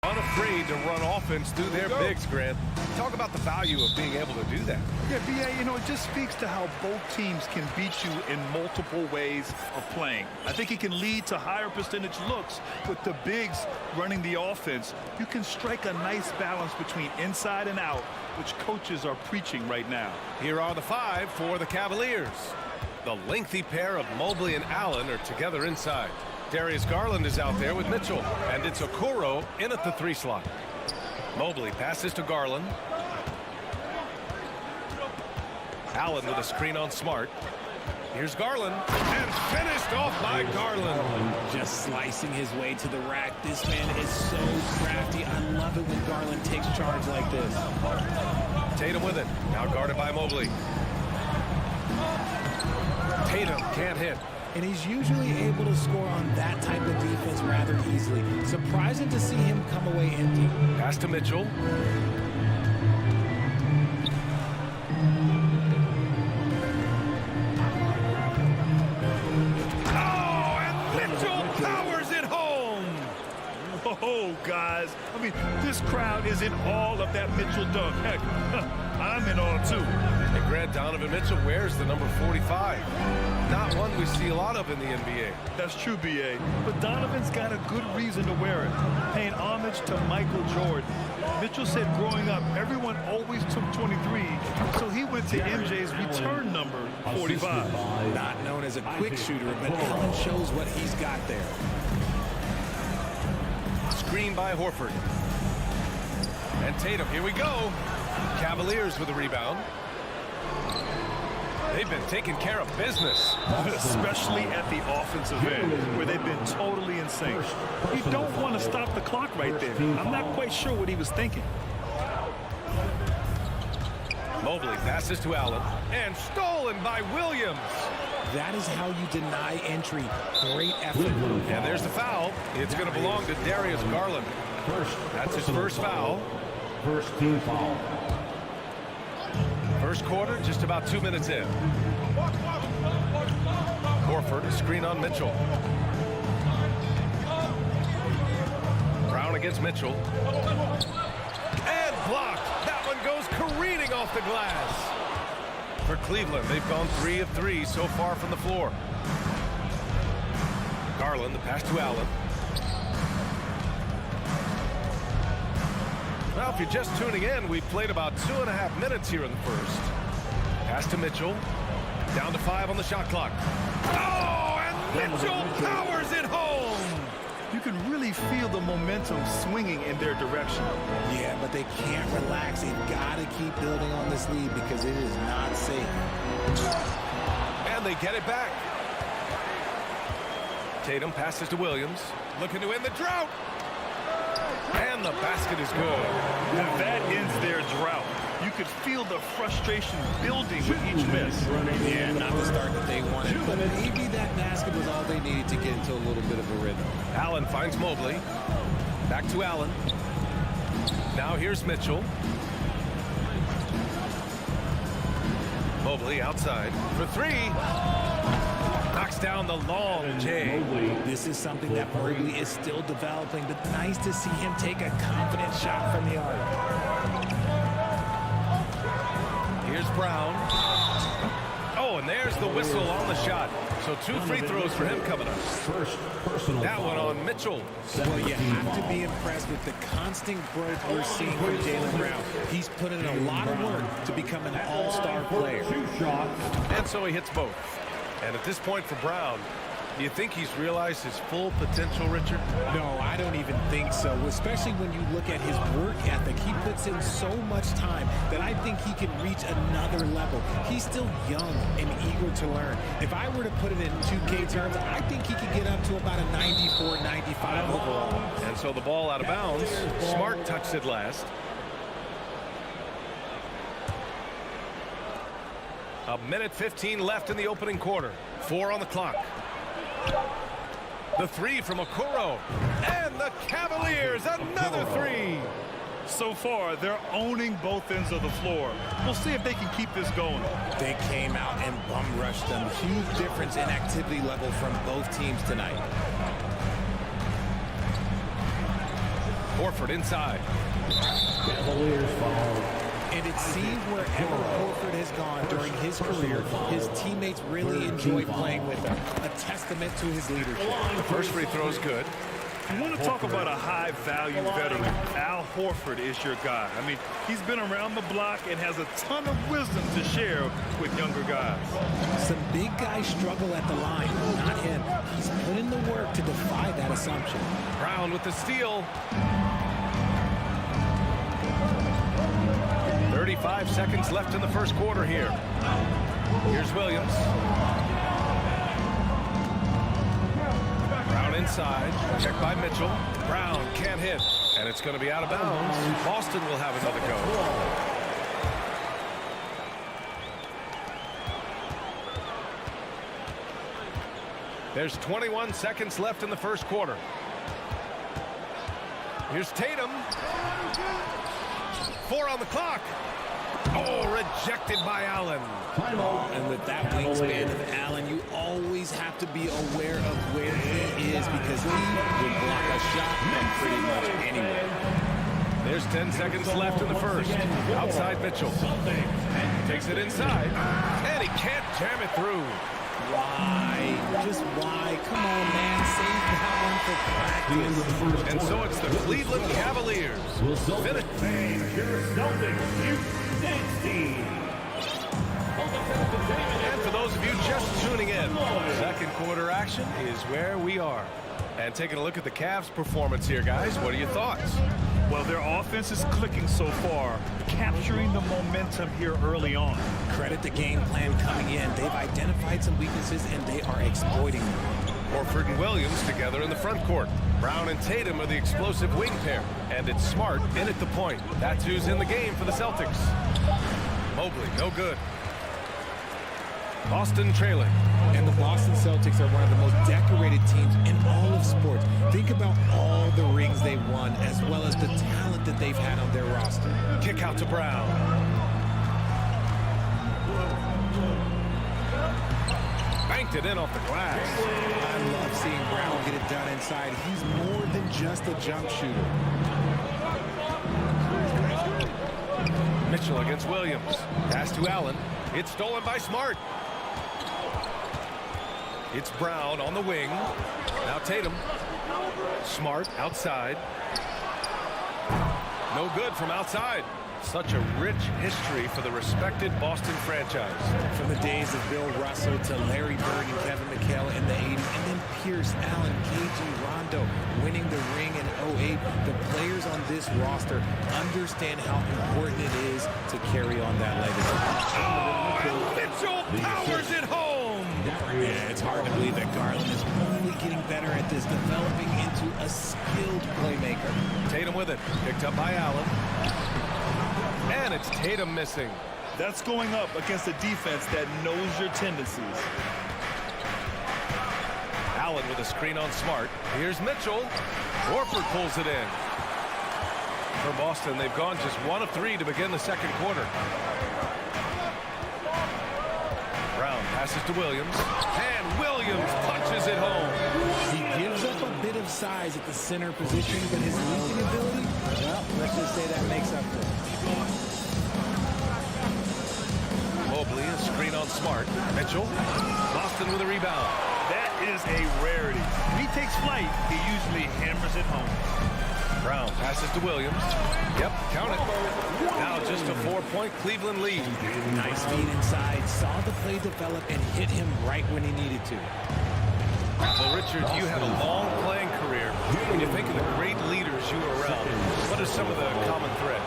Unafraid to run offense through their bigs, Grant. Talk about the value of being able to do that. Yeah, B.A., you know, it just speaks to how both teams can beat you in multiple ways of playing. I think it can lead to higher percentage looks with the bigs running the offense. You can strike a nice balance between inside and out, which coaches are preaching right now. Here are the five for the Cavaliers. The lengthy pair of Mobley and Allen are together inside. Darius Garland is out there with Mitchell, and it's Okoro in at the 3 slot. Mobley passes to Garland. Allen with a screen on Smart. Here's Garland, and finished off by Garland. Just slicing his way to the rack. This man is so crafty. I love it when Garland takes charge like this. Tatum with it, now guarded by Mobley. Tatum can't hit. And he's usually able to score on that type of defense rather easily. Surprising to see him come away empty. Pass to Mitchell. Oh, and Mitchell powers it home. Oh, guys. I mean, this crowd is in all of that Mitchell dunk. Heck, I'm in all, too. And Grant, Donovan Mitchell wears the number 45. Not one we see a lot of in the NBA. That's true, B.A. But Donovan's got a good reason to wear it, paying homage to Michael Jordan. Mitchell said growing up, everyone always took 23, so he went to MJ's return number, 45. Not known as a quick shooter, but Allen shows what he's got there. Screen by Horford. And Tatum, here we go. Cavaliers with the rebound. They've been taking care of business. Especially at the offensive end, where they've been totally in sync. You don't want to stop the clock right there. I'm not quite sure what he was thinking. Mobley passes to Allen, and stolen by Williams. That is how you deny entry. Great effort. And there's the foul. It's going to belong to Darius Garland. That's his first foul. First team foul. First quarter, just about 2 minutes in. Horford, a screen on Mitchell. Brown against Mitchell. And blocked. That one goes careening off the glass. For Cleveland, they've gone 3 of 3 so far from the floor. Garland, the pass to Allen. Well, if you're just tuning in, we've played about 2.5 minutes here in the first. Pass to Mitchell. Down to 5 on the shot clock. Oh, and Mitchell powers it home. You can really feel the momentum swinging in their direction. Yeah, but they can't relax. They've got to keep building on this lead because it is not safe. And they get it back. Tatum passes to Williams. Looking to end the drought. And the basket is good. And that ends their drought. You could feel the frustration building with each miss. Yeah, not the start that they wanted, but maybe that basket was all they needed to get into a little bit of a rhythm. Allen finds Mobley. Back to Allen. Now here's Mitchell. Mobley outside for 3. Knocks down the long J. This is something that Mobley is still developing, but nice to see him take a confident shot from the arc. Here's Brown. Oh, and there's the whistle on the shot. So 2 free throws for him coming up. That one on Mitchell. Well, you have to be impressed with the constant growth we're seeing from Jaylen Brown. He's put in a lot of work to become an all-star player. And so he hits both. And at this point for Brown, do you think he's realized his full potential, Richard? No, I don't even think so, especially when you look at his work ethic. He puts in so much time that I think he can reach another level. He's still young and eager to learn. If I were to put it in 2K terms, I think he could get up to about a 94, 95 overall. And so the ball out of bounds. Smart touched it last. A minute 15 left in the opening quarter. 4 on the clock. The 3 from Okoro. And the Cavaliers, another 3. So far, they're owning both ends of the floor. We'll see if they can keep this going. They came out and bum rushed them. Huge difference in activity level from both teams tonight. Horford inside. Cavaliers foul. And it seems wherever Horford has gone during his career, his teammates really enjoy playing with him. A testament to his leadership. First free throw's good. You want to talk about a high-value veteran. Al Horford is your guy. I mean, he's been around the block and has a ton of wisdom to share with younger guys. Some big guys struggle at the line, not him. He's put in the work to defy that assumption. Brown with the steal. 35 seconds left in the first quarter here. Here's Williams. Brown inside. Checked by Mitchell. Brown can't hit. And it's going to be out of bounds. Boston will have another go. There's 21 seconds left in the first quarter. Here's Tatum. 4 on the clock. Oh, rejected by Allen. And with that wingspan of Allen, you always have to be aware of where he is because he will block a shot from pretty much anywhere. There's 10 seconds left in the first. Outside Mitchell. Takes it inside. And he can't jam it through. Why? Just why? Come on, man. Save that one for practice. And so it's the Cleveland Cavaliers. Finish. And for those of you just tuning in, second quarter action is where we are. And taking a look at the Cavs' performance here, guys. What are your thoughts? Well, their offense is clicking so far, capturing the momentum here early on. Credit the game plan coming in. They've identified some weaknesses, and they are exploiting them. Horford and Williams together in the front court. Brown and Tatum are the explosive wing pair. And it's Smart in at the point. That's who's in the game for the Celtics. Mobley, no good. Boston trailing. And the Boston Celtics are one of the most decorated teams in all of sports. Think about all the rings they've won, as well as the talent that they've had on their roster. Kick out to Brown. Banked it in off the glass. I love seeing Brown get it done inside. He's more than just a jump shooter. Mitchell against Williams. Pass to Allen. It's stolen by Smart. It's Brown on the wing. Now Tatum. Smart outside. No good from outside. Such a rich history for the respected Boston franchise. From the days of Bill Russell to Larry Bird and Kevin McHale in the 80s, and then Pierce, Allen, KG, Rondo winning the ring in 08. The players on this roster understand how important it is to carry on that legacy. Oh, and Mitchell powers it home. Yeah, it's hard to believe that Garland is only getting better at this, developing into a skilled playmaker. Tatum with it. Picked up by Allen. And it's Tatum missing. That's going up against a defense that knows your tendencies. Allen with a screen on Smart. Here's Mitchell. Horford pulls it in. For Boston, they've gone just 1 of 3 to begin the second quarter. Brown passes to Williams. And Williams punches it home. He gives up a bit of size at the center position, but his leaping ability, well, let's just say that makes up for it. Mobley, a screen on Smart. Mitchell. Boston with a rebound. That is a rarity. When he takes flight, he usually hammers it home. Brown passes to Williams. Yep, count it. Now just a 4-point Cleveland lead. Nice feed inside, saw the play develop and hit him right when he needed to. Well, Richard, you had a long playing career. When you think of the great leaders you were around, what are some of the common threads?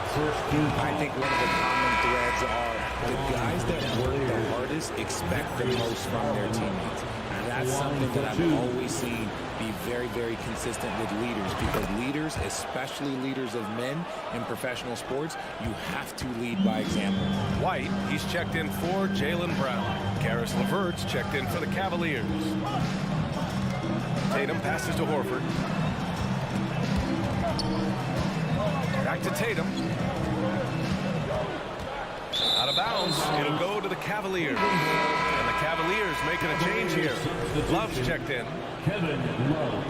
I think one of the common threads are the guys that work the hardest expect the most from their teammates. And that's something that I've always seen be very, very consistent with leaders, because leaders, especially leaders of men in professional sports, you have to lead by example. White, he's checked in for Jaylen Brown. Karis LeVert's checked in for the Cavaliers. Tatum passes to Horford. Back back to Tatum. Out of bounds. It'll go to the Cavaliers. And the Cavaliers making a change here. Love's checked in. Kevin Love.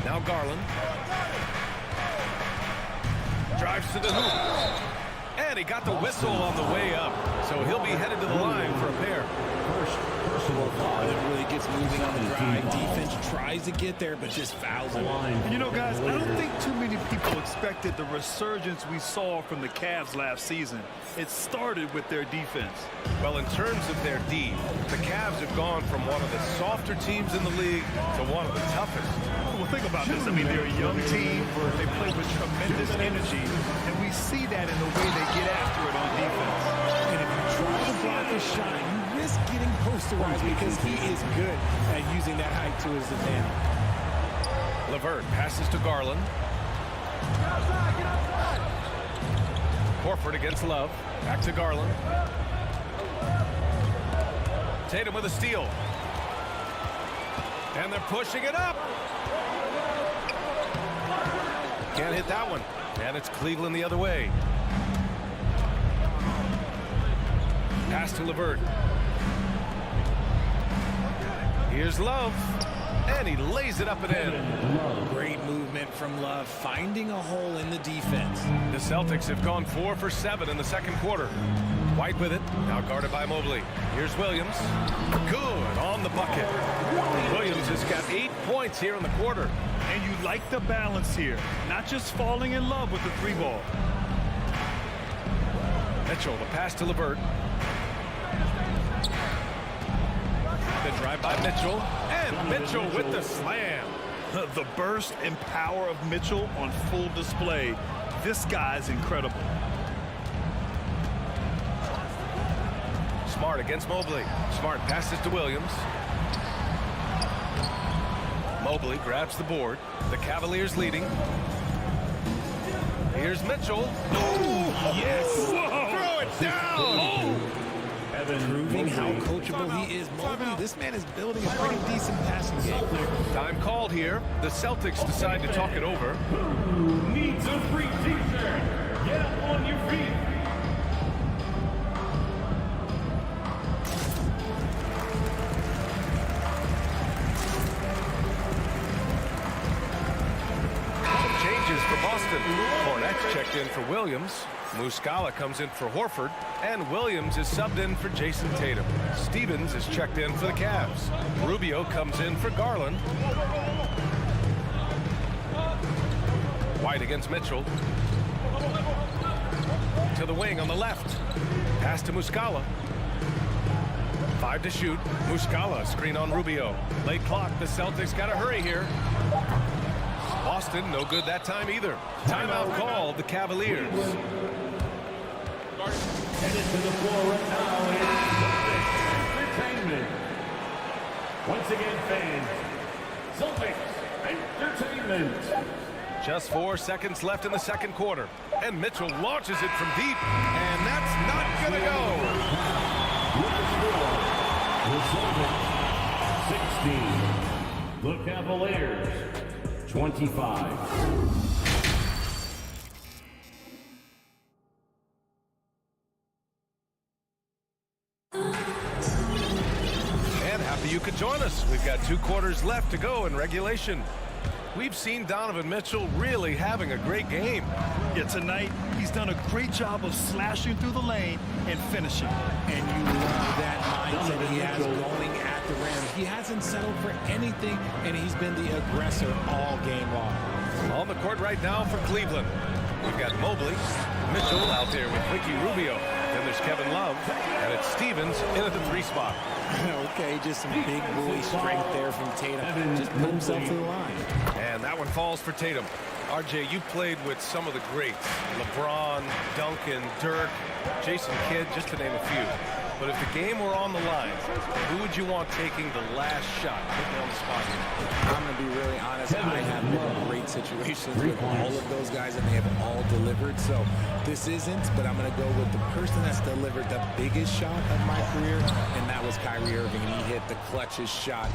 Now Garland. Drives to the hoop. And he got the whistle on the way up. So he'll be headed to the line for a pair. It really gets moving on the drive. Defense tries to get there, but just fouls him. And you know, guys, I don't think too many people expected the resurgence we saw from the Cavs last season. It started with their defense. Well, in terms of their D, the Cavs have gone from one of the softer teams in the league to one of the toughest. Well, think about this. I mean, they're a young team. They play with tremendous energy, and we see that in the way they get after it on defense. And if you try to block a shot, you risk getting posterized because he is good at using that height to his advantage. LeVert passes to Garland. Horford against Love. Back to Garland. Tatum with a steal. And they're pushing it up. Can't hit that one. And it's Cleveland the other way. Pass to LeVert. Here's Love. And he lays it up and in. Great movement from Love, finding a hole in the defense. The Celtics have gone 4 for 7 in the second quarter. White with it, now guarded by Mobley. Here's Williams. Good on the bucket. Williams has got 8 points here in the quarter. And you like the balance here, not just falling in love with the three ball. Mitchell, the pass to LeVert. The drive by Mitchell, and Mitchell with the slam. The burst and power of Mitchell on full display. This guy's incredible. Smart against Mobley. Smart passes to Williams. Mobley grabs the board. The Cavaliers leading. Here's Mitchell. Oh, yes! Throw it down! Proving how coachable he is. Mobley, this man is building a pretty decent passing game. Time called here. The Celtics decide to talk it over. Who needs a free t-shirt? Get up on your feet. Changes for Boston. Cornette's checked in for Williams. Muscala comes in for Horford, and Williams is subbed in for Jason Tatum. Stevens is checked in for the Cavs. Rubio comes in for Garland. White against Mitchell. To the wing on the left. Pass to Muscala. 5 to shoot. Muscala, screen on Rubio. Late clock, the Celtics got to hurry here. Boston, no good that time either. Timeout called, the Cavaliers. Headed to the floor right now is Celtics Entertainment. Once again, fans, Celtics Entertainment. Just 4 seconds left in the second quarter. And Mitchell launches it from deep. And that's not going to go. With the score, the Celtics 16. The Cavaliers 25. You could join us. We've got 2 quarters left to go in regulation. We've seen Donovan Mitchell really having a great game. Yeah, tonight he's done a great job of slashing through the lane and finishing. And you love that mindset he has going at the rim. He hasn't settled for anything, and he's been the aggressor all game long. On the court right now for Cleveland. We've got Mobley, Mitchell out there with Ricky Rubio. Then there's Kevin Love, and it's Stevens in at the 3 spot. Okay, just some big boy strength there from Tatum. Just put himself to the line. And that one falls for Tatum. RJ, you played with some of the greats. LeBron, Duncan, Dirk, Jason Kidd, just to name a few. But if the game were on the line, who would you want taking the last shot? Put me on the spot here. I'm going to be really honest. I have been in great situations with all of those guys, and they have all delivered. So this isn't, but I'm going to go with the person that's delivered the biggest shot of my career, and that was Kyrie Irving. He hit the clutchest shot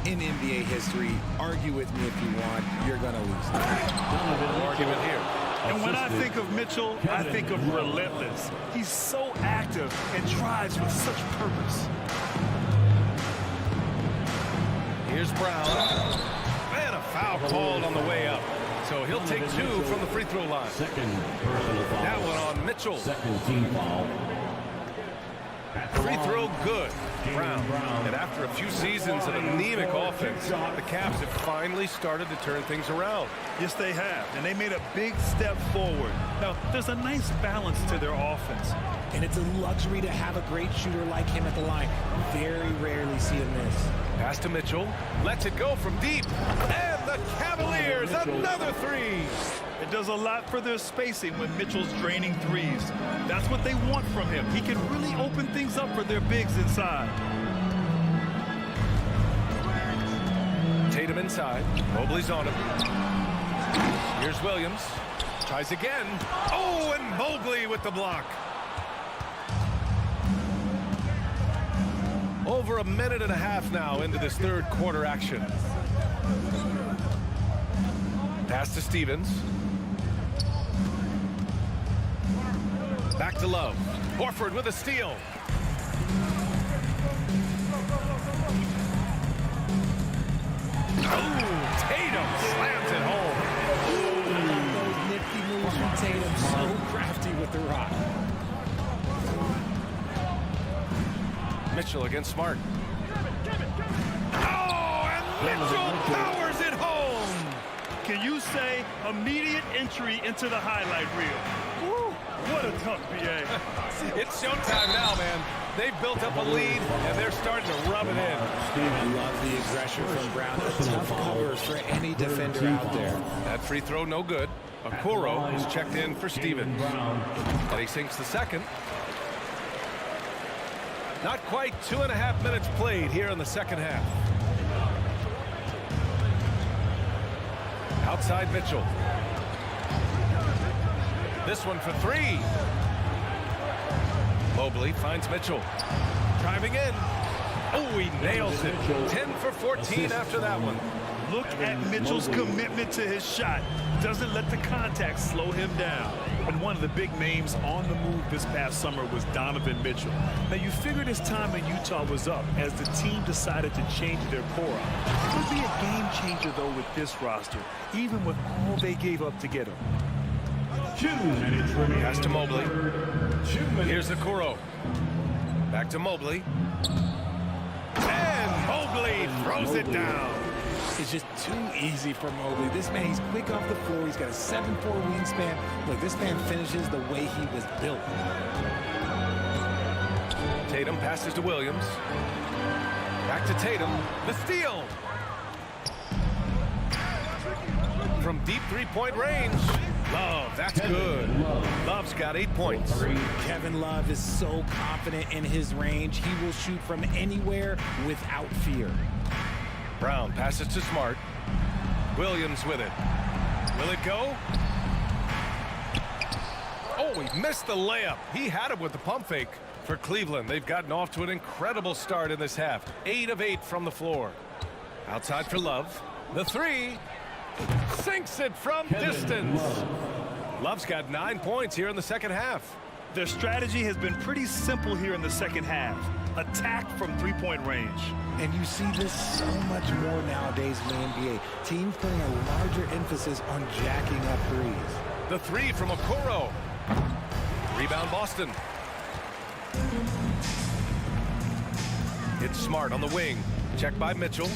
in NBA history. Argue with me if you want. You're going to lose. No argument here. And when I think of Mitchell, I think of relentless. He's so active and drives with such purpose. Here's Brown. And a foul called on the way up. So he'll take 2 from the free throw line. Second personal foul. That one on Mitchell. Second team foul. Free throw good. Brown. And after a few seasons of anemic offense, the Cavs have finally started to turn things around. Yes, they have. And they made a big step forward. Now, there's a nice balance to their offense. And it's a luxury to have a great shooter like him at the line. Very rarely see him miss. Pass to Mitchell. Lets it go from deep. And the Cavaliers, another 3. It does a lot for their spacing when Mitchell's draining threes. That's what they want from him. He can really open things up for their bigs inside. Tatum inside. Mobley's on him. Here's Williams. Tries again. Oh, and Mobley with the block. Over a minute and a half now into this third quarter action. Pass to Stevens. Back to Love. Horford with a steal. Oh, Tatum slams it home. Those nifty moves from Tatum, so crafty with the rock. Mitchell against Smart. Oh, and Mitchell powers it home. Can you say immediate entry into the highlight reel? Woo, what a tough BA. It's showtime now, man. They've built up a lead, and they're starting to rub it in. I love the aggression from Brown. A tough cover for any defender out there. That free throw, no good. Okoro is checked in for Stevens. And he sinks the second. Not quite 2.5 minutes played here in the second half. Outside Mitchell. This one for 3. Mobley finds Mitchell. Driving in. Oh, he nails it. 10 for 14 after that one. Look at Mitchell's commitment to his shot. Doesn't let the contact slow him down. And one of the big names on the move this past summer was Donovan Mitchell. Now, you figured his time in Utah was up as the team decided to change their core up. It could be a game changer, though, with this roster, even with all they gave up to get him. 2 minutes remaining. Pass to Mobley. Here's Okoro. Back to Mobley. And Mobley throws it down. It's just too easy for Mobley. This man, he's quick off the floor. He's got a 7'4" wingspan. Look, this man finishes the way he was built. Tatum passes to Williams. Back to Tatum. The steal. From deep three-point range. Love, that's good. Love's got 8 points. Kevin Love is so confident in his range. He will shoot from anywhere without fear. Brown passes to Smart. Williams with it. Will it go? Oh, he missed the layup. He had it with the pump fake. For Cleveland, they've gotten off to an incredible start in this half. 8 of 8 from the floor. Outside for Love. The 3. Sinks it from distance. Love's got 9 points here in the second half. Their strategy has been pretty simple here in the second half. Attack from three-point range. And you see this so much more nowadays in the NBA. Teams putting a larger emphasis on jacking up threes. The 3 from Okoro. Rebound Boston. It's Smart on the wing. Checked by Mitchell.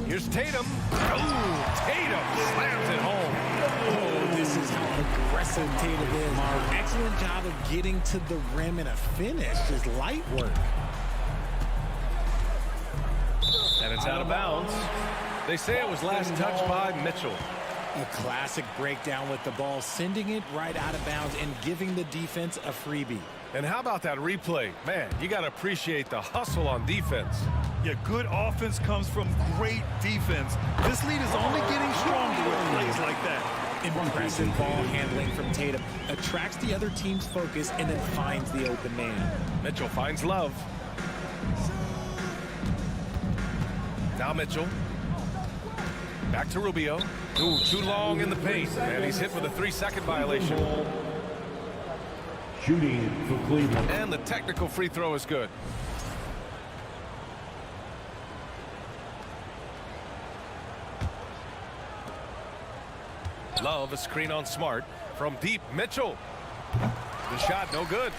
Here's Tatum. Oh, Tatum slams it home. Oh, this is how aggressive Tatum is. Excellent job of getting to the rim and a finish. Just light work. And it's out of bounds. They say it was last touched by Mitchell. A classic breakdown with the ball, sending it right out of bounds and giving the defense a freebie. And how about that replay? Man, you got to appreciate the hustle on defense. Yeah, good offense comes from great defense. This lead is only getting stronger with plays like that. Impressive ball handling from Tatum. Attracts the other team's focus and then finds the open man. Mitchell finds Love. Now Mitchell. Back to Rubio. Ooh, too long in the paint. And he's hit with a 3-second violation. Shooting for Cleveland. And the technical free throw is good. Love, a screen on Smart. From deep, Mitchell. The shot, no good.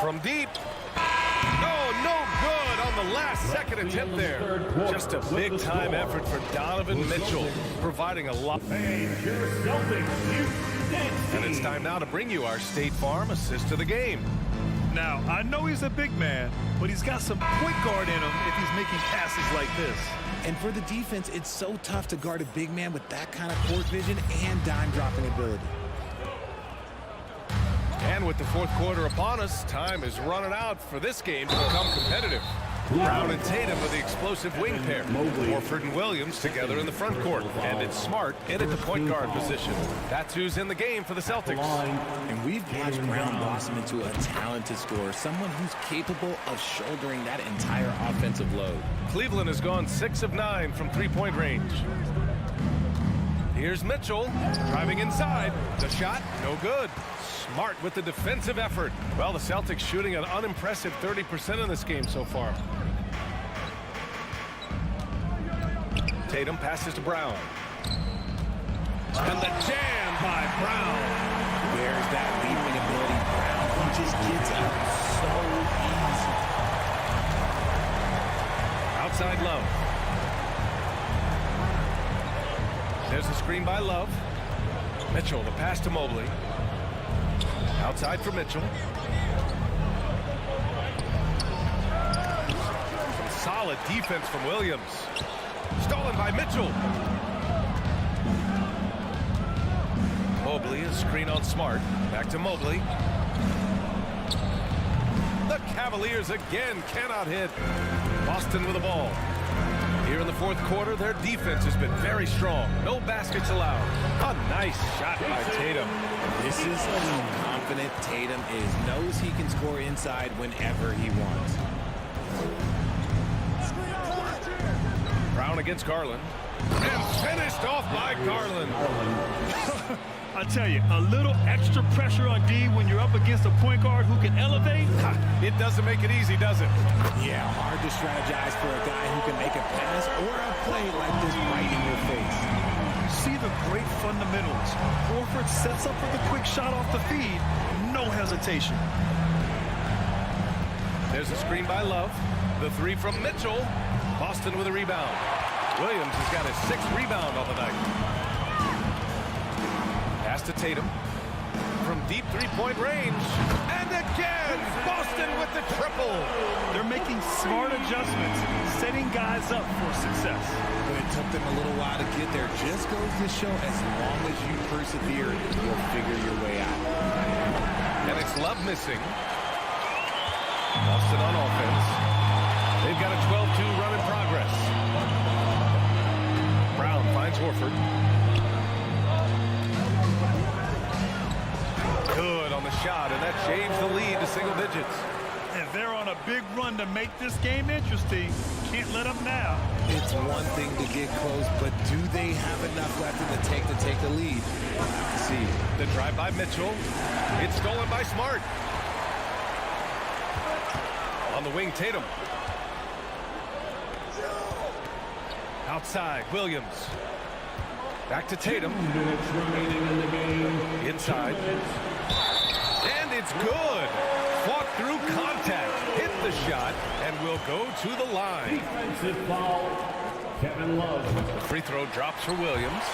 From deep. Oh, no good on the last second attempt there. Just a big-time effort for Donovan Mitchell, providing a lot. And it's time now to bring you our State Farm assist of the game. Now, I know he's a big man, but he's got some point guard in him if he's making passes like this. And for the defense, it's so tough to guard a big man with that kind of court vision and dime-dropping ability. And with the fourth quarter upon us, time is running out for this game to become competitive. Brown and Tatum with the explosive wing pair. Horford and Williams together in the front court. And it's Smart in at the point guard position. That's who's in the game for the Celtics. And we've watched Brown blossom into a talented scorer, someone who's capable of shouldering that entire offensive load. Cleveland has gone 6 of 9 from three-point range. Here's Mitchell driving inside. The shot, no good. Smart with the defensive effort. Well, the Celtics shooting an unimpressive 30% in this game so far. Tatum passes to Brown. And the jam by Brown. There's that leaping ability. Brown, he just gets up so easy. Outside Love. There's a screen by Love. Mitchell, the pass to Mobley. Outside for Mitchell. Some solid defense from Williams. Stolen by Mitchell. Mobley, a screen on Smart. Back to Mobley. The Cavaliers again cannot hit. Boston with the ball. Here in the fourth quarter, their defense has been very strong. No baskets allowed. A nice shot by Tatum. This is how confident Tatum is. Knows he can score inside whenever he wants. Brown against Garland. And finished off by Garland. I tell you, a little extra pressure on D when you're up against a point guard who can elevate. It doesn't make it easy, does it? Yeah, hard to strategize for a guy who can make a pass or a play like this right in your face. See the great fundamentals. Horford sets up for the quick shot off the feed. No hesitation. There's a screen by Love. The three from Mitchell. Boston with a rebound. Williams has got his 6th rebound on the night. Pass to Tatum. From deep three-point range. And again, Boston with the triple. They're making smart adjustments, setting guys up for success. But it took them a little while to get there. Just goes to show as long as you persevere, you'll figure your way out. And it's Love missing. Boston on offense. They've got a 12-2 run in progress. Brown finds Horford. Good on the shot, and that changed the lead to single digits. And they're on a big run to make this game interesting. Can't let them now. It's one thing to get close, but do they have enough left in the tank to take the lead? We'll have to see. The drive by Mitchell. It's stolen by Smart. On the wing, Tatum. Outside, Williams. Back to Tatum. Inside. And it's good. Fought through contact. Hit the shot and will go to the line. Defensive foul, Kevin Love. The free throw drops for Williams.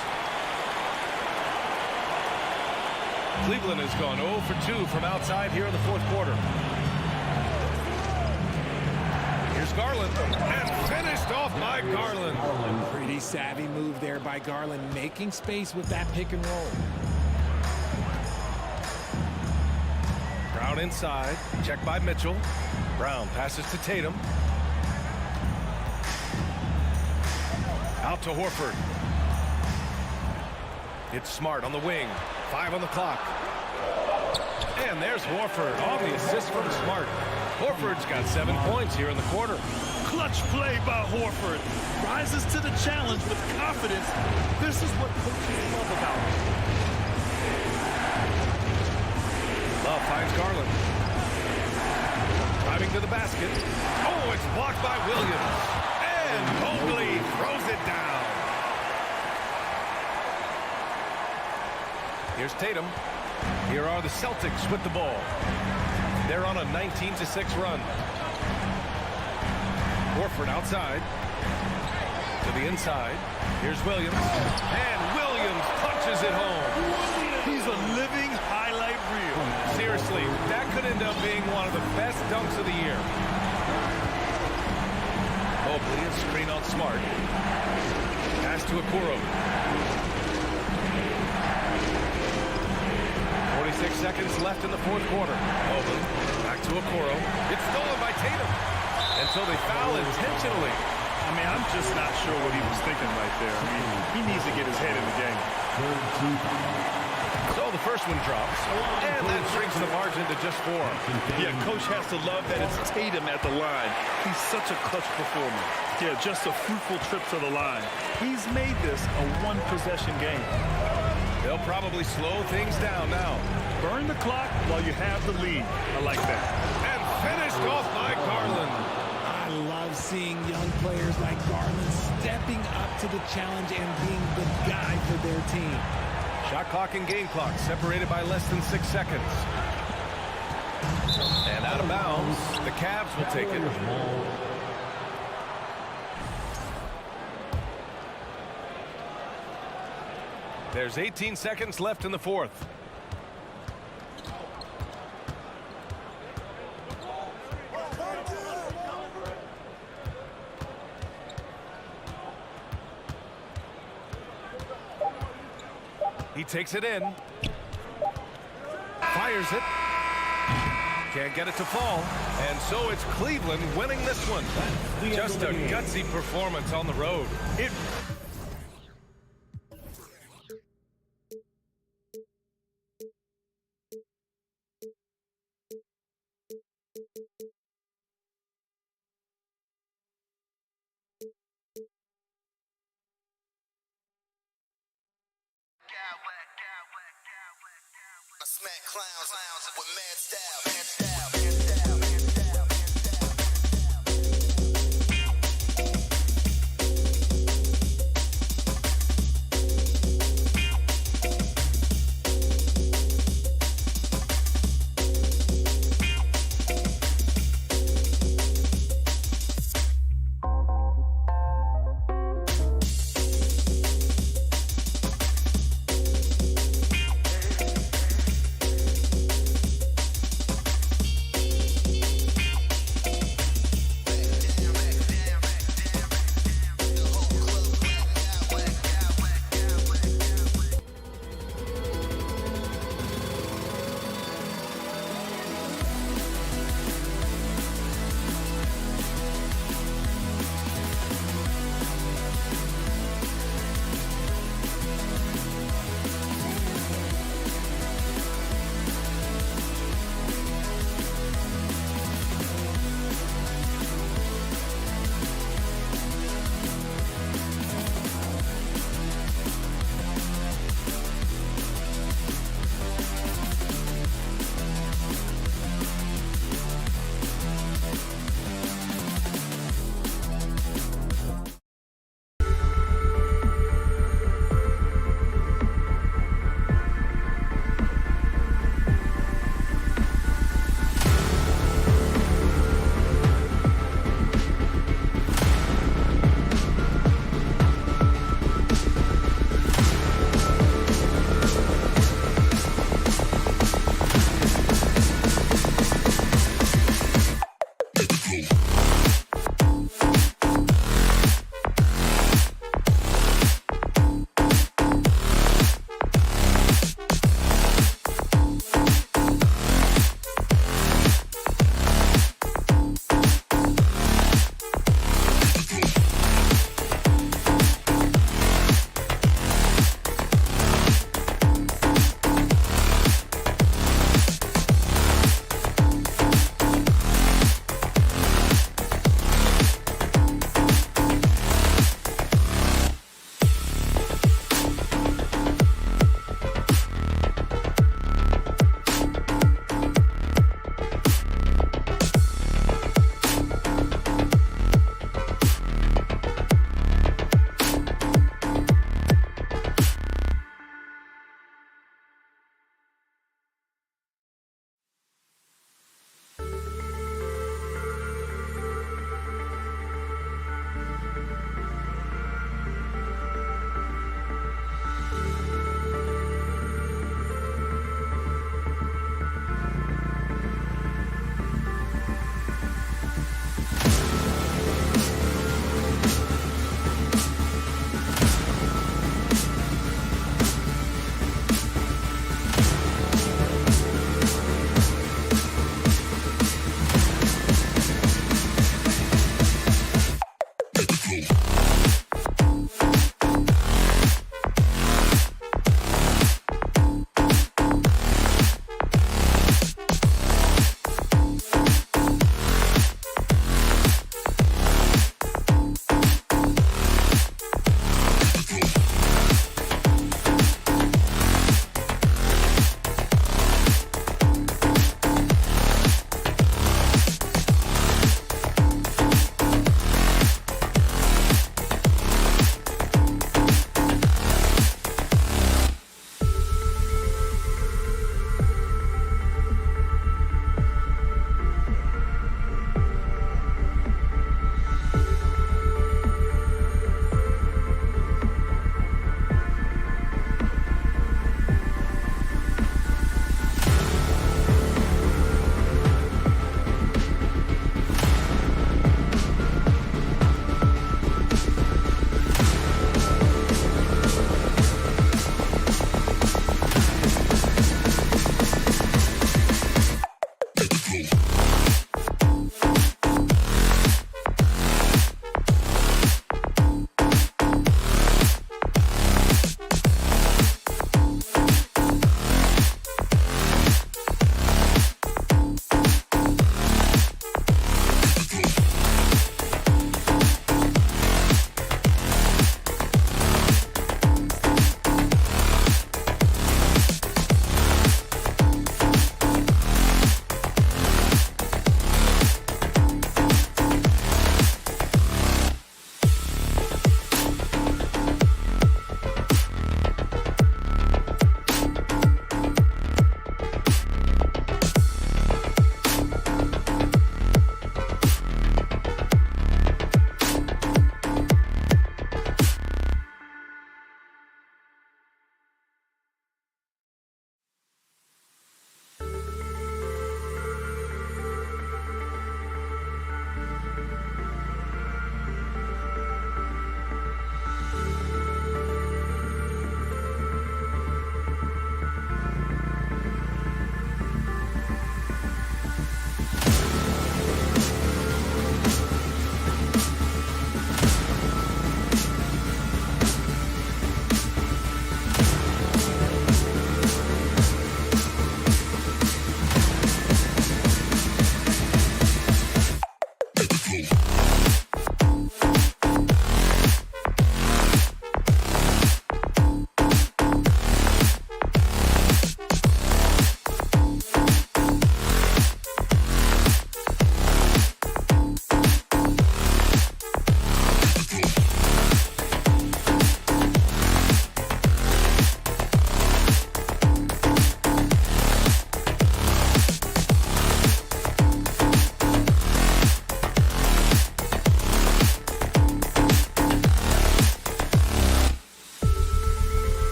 Cleveland has gone 0 for 2 from outside here in the fourth quarter. Here's Garland, and finished off by Garland. Pretty savvy move there by Garland, making space with that pick and roll. Brown inside. Checked by Mitchell. Brown passes to Tatum. Out to Horford. It's Smart on the wing. 5 on the clock. And there's Horford on the assist from Smart. Horford's got 7 points here in the quarter. Clutch play by Horford. Rises to the challenge with confidence. This is what coaches love about him. Love finds Garland. Driving to the basket. Oh, it's blocked by Williams. And Mobley throws it down. Here's Tatum. Here are the Celtics with the ball. They're on a 19-6 run. Horford outside. To the inside. Here's Williams. And Williams punches it home. He's a living highlight reel. Seriously, that could end up being one of the best dunks of the year. Mobley, a screen on Smart. Pass to Okoro. 46 seconds left in the fourth quarter. Mobley, back to Okoro. It's stolen by Tatum. And so they foul intentionally. I mean, I'm just not sure what he was thinking right there. I mean, he needs to get his head in the game. So the first one drops, and that shrinks the margin to just 4. Yeah, coach has to love that it's Tatum at the line. He's such a clutch performer. Yeah, just a fruitful trip to the line. He's made this a one-possession game. They'll probably slow things down now. Burn the clock while you have the lead. I like that. And finished off by Garland. I love seeing young players like Garland stepping up to the challenge and being the guy for their team. Shot clock and game clock separated by less than 6 seconds. And out of bounds, the Cavs will take it. There's 18 seconds left in the fourth. He takes it in. Fires it. Can't get it to fall. And so it's Cleveland winning this one. Just a gutsy performance on the road. I smack clowns with mad style.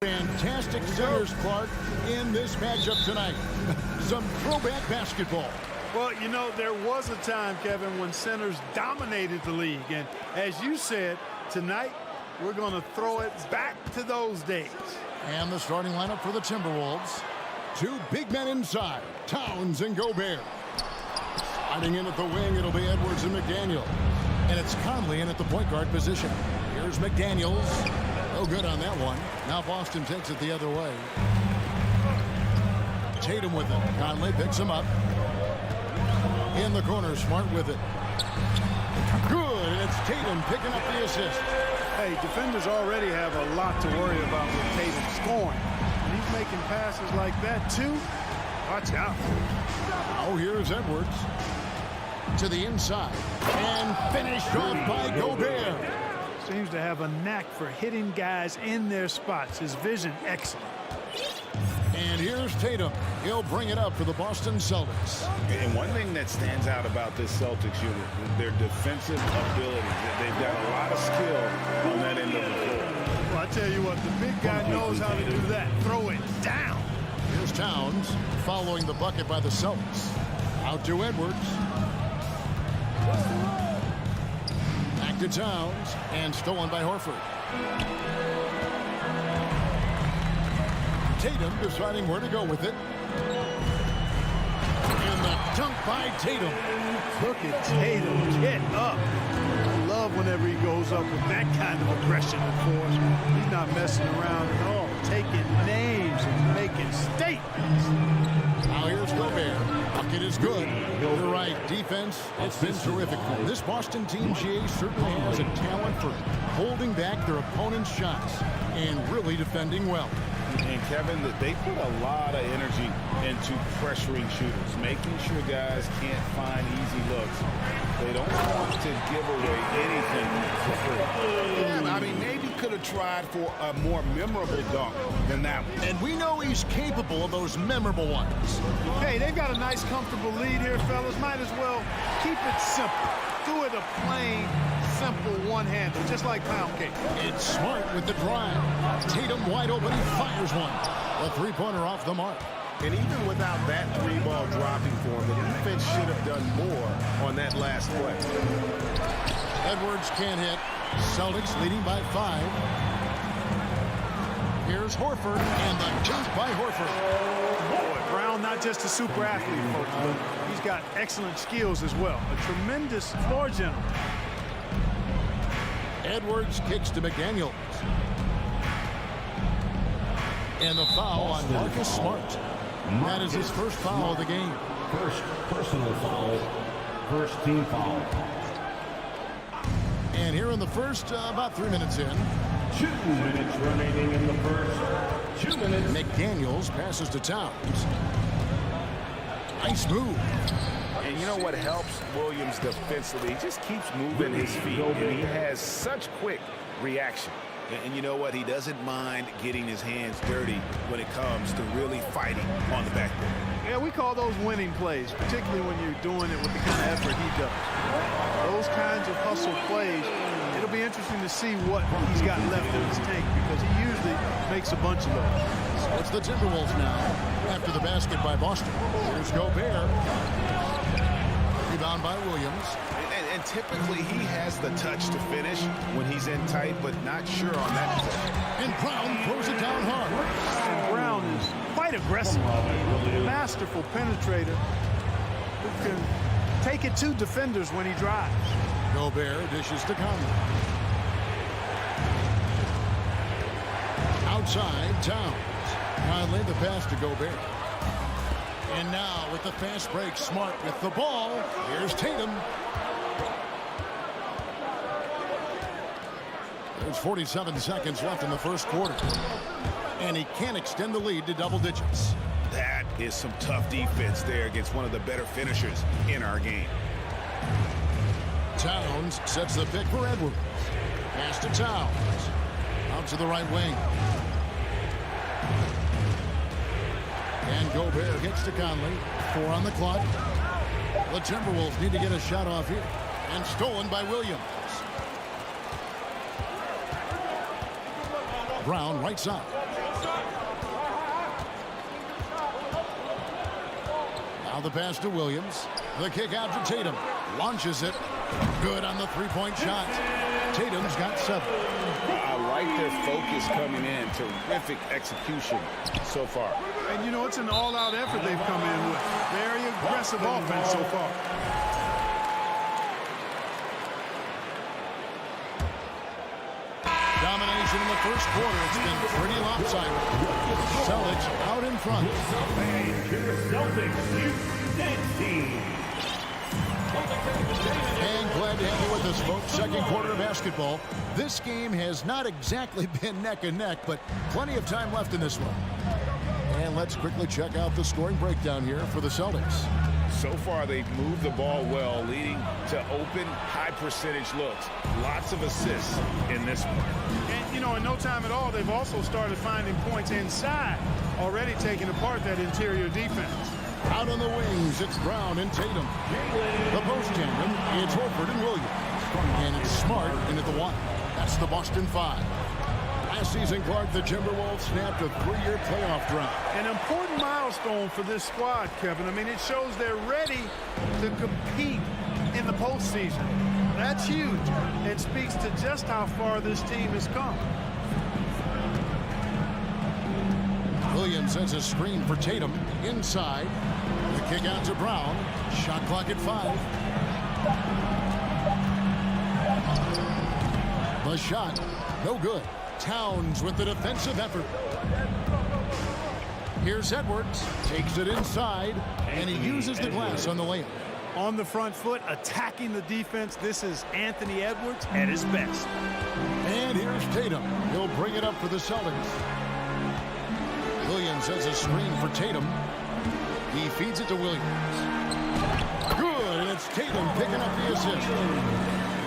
Fantastic centers, Clark, in this matchup tonight. Some throwback basketball. Well, you know, there was a time, Kevin, when centers dominated the league. And as you said, tonight we're going to throw it back to those days. And the starting lineup for the Timberwolves. Two big men inside, Towns and Gobert. Sliding in at the wing, it'll be Edwards and McDaniel. And it's Conley in at the point guard position. Here's McDaniels. No good on that one. Now Boston takes it the other way. Tatum with it. Conley picks him up. In the corner, Smart with it. Good, and it's Tatum picking up the assist. Hey, defenders already have a lot to worry about with Tatum scoring. When he's making passes like that, too, watch out. Oh, here's Edwards. To the inside. And finished off by Gobert. Seems to have a knack for hitting guys in their spots. His vision, excellent. And here's Tatum. He'll bring it up for the Boston Celtics. And one thing that stands out about this Celtics unit, their defensive ability. They've got a lot of skill on that end of the floor. Well, I tell you what, the big guy knows how to do that. Throw it down. Here's Towns following the bucket by the Celtics. Out to Edwards. Back to Towns, and stolen by Horford. Tatum deciding where to go with it. And the dunk by Tatum. Look at Tatum get up. I love whenever he goes up with that kind of aggression and force. He's not messing around at all. Taking names and making statements. Now here's Gobert. Bucket is good. You're right. Defense, it's been terrific. This Boston team, GA, certainly has a talent for holding back their opponent's shots and really defending well. And Kevin, they put a lot of energy into pressuring shooters, making sure guys can't find easy looks. They don't want to give away anything for free. Yeah, I mean, maybe could have have tried for a more memorable dunk than that one. And we know he's capable of those memorable ones. Hey, they've got a nice, comfortable lead here, fellas. Might as well keep it simple. Do it a plain, simple one-hander, just like pound cake. It's Smart with the drive. Tatum wide open. He fires one. A three-pointer off the mark. And even without that three-ball dropping for him, the defense should have done more on that last play. Edwards can't hit. Celtics leading by 5. Here's Horford, and the dunk by Horford. Boy, Brown not just a super athlete, folks, but he's got excellent skills as well. A tremendous floor general. Edwards kicks to McDaniels. And the foul on Marcus Smart. That is his first foul of the game. First personal foul. First team foul. And here in the first, about 3 minutes in. 2 minutes remaining in the first. 2 minutes. McDaniels passes to Towns. Nice move. And you know what helps Williams defensively? He just keeps moving his feet, and he has such quick reaction. And you know what? He doesn't mind getting his hands dirty when it comes to really fighting on the backboard. Yeah, we call those winning plays, particularly when you're doing it with the kind of effort he does. Those kinds of hustle plays, it'll be interesting to see what he's got left in his tank because he usually makes a bunch of those. So it's the Timberwolves now after the basket by Boston. Here's Gobert. Rebound by Williams. And typically he has the touch to finish when he's in tight, but not sure on that possession. And Brown throws it down hard. And Brown is quite aggressive. Masterful penetrator who can take it to defenders when he drives. Gobert dishes to Conley. Outside, Towns. Conley the pass to Gobert. And now with the fast break, Smart with the ball. Here's Tatum. There's 47 seconds left in the first quarter. And he can't extend the lead to double digits. That is some tough defense there against one of the better finishers in our game. Towns sets the pick for Edwards. Pass to Towns. Out to the right wing. And Gobert gets to Conley. 4 on the clock. The Timberwolves need to get a shot off here. And stolen by Williams. Brown right side. Now the pass to Williams. The kick out to Tatum. Launches it. Good on the three-point shot. Tatum's got 7. I like their focus coming in. Terrific execution so far. And, you know, it's an all-out effort they've come in with. Very aggressive offense so far. Domination in the first quarter. It's been pretty lopsided. Celtics out in front. And glad to have you with us, folks. Second quarter of basketball. This game has not exactly been neck and neck, but plenty of time left in this one. And let's quickly check out the scoring breakdown here for the Celtics. So far, they've moved the ball well, leading to open, high-percentage looks. Lots of assists in this one. And, you know, in no time at all, they've also started finding points inside, already taking apart that interior defense. Out on the wings, it's Brown and Tatum. The post tandem, it's Horford and Williams. And it's Smart into the 1. That's the Boston 5. Last season, Clark, the Timberwolves snapped a 3-year playoff drought. An important milestone for this squad, Kevin. I mean, it shows they're ready to compete in the postseason. That's huge. It speaks to just how far this team has come. Williams sends a screen for Tatum inside. The kick out to Brown. Shot clock at 5. The shot, no good. Towns with the defensive effort. Here's Edwards. Takes it inside, and he uses the glass on the layup. On the front foot, attacking the defense. This is Anthony Edwards at his best. And here's Tatum. He'll bring it up for the Celtics. Williams has a screen for Tatum. He feeds it to Williams. Good, and it's Tatum picking up the assist.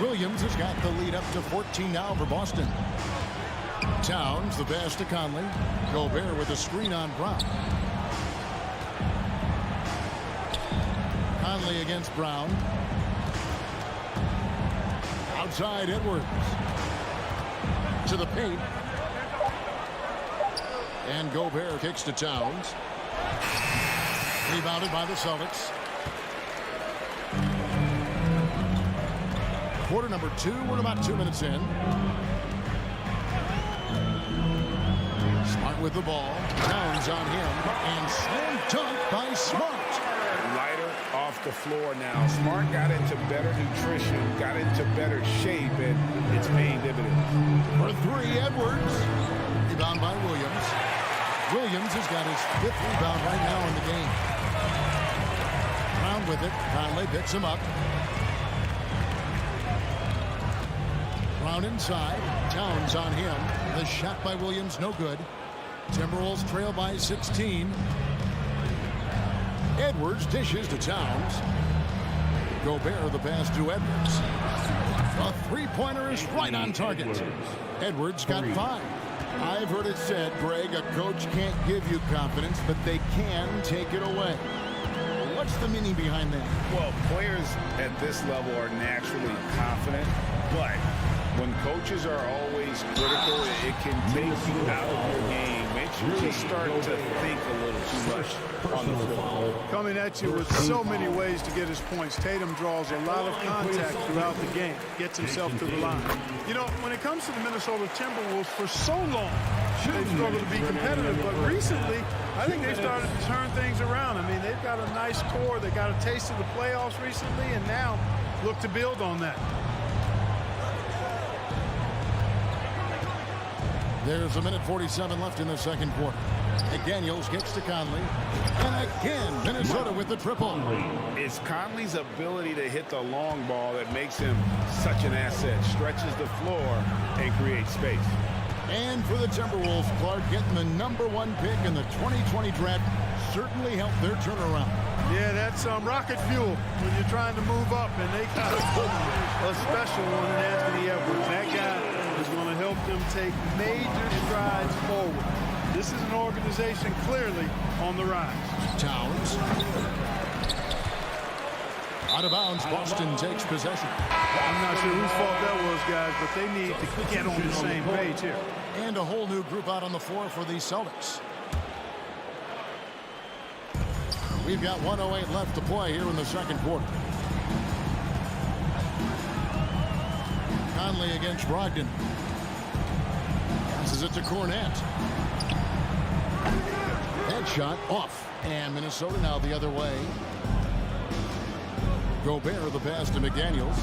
Williams has got the lead up to 14 now for Boston. Towns, the pass to Conley. Gobert with a screen on Brown. Conley against Brown. Outside Edwards. To the paint. And Gobert kicks to Towns. Rebounded by the Celtics. Quarter number 2. We're about 2 minutes in. Smart with the ball. Towns on him. And slam dunk by Smart. Lighter off the floor now. Smart got into better nutrition, got into better shape, and it's paying dividends. For 3, Edwards. Rebound by Williams. Williams has got his 5th rebound right now in the game. Brown with it. Conley picks him up. Brown inside. Towns on him. The shot by Williams, no good. Timberwolves trail by 16. Edwards dishes to Towns. Gobert the pass to Edwards. A three-pointer is right on target. Edwards got 5. I've heard it said, Greg, a coach can't give you confidence, but they can take it away. What's the meaning behind that? Well, players at this level are naturally confident, but when coaches are always critical, it can take you out of your game. Makes you just start to think a little too much on the floor. Coming at you with so many ways to get his points. Tatum draws a lot of contact throughout the game. Gets himself to the line. You know, when it comes to the Minnesota Timberwolves, for so long, they've struggled to be competitive. But recently, I think they've started to turn things around. I mean, they've got a nice core. They got a taste of the playoffs recently, and now look to build on that. There's 1:47 left in the second quarter. McDaniels gets to Conley. And again, Minnesota with the triple. It's Conley's ability to hit the long ball that makes him such an asset. Stretches the floor and creates space. And for the Timberwolves, Clark getting the #1 pick in the 2020 draft certainly helped their turnaround. Yeah, that's rocket fuel when you're trying to move up, and they got a special one in Anthony Edwards. That guy is going to help them take major strides forward. This is an organization clearly on the rise. Towns. Out of bounds, Boston takes possession. I'm not sure whose fault that was, guys, but they need to get on the same page here. And a whole new group out on the floor for the Celtics. We've got 1:08 left to play here in the second quarter. Conley against Brogdon. Passes it to Cornette. Headshot off. And Minnesota now the other way. Gobert the pass to McDaniels.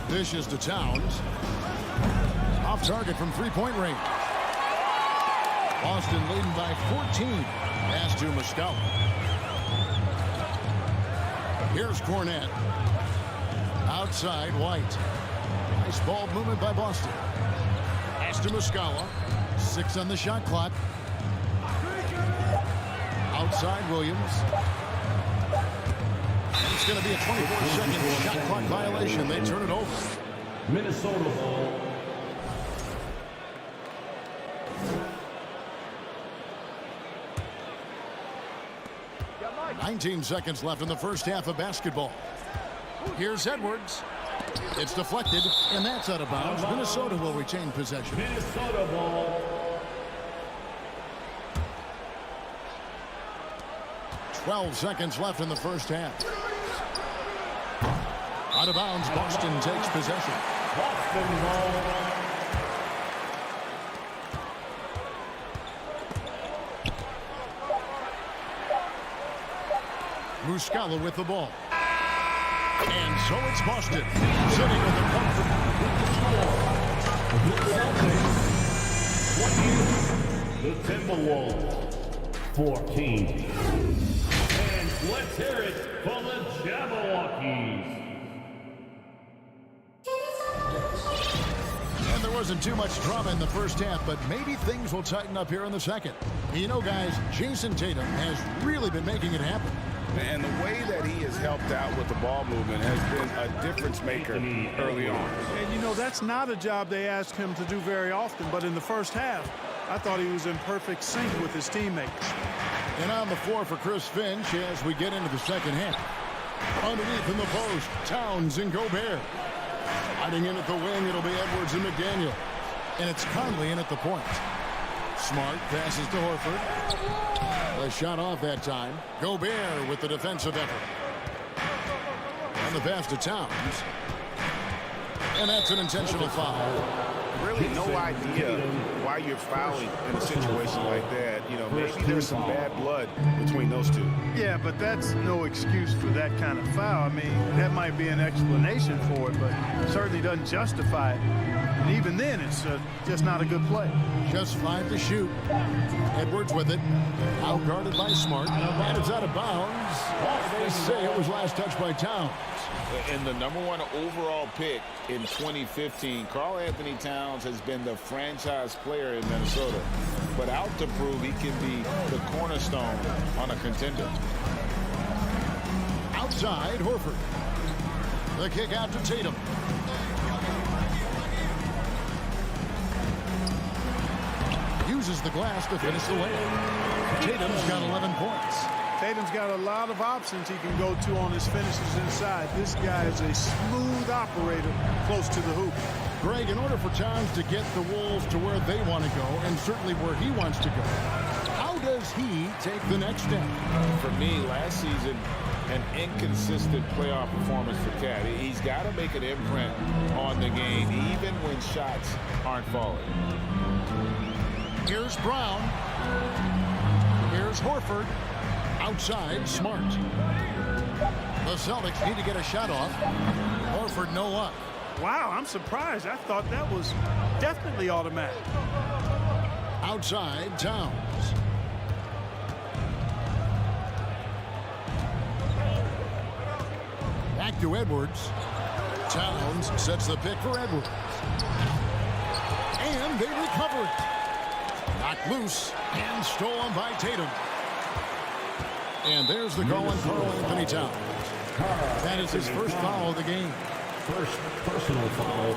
Dishes to Towns. Off target from three-point range. Boston leading by 14. Pass to Muscala. Here's Cornette. Outside, White. Nice ball movement by Boston. Pass to Muscala. 6 on the shot clock. Outside, Williams. And it's going to be a 24-second shot clock violation. They turn it over. Minnesota ball. 19 seconds left in the first half of basketball. Here's Edwards. It's deflected, and that's out of bounds. Minnesota will retain possession. Minnesota ball. 12 seconds left in the first half. Out of bounds, Boston takes possession. Boston ball. Muscala with the ball. And so it's Boston sitting with the comfort. The Timberwolves 14. And let's hear it for the Jabberwockies. And there wasn't too much drama in the first half, but maybe things will tighten up here in the second. You know, guys, Jason Tatum has really been making it happen. And the way that he has helped out with the ball movement has been a difference maker early on. And, you know, that's not a job they ask him to do very often, but in the first half, I thought he was in perfect sync with his teammates. And on the floor for Chris Finch as we get into the second half. Underneath in the post, Towns and Gobert. Hiding in at the wing, it'll be Edwards and McDaniel. And it's Conley in at the point. Smart passes to Horford. A shot off that time. Gobert with the defensive effort. And the pass to Towns. And that's an intentional foul. Really no idea why you're fouling in a situation like that. You know, maybe there's some bad blood between those two. Yeah, but that's no excuse for that kind of foul. I mean, that might be an explanation for it, but it certainly doesn't justify it. And even then, it's just not a good play. Just 5 to shoot. Edwards with it. Outguarded by Smart. And it's out of bounds. They say it was last touched by Towns. And the #1 overall pick in 2015, Karl Anthony Towns has been the franchise player in Minnesota, but out to prove he can be the cornerstone on a contender. Outside, Horford. The kick out to Tatum. Uses the glass to finish the layup. Tatum's got 11 points. Tatum's got a lot of options he can go to on his finishes inside. This guy is a smooth operator close to the hoop. Greg, in order for Towns to get the Wolves to where they want to go, and certainly where he wants to go, how does he take the next step? For me, last season, an inconsistent playoff performance for Cat. He's got to make an imprint on the game, even when shots aren't falling. Here's Brown. Here's Horford. Outside, Smart. The Celtics need to get a shot off. Horford no luck. Wow, I'm surprised. I thought that was definitely automatic. Outside, Towns. Back to Edwards. Towns sets the pick for Edwards. And they recover it. Knocked loose and stolen by Tatum. And there's the call on Karl Anthony Towns. That is his first foul of the game. First personal foul.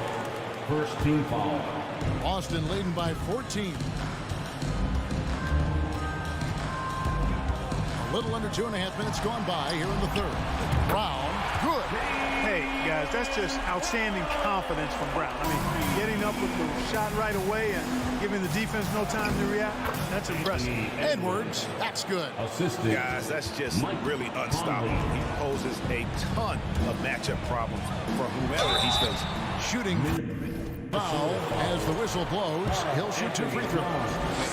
First team foul. Boston leading by 14. A little under 2.5 minutes gone by here in the third. Brown, good. Hey, guys, that's just outstanding confidence from Brown. I mean, getting up with the shot right away and giving the defense no time to react, that's impressive. Edwards, that's good. Assisted. Guys, that's just really unstoppable. He poses a ton of matchup problems for whomever he's facing. Shooting foul as the whistle blows. He'll shoot 2 free throws.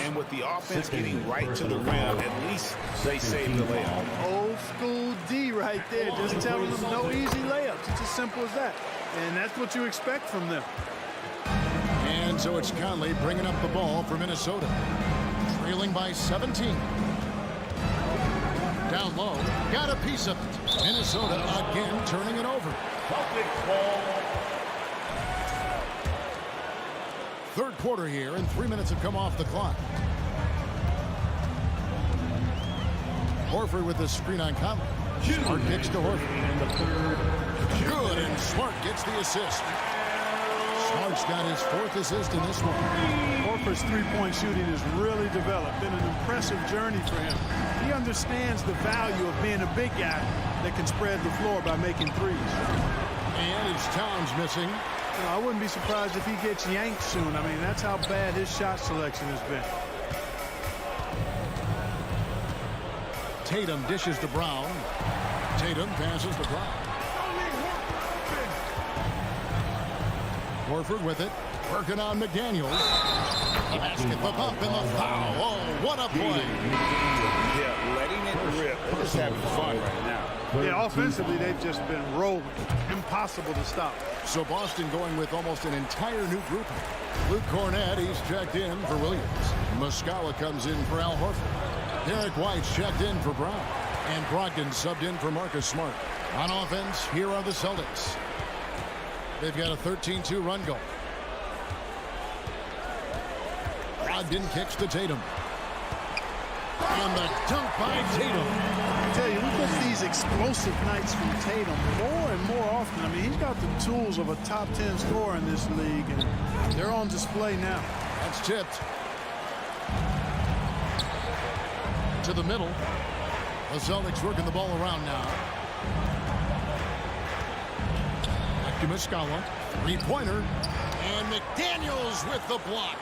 And with the offense getting right to the rim, at least they saved the layup. Old school D right there, just telling them no easy layups. It's as simple as that. And that's what you expect from them. And so it's Conley bringing up the ball for Minnesota. Trailing by 17. Down low, got a piece of it. Minnesota again turning it over. Third quarter here, and 3 minutes have come off the clock. Horford with the screen on Conley. Smart kicks to Horford. Good, and Smart gets the assist. Smart's got his 4th assist in this one. Horford's three-point shooting has really developed. Been an impressive journey for him. He understands the value of being a big guy that can spread the floor by making threes. And it's Towns missing. You know, I wouldn't be surprised if he gets yanked soon. I mean, that's how bad his shot selection has been. Tatum dishes to Brown. Tatum passes to Brown. Horford with it. Working on McDaniels. The basket, the bump, and the foul. Oh, what a play. Yeah, letting it rip. They're just having fun right now. Yeah, offensively, they've just been rolling. Impossible to stop. So Boston going with almost an entire new group. Luke Cornett, he's checked in for Williams. Muscala comes in for Al Horford. Derek White's checked in for Brown. And Brogdon subbed in for Marcus Smart. On offense, here are the Celtics. They've got a 13-2 run goal. Brogdon kicks to Tatum. And the dunk by Tatum. I tell you, we put these these explosive nights from Tatum more and more often. I mean, he's got the tools of a top 10 scorer in this league, and they're on display now. That's tipped to the middle. The Celtics working the ball around now. Back to Muscala. Three-pointer. And McDaniels with the block.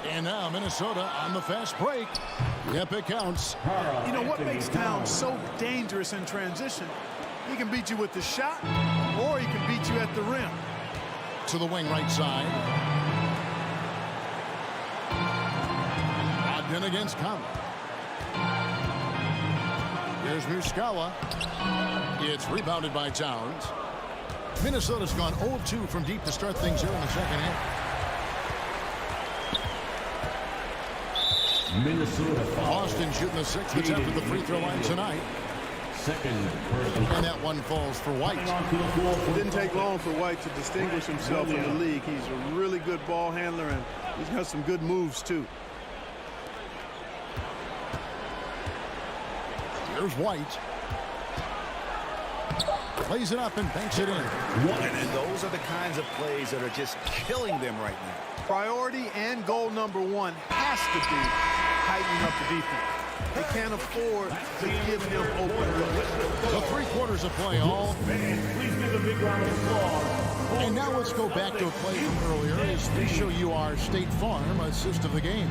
And now Minnesota on the fast break. Yep, it counts. You know what makes Towns so dangerous in transition? He can beat you with the shot, or he can beat you at the rim. To the wing right side. Ogden against Conley. Here's Muscala. It's rebounded by Towns. Minnesota's gone 0-2 from deep to start things here in the second half. Minnesota Boston shooting the sixth attempt at the free throw line tonight. Second. And that one falls for White. It didn't take long for White to distinguish himself in the league. He's a really good ball handler, and he's got some good moves, too. Here's White. Plays it up and banks it in. And those are the kinds of plays that are just killing them right now. Priority and goal number one has to be tightening up the defense. They can't afford to give them open looks. The 3 quarters of play all. Please give a big round of applause. And now let's go back to a play from earlier as we show you our State Farm assist of the game.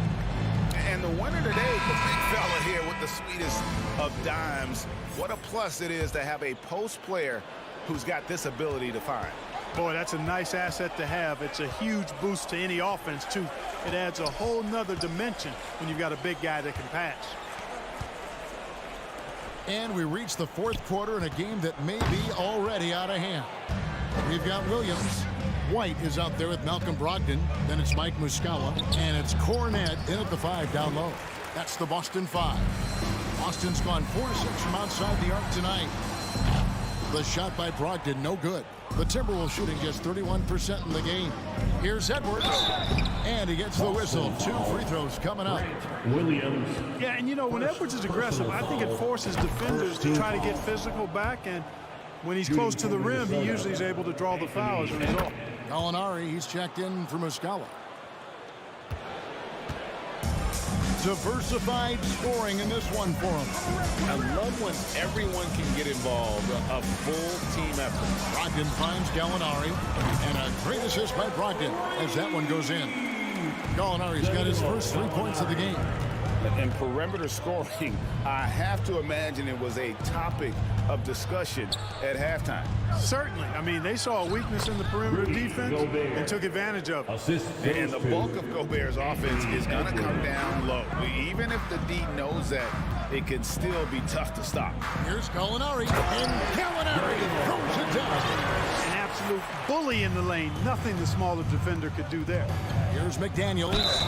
And the winner today, the big fella here with the sweetest of dimes. What a plus it is to have a post player who's got this ability to find. Boy, that's a nice asset to have. It's a huge boost to any offense, too. It adds a whole nother dimension when you've got a big guy that can pass. And we reach the 4th quarter in a game that may be already out of hand. We've got Williams. White is out there with Malcolm Brogdon. Then it's Mike Muscala. And it's Cornette in at the 5 down low. That's the Boston 5. Boston's gone 4-6 from outside the arc tonight. The shot by Brogdon, no good. The Timberwolves shooting just 31% in the game. Here's Edwards. And he gets the whistle. 2 free throws coming up. Williams. Yeah, and you know, when Edwards is aggressive, I think it forces defenders to try to get physical back. And when he's close to the rim, he usually is able to draw the foul as a result. Gallinari, he's checked in for Muscala. Diversified scoring in this one for him. I love when everyone can get involved, a full team effort. Brogdon finds Gallinari, and a great assist by Brogdon as that one goes in. Gallinari's got his first 3 points of the game. And perimeter scoring, I have to imagine it was a topic of discussion at halftime. Certainly. I mean, they saw a weakness in the perimeter defense and took advantage of it. And the bulk of Gobert's offense is going to come down low. Even if the D knows that, it can still be tough to stop. Here's Gallinari, and Gallinari throws it down. An absolute bully in the lane. Nothing the smaller defender could do there. Here's McDaniels,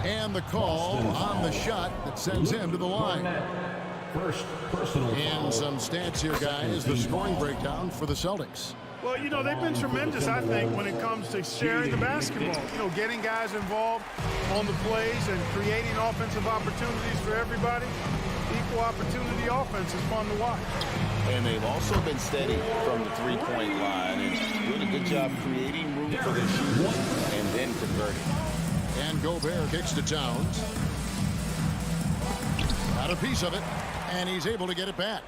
and the call on the shot that sends him to the line. First personal And some stats here, guys. The scoring breakdown for the Celtics. Well, you know, they've been tremendous, I think, when it comes to sharing the basketball. You know, getting guys involved on the plays and creating offensive opportunities for everybody. Equal opportunity offense is fun to watch. And they've also been steady from the three-point line and doing a good job creating room for their shooters and then converting. And Gobert kicks to Towns. Got a piece of it, and he's able to get it back.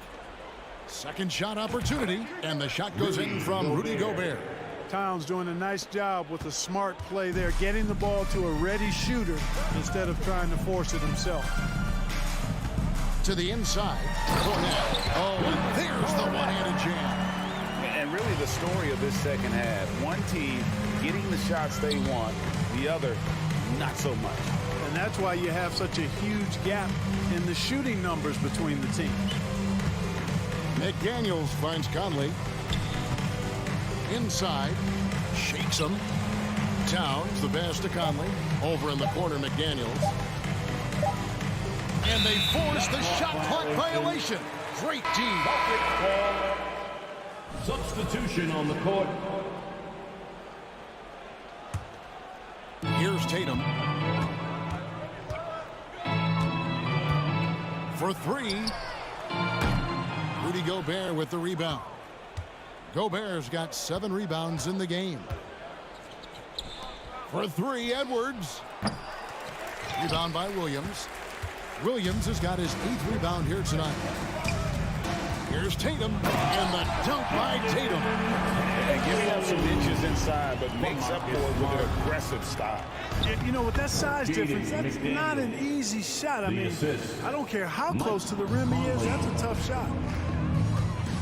Second shot opportunity, and the shot goes in from Rudy Gobert. Towns doing a nice job with a smart play there, getting the ball to a ready shooter instead of trying to force it himself. To the inside. Oh, and there's the one-handed jam. And really the story of this second half, one team getting the shots they want, the other not so much. And that's why you have such a huge gap in the shooting numbers between the teams. McDaniels finds Conley. Inside. Shakes him. Towns, the pass to Conley. Over in the corner, McDaniels. And they force the shot clock violation. Great team. Substitution on the court. Here's Tatum. For 3. Rudy Gobert with the rebound. Gobert's got 7 rebounds in the game. For 3, Edwards. Rebound by Williams. Williams has got his 8th rebound here tonight. Here's Tatum, and the dunk by Tatum. And giving up some inches inside, but makes up for it with an aggressive style. You know, with that size difference, that's not an easy shot. I mean, I don't care how close to the rim he is, that's a tough shot.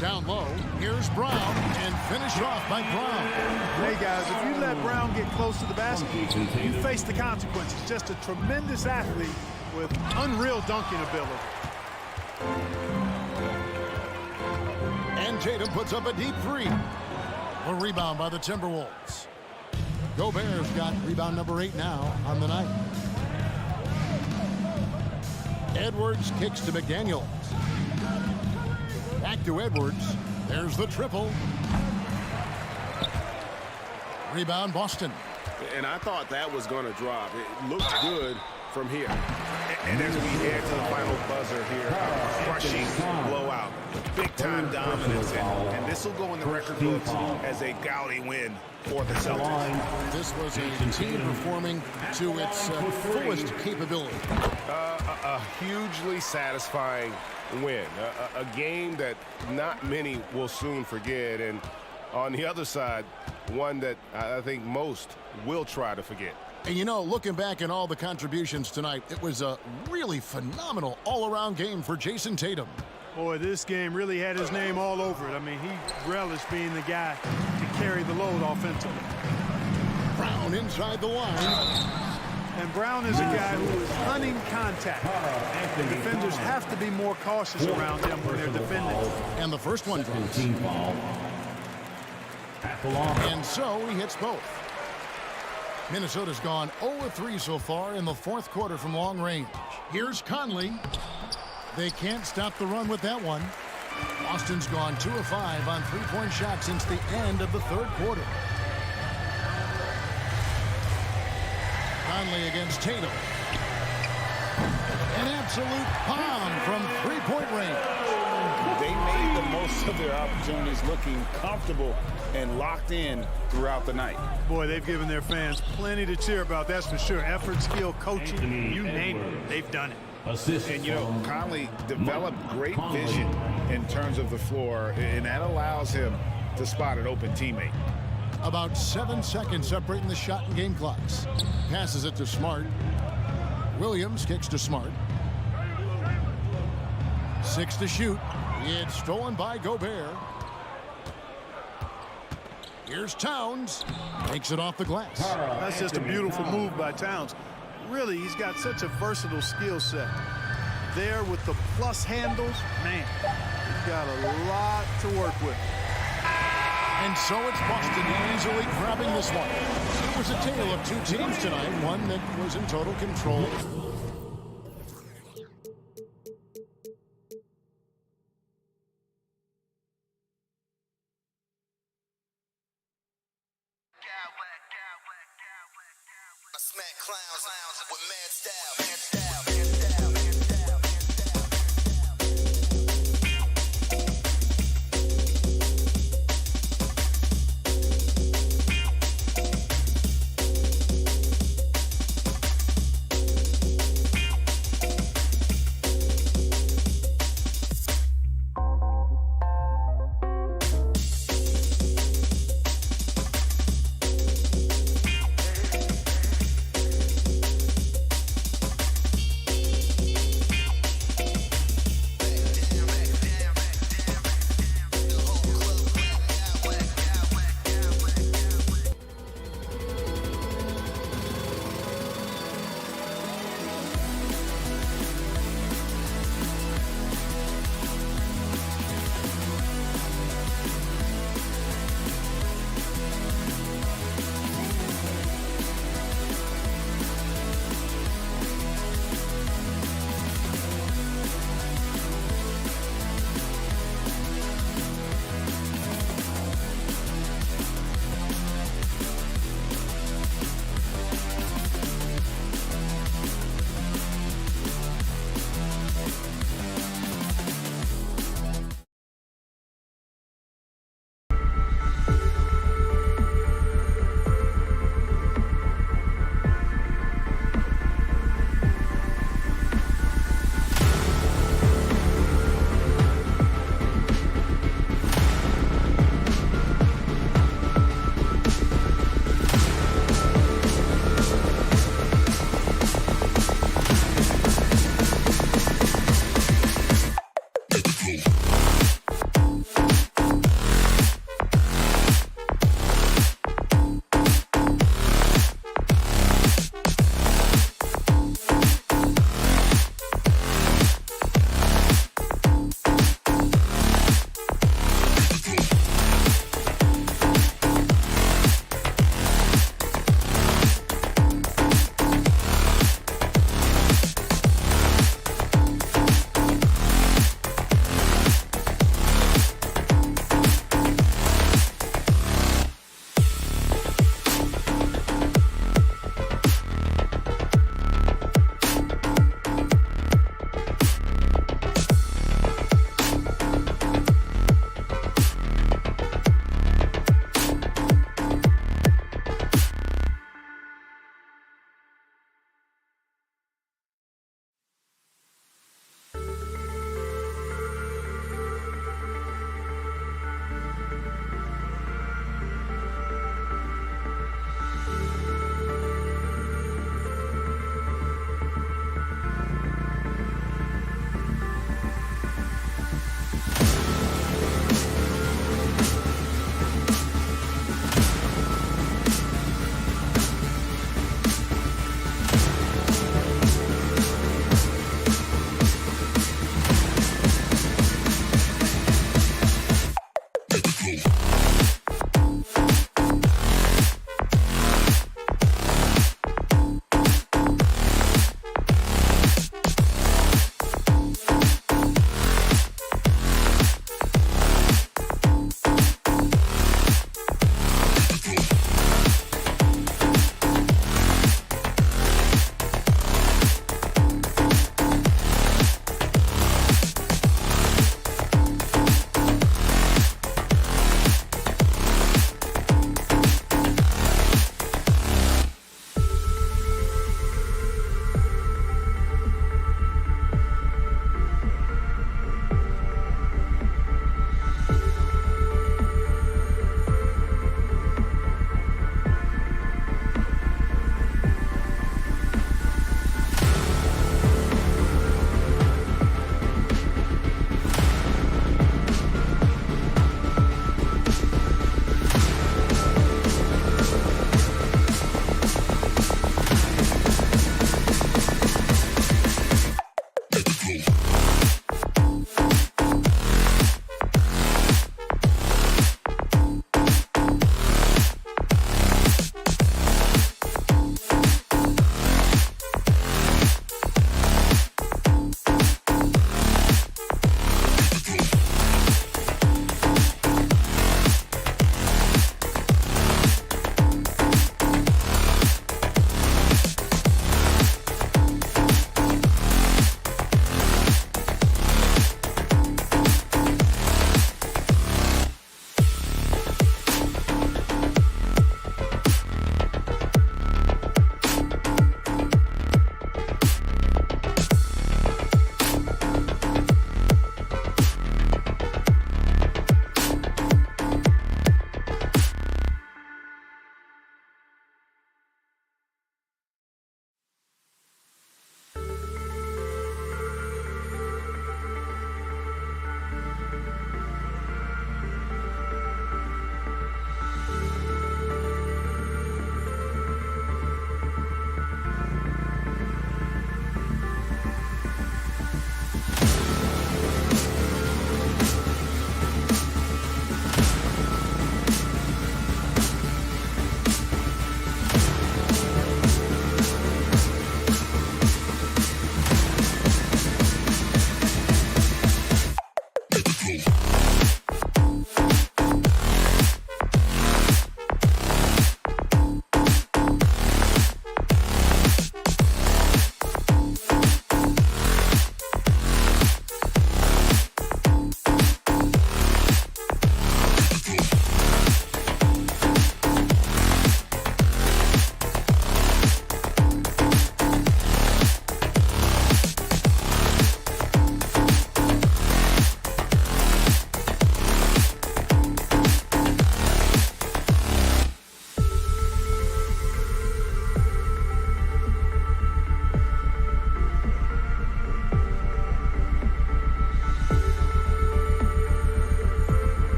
Down low, here's Brown, and finished off by Brown. Hey, guys, if you let Brown get close to the basket, you face the consequences. Just a tremendous athlete with unreal dunking ability. And Tatum puts up a deep 3. A rebound by the Timberwolves. Gobert's got rebound number 8 now on the night. Edwards kicks to McDaniels. Back to Edwards. There's the triple. Rebound Boston. And I thought that was going to drop. It looked good from here. And as we head to the final buzzer here, crushing blowout, big-time dominance, and this will go in the record books as a gaudy win for the Celtics. This was a team performing to its fullest capability. A hugely satisfying win, a game that not many will soon forget, and on the other side, one that I think most will try to forget. And you know, looking back at all the contributions tonight, it was a really phenomenal all-around game for Jason Tatum. Boy, this game really had his name all over it. I mean, he relished being the guy to carry the load offensively. Brown inside the line. And Brown is a guy who is hunting contact. And defenders have to be more cautious around him when they're defending. And the first one drops. And so he hits both. Minnesota's gone 0-3 so far in the 4th quarter from long range. Here's Conley. They can't stop the run with that one. Boston's gone 2 of 5 on 3-point shots since the end of the 3rd quarter. Conley against Tatum. An absolute bomb from 3-point range. They made the most of their opportunities, looking comfortable and locked in throughout the night. Boy, they've given their fans plenty to cheer about, that's for sure. Effort, skill, coaching, you name it, they've done it. And, you know, Conley developed great vision in terms of the floor, and that allows him to spot an open teammate. About 7 seconds separating the shot and game clocks. Passes it to Smart. Williams kicks to Smart. 6 to shoot. It's stolen by Gobert. Here's Towns. Takes it off the glass. That's just a beautiful move by Towns. Really, he's got such a versatile skill set. There with the plus handles, man, he's got a lot to work with. And so it's Boston easily grabbing this one. It was a tale of 2 teams tonight, one that was in total control. I smack clowns with mad style.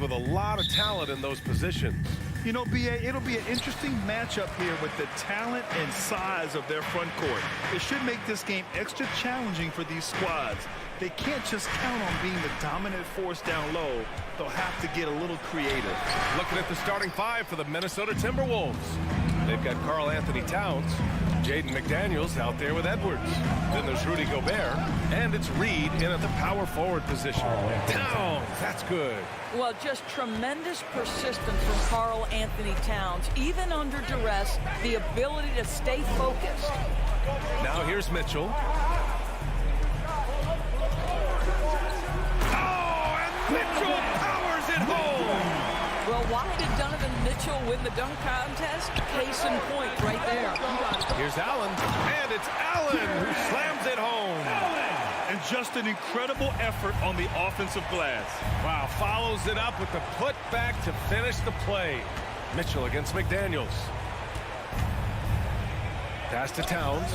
with a lot of talent in those positions. You know, B.A., it'll be an interesting matchup here with the talent and size of their front court. It should make this game extra challenging for these squads. They can't just count on being the dominant force down low. They'll have to get a little creative. Looking at the starting five for the Minnesota Timberwolves. They've got Karl Anthony Towns, Jaden McDaniels out there with Edwards. Then there's Rudy Gobert, and it's Reed in at the power forward position. Towns, that's good. Well, just tremendous persistence from Karl Anthony Towns. Even under duress, the ability to stay focused. Now here's Mitchell. Oh, and Mitchell powers it home. Well, why did Donovan Mitchell win the dunk contest? Case in point right there. Here's Allen, and it's Allen who slams it home. And just an incredible effort on the offensive glass. Wow, follows it up with the putback to finish the play. Mitchell against McDaniels. Pass to Towns.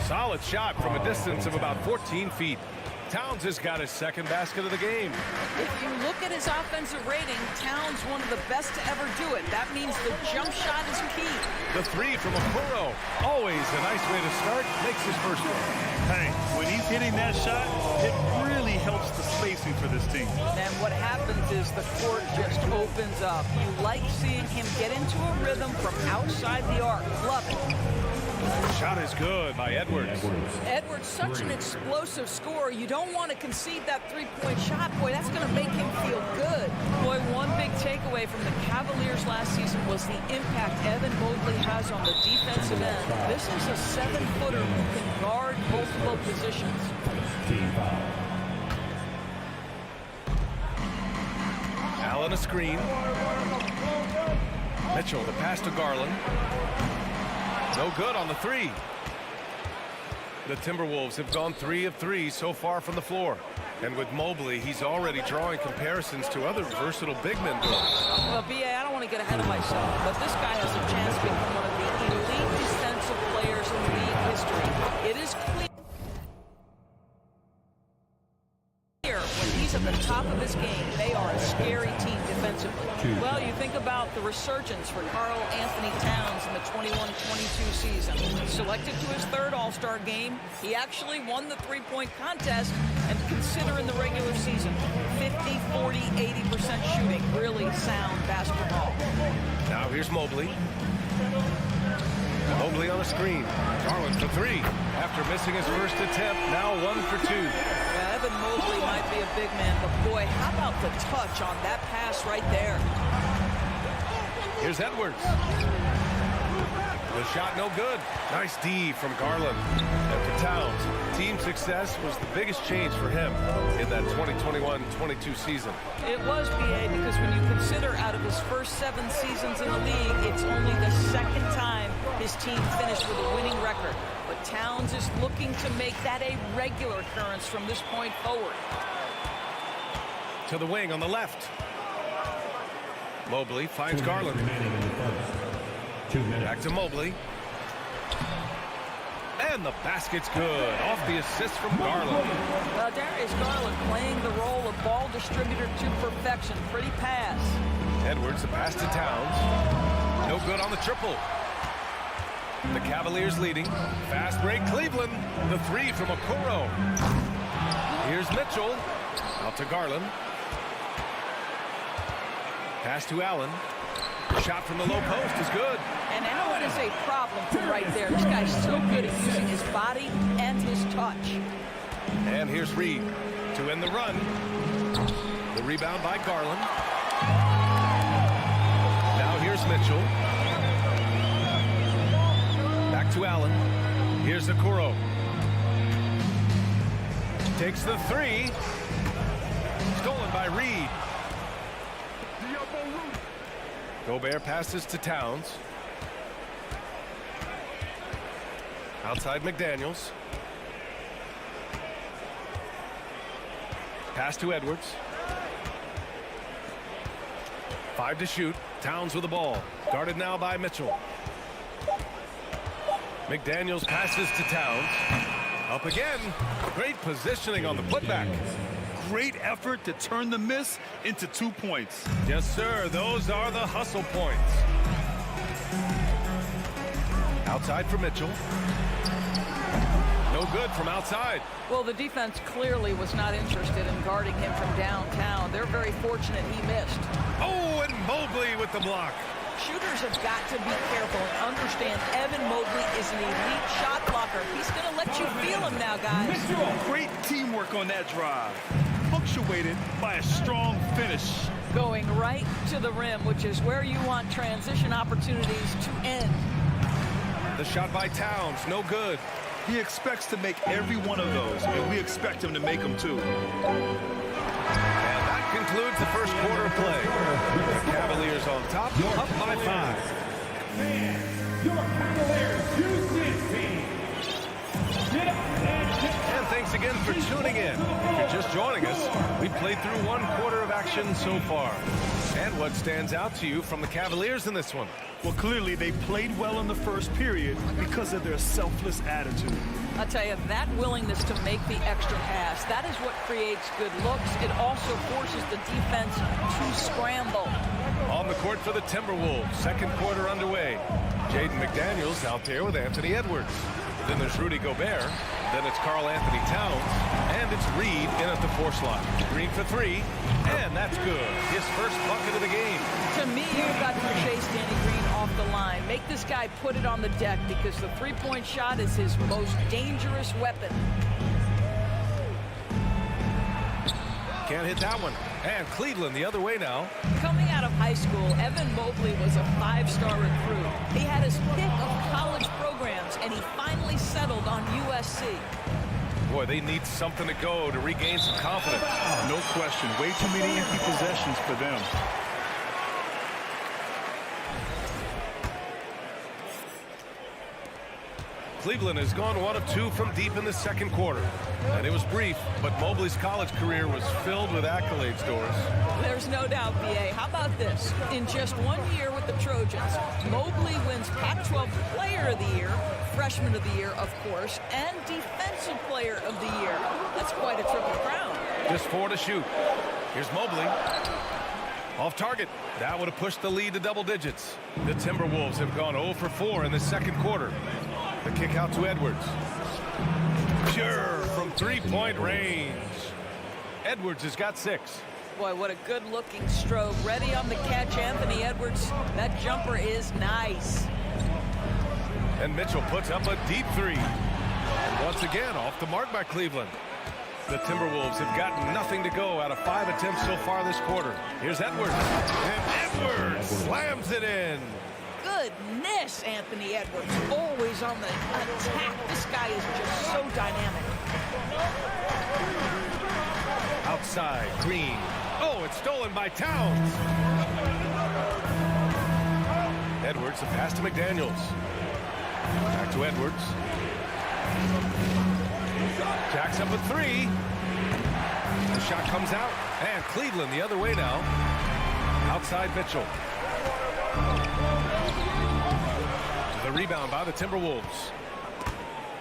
Solid shot from a distance of about 14 feet. Towns has got his second basket of the game. If you look at his offensive rating, Towns one of the best to ever do it. That means the jump shot is key. The three from Okoro. Always a nice way to start. Makes his first one. Hey, when he's hitting that shot, it really helps the spacing for this team. And what happens is the court just opens up. You like seeing him get into a rhythm from outside the arc. Love it. Shot is good by Edwards. Edwards, such an explosive scorer. You don't want to concede that three-point shot. Boy, that's going to make him feel good. Boy, one big takeaway from the Cavaliers last season was the impact Evan Mobley has on the defensive end. This is a 7-footer who can guard multiple positions. Allen a screen. Mitchell, the pass to Garland. No good on the three. The Timberwolves have gone 3 of 3 so far from the floor. And with Mobley, he's already drawing comparisons to other versatile big men. Well, B.A., I don't want to get ahead of myself, but this guy has a chance to become one of the elite defensive players in league history. It is clear when he's at the top of his game, they are a scary team defensively. Well, you think about the resurgence for Karl Anthony Towns in the 21-22 season. Selected to his third All-Star game, he actually won the three-point contest, and considering the regular season, 50, 40, 80% shooting, really sound basketball. Now here's Mobley. Mobley on a screen. Garland for three. After missing his first attempt, now 1 for 2. Yeah, Evan Mobley might be a big man, but boy, how about the touch on that pass right there? Here's Edwards. The shot no good. Nice D from Garland. And for Towns, team success was the biggest change for him in that 2021-22 season. It was, B.A., because when you consider out of his first 7 seasons in the league, it's only the second time his team finished with a winning record. But Towns is looking to make that a regular occurrence from this point forward. To the wing on the left. Mobley finds Garland. Back to Mobley. And the basket's good. Off the assist from Garland. Well, Darius Garland playing the role of ball distributor to perfection. Pretty pass. Edwards, the pass to Towns. No good on the triple. The Cavaliers leading. Fast break, Cleveland. The three from Okoro. Here's Mitchell. Out to Garland. Pass to Allen. Shot from the low post is good. And Allen is a problem from right there. This guy's so good at using his body and his touch. And here's Reed to end the run. The rebound by Garland. Now here's Mitchell. Back to Allen. Here's Okoro. Takes the three. Stolen by Reed. Gobert passes to Towns. Outside McDaniels. Pass to Edwards. 5 to shoot. Towns with the ball. Guarded now by Mitchell. McDaniels passes to Towns. Up again. Great positioning on the putback. great effort to turn the miss into 2 points. Yes, sir. Those are the hustle points. Outside for Mitchell. No good from outside. Well, the defense clearly was not interested in guarding him from downtown. They're very fortunate he missed. Oh, and Mobley with the block. Shooters have got to be careful and understand Evan Mobley is an elite shot blocker. He's going to let you feel him now, guys. Great teamwork on that drive, punctuated by a strong finish. Going right to the rim, which is where you want transition opportunities to end. The shot by Towns, no good. He expects to make every one of those, and we expect him to make them too. And that concludes the first quarter of play. The Cavaliers on top, up by 5. Your Cavaliers U16 team. Get up and get up. And thanks again for tuning in. If you're just joining us, we played through 1 quarter of action so far. And what stands out to you from the Cavaliers in this one? Well, clearly they played well in the first period because of their selfless attitude. I tell you, that willingness to make the extra pass, that is what creates good looks. It also forces the defense to scramble. On the court for the Timberwolves, second quarter underway. Jaden McDaniels out there with Anthony Edwards. Then there's Rudy Gobert. Then it's Karl Anthony Towns. And it's Reed in at the 4 slot. Green for 3. And that's good. His first bucket of the game. To me, you've got to chase Danny Green off the line. Make this guy put it on the deck because the three-point shot is his most dangerous weapon. Can't hit that one. And Cleveland the other way now. Coming out of high school, Evan Mobley was a 5-star recruit. He had his pick of college programs, and he finally settled on USC. Boy, they need something to go to regain some confidence. No question. Way too many empty possessions for them. Cleveland has gone 1 of 2 from deep in the second quarter. And it was brief, but Mobley's college career was filled with accolades, Doris. There's no doubt, B.A. How about this? In just 1 year with the Trojans, Mobley wins Pac-12 Player of the Year, Freshman of the Year, of course, and Defensive Player of the Year. That's quite a triple crown. Just 4 to shoot. Here's Mobley. Off target. That would have pushed the lead to double digits. The Timberwolves have gone 0 for 4 in the second quarter. The kick out to Edwards. Pure from 3-point range. Edwards has got 6. Boy, what a good-looking stroke. Ready on the catch, Anthony Edwards. That jumper is nice. And Mitchell puts up a deep 3. And once again, off the mark by Cleveland. The Timberwolves have got nothing to go out of 5 attempts so far this quarter. Here's Edwards. And Edwards slams it in. Goodness, Anthony Edwards, always on the attack. This guy is just so dynamic. Outside, Green. Oh, it's stolen by Towns. Edwards, a pass to McDaniels. Back to Edwards. Jacks up a 3. The shot comes out. And Cleveland the other way now. Outside Mitchell. The rebound by the Timberwolves.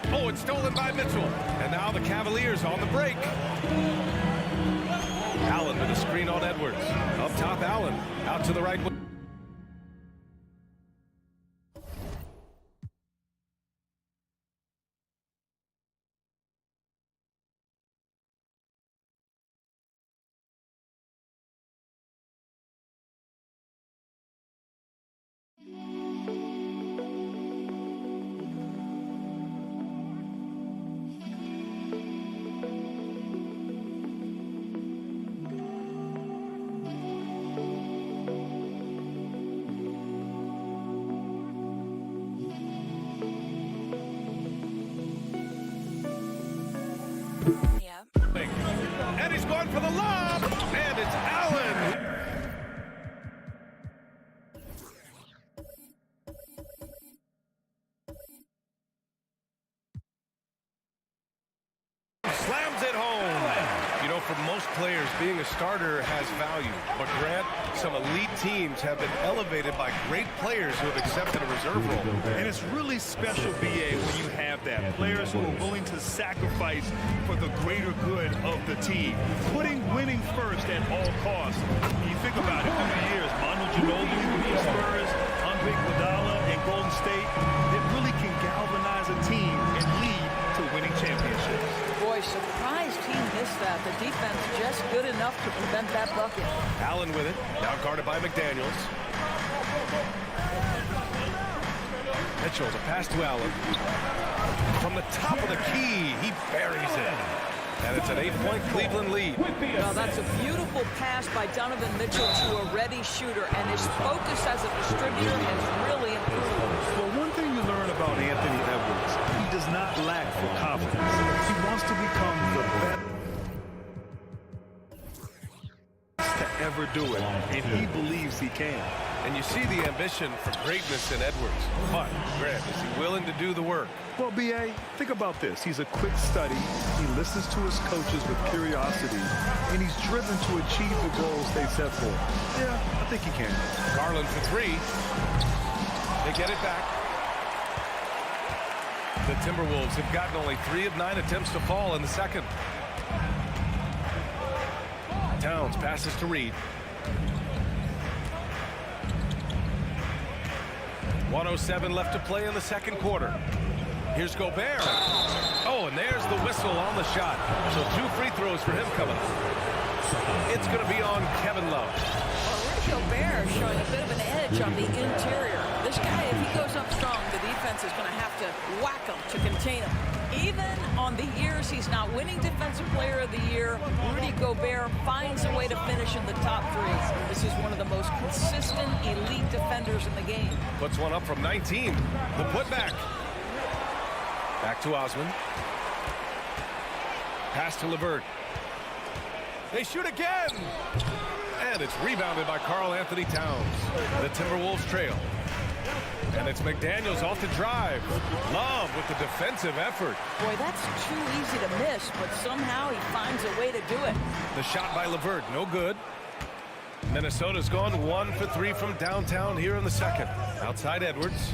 Oh, it's stolen by Mitchell. And now the Cavaliers on the break. Allen with a screen on Edwards. Up top, Allen. Out to the right. most players, being a starter has value. But Grant, some elite teams have been elevated by great players who have accepted a reserve role. And it's really special, BA, when you have that. Players who are willing to sacrifice for the greater good of the team. Putting winning first at all costs. When you think about it, through the years, Manu Ginobili with the Spurs, Andre Iguodala and Golden State, it really can galvanize a team and lead to winning championships. Boy, surprised he missed that. The defense just good enough to prevent that bucket. Allen with it, now guarded by McDaniels. Mitchell, the pass to Allen. From the top of the key, he buries it. And it's an 8-point Cleveland lead. Well, that's a beautiful pass by Donovan Mitchell to a ready shooter, and his focus as a distributor has really improved. Well, one thing you learn about Anthony Edwards, he does not lack for confidence. He wants to become the best to ever do it, and he believes he can. And you see the ambition for greatness in Edwards. But, Grant, is he willing to do the work? Well, B.A., think about this. He's a quick study. He listens to his coaches with curiosity, and he's driven to achieve the goals they set for him. Yeah, I think he can. Garland for three. They get it back. The Timberwolves have gotten only 3 of 9 attempts to fall in the second. Towns passes to Reed. 1:07 left to play in the second quarter. Here's Gobert. Oh, and there's the whistle on the shot. So 2 free throws for him coming up. It's going to be on Kevin Love. Well, Rudy Gobert showing a bit of an edge on the interior. This guy, if he goes up strong, the defense is going to have to whack him to contain him. Even on the years he's not winning Defensive Player of the Year, Rudy Gobert finds a way to finish in the top 3. This is one of the most consistent, elite defenders in the game. Puts one up from 19. The putback. Back to Osman. Pass to LeVert. They shoot again. And it's rebounded by Karl Anthony Towns. The Timberwolves trail. And it's McDaniels off the drive. Love with the defensive effort. Boy, that's too easy to miss, but somehow he finds a way to do it. The shot by LeVert, no good. Minnesota's gone 1 for 3 from downtown here in the second. Outside Edwards.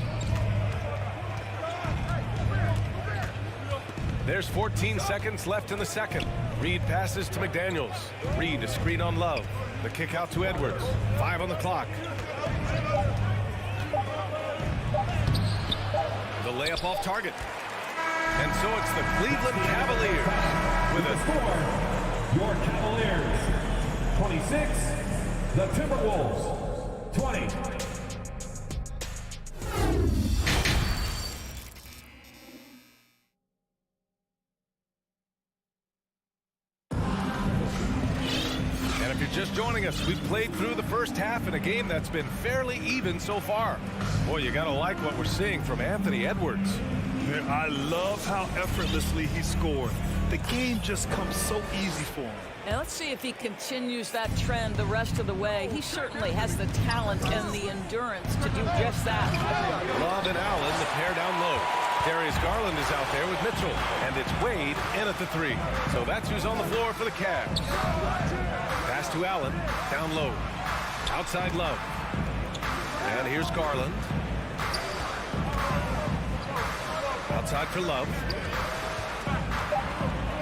There's 14 seconds left in the second. Reed passes to McDaniels. Reed, a screen on Love. The kick out to Edwards. 5 on the clock. The layup off target. And so it's the Cleveland Cavaliers with a score. Your Cavaliers 26, the Timberwolves 20. Just joining us, we've played through the first half in a game that's been fairly even so far. Boy, you gotta like what we're seeing from Anthony Edwards. I love how effortlessly he scored. The game just comes so easy for him. And let's see if he continues that trend the rest of the way. He certainly has the talent and the endurance to do just that. Love and Allen, the pair down low. Darius Garland is out there with Mitchell, and it's Wade in at the 3. So that's who's on the floor for the Cavs. Pass to Allen, down low. Outside Love. And here's Garland. Outside for Love.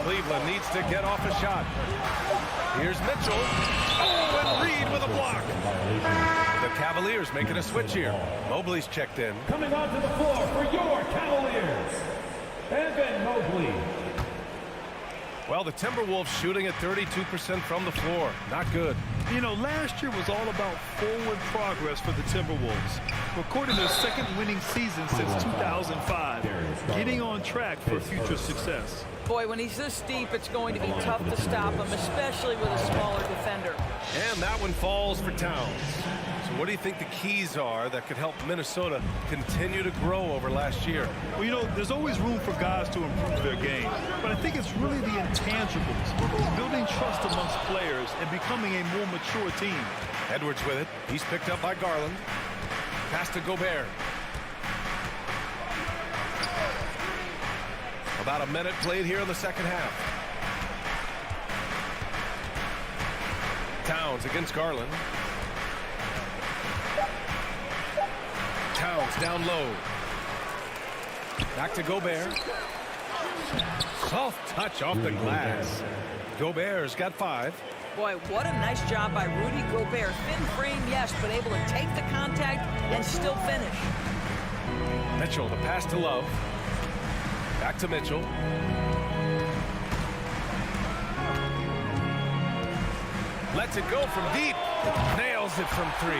Cleveland needs to get off a shot. Here's Mitchell. Oh, and Reed with a block. The Cavaliers making a switch here. Mobley's checked in. Coming onto the floor for your Cavaliers, Evan Mobley. Well, the Timberwolves shooting at 32% from the floor. Not good. You know, last year was all about forward progress for the Timberwolves. Recording their second winning season since 2005. Getting on track for future success. Boy, when he's this deep, it's going to be tough to stop him, especially with a smaller defender. And that one falls for Towns. So what do you think the keys are that could help Minnesota continue to grow over last year? Well, you know, there's always room for guys to improve their game. But I think it's really the intangibles. Building trust amongst players and becoming a more mature team. Edwards with it. He's picked up by Garland. Pass to Gobert. About a minute played here in the second half. Towns against Garland. Towns down low. Back to Gobert. Soft touch off the glass. Gobert's got 5. Boy, what a nice job by Rudy Gobert. Thin frame, yes, but able to take the contact and still finish. Mitchell, the pass to Love. Back to Mitchell. Lets it go from deep. Nails it from 3.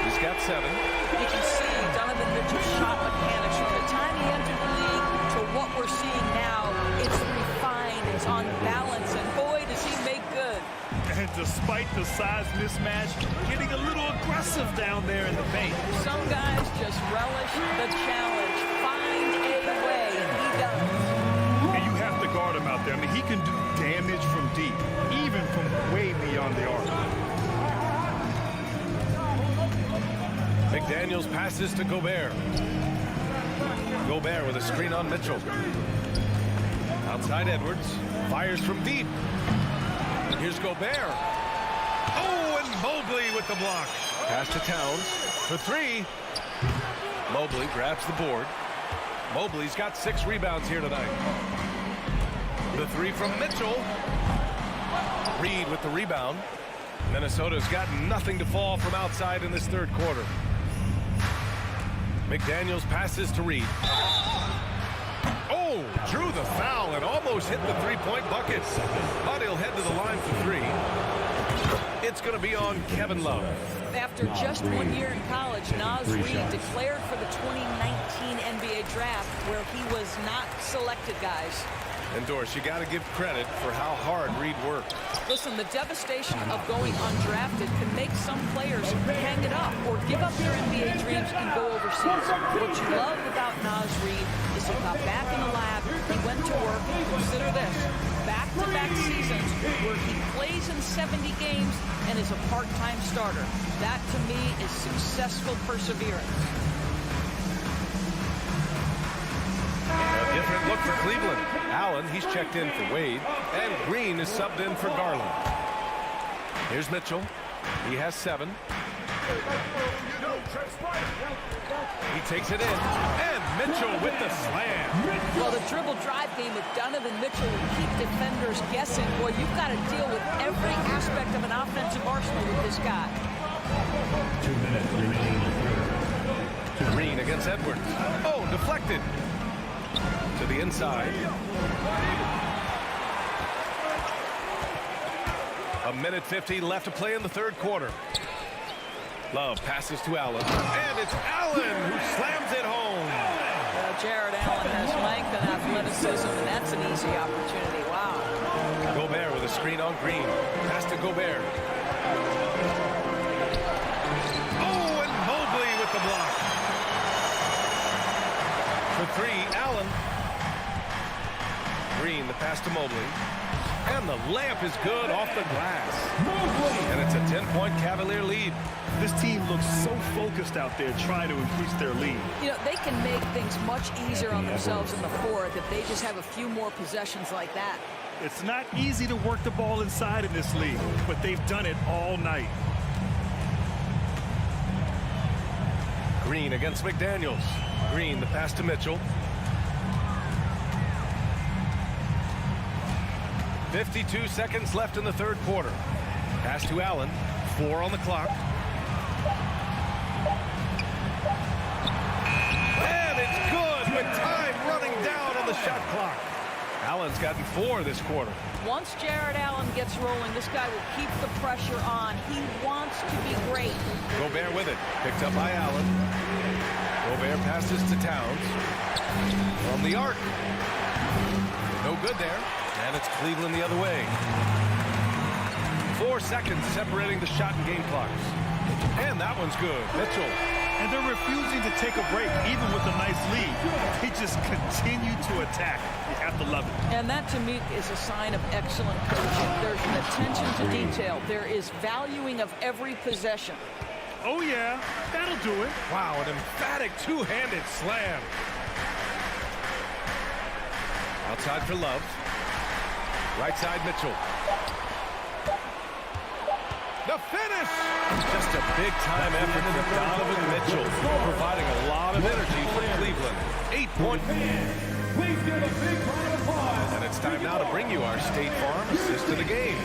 He's got 7. You can see Donovan Mitchell's shot mechanics from the time he entered the league to what we're seeing now. It's refined, it's on balance, and boy, does he make good. And despite the size mismatch, getting a little aggressive down there in the paint. Some guys just relish the challenge. Find a way, and he does. And you have to guard him out there. I mean, he can do damage from deep, even from way beyond the arc. McDaniels passes to Gobert. Gobert with a screen on Mitchell. Outside Edwards. Fires from deep. Here's Gobert. Oh, and Mobley with the block. Pass to Towns for 3. Mobley grabs the board. Mobley's got 6 rebounds here tonight. The 3 from Mitchell. Reed with the rebound. Minnesota's got nothing to fall from outside in this third quarter. McDaniels passes to Reed. Oh, drew the foul and almost hit the 3-point bucket. But he'll head to the line for 3. It's going to be on Kevin Love. After just 1 year in college, Naz Reid declared for the 2019 NBA draft, where he was not selected, guys. And Doris, you got to give credit for how hard Reed worked. Listen, the devastation of going undrafted can make some players hang it up or give up their NBA dreams and go overseas. What you love about Naz Reid is he got back in the lab, he went to work, and consider this, back-to-back seasons where he plays in 70 games and is a part-time starter. That, to me, is successful perseverance. A different look for Cleveland. Allen, he's checked in for Wade, and Green is subbed in for Garland. Here's Mitchell. He has 7. He takes it in, and Mitchell with the slam. Well, the dribble drive game with Donovan Mitchell will keep defenders guessing. Boy, you've got to deal with every aspect of an offensive arsenal with this guy. 2 minutes remaining. Green against Edwards. Oh, deflected. To the inside. A minute 50 left to play in the third quarter. Love passes to Allen. And it's Allen who slams it home. Jared Allen has length and athleticism, and that's an easy opportunity. Wow. Gobert with a screen on Green. Pass to Gobert. Oh, and Mobley with the block. For 3, Allen. Green, the pass to Mobley. And the layup is good off the glass. And it's a 10-point Cavalier lead. This team looks so focused out there trying to increase their lead. You know, they can make things much easier on themselves in the fourth if they just have a few more possessions like that. It's not easy to work the ball inside in this league, but they've done it all night. Green against McDaniels. Green, the pass to Mitchell. 52 seconds left in the third quarter. Pass to Allen. 4 on the clock. And it's good with time running down on the shot clock. Allen's gotten 4 this quarter. Once Jared Allen gets rolling, this guy will keep the pressure on. He wants to be great. Gobert with it. Picked up by Allen. Gobert passes to Towns. From the arc. No good there. And it's Cleveland the other way. 4 seconds separating the shot and game clocks. And that one's good. Mitchell. And they're refusing to take a break, even with a nice lead. They just continue to attack. You have to love it. And that, to me, is a sign of excellent coaching. There's an attention to detail. There is valuing of every possession. Oh, yeah. That'll do it. Wow, an emphatic two-handed slam. Outside for Love. Right side, Mitchell. The finish! Just a big-time effort from Donovan Mitchell, providing a lot of energy for Cleveland. 8-point. Please give a big round of applause. And it's time now to bring you our State Farm assist of the game.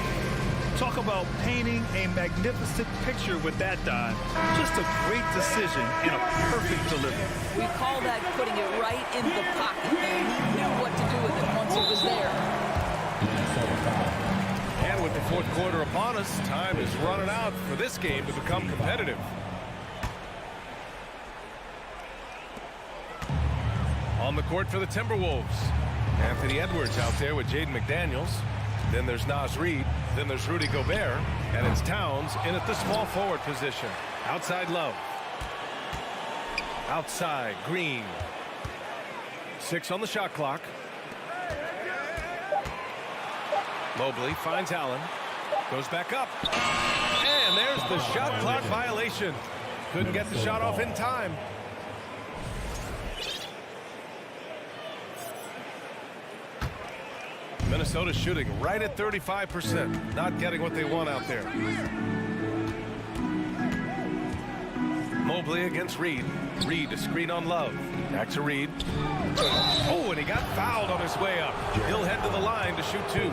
Talk about painting a magnificent picture with that dive. Just a great decision and a perfect delivery. We call that putting it right in the pocket, and he knew what to do with it once it was there. And with the fourth quarter upon us, time is running out for this game to become competitive. On the court for the Timberwolves, Anthony Edwards out there with Jaden McDaniels. Then there's Naz Reid. Then there's Rudy Gobert. And it's Towns in at the small forward position. Outside Love. Outside Green. 6 on the shot clock. Mobley finds Allen. Goes back up. And there's the shot clock violation. Couldn't get the shot off in time. Minnesota shooting right at 35%. Not getting what they want out there. Mobley against Reid. Reid to screen on Love. Back to Reid. Oh, and he got fouled on his way up. He'll head to the line to shoot 2.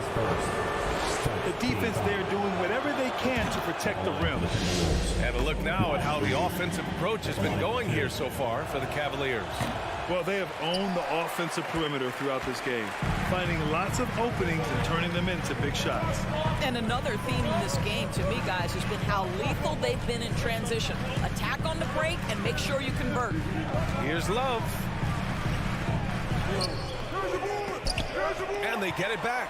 The defense there doing whatever they can to protect the rim. And a look now at how the offensive approach has been going here so far for the Cavaliers. Well, they have owned the offensive perimeter throughout this game, finding lots of openings and turning them into big shots. And another theme in this game, to me, guys, has been how lethal they've been in transition. Attack on the break and make sure you convert. Here's Love. And they get it back.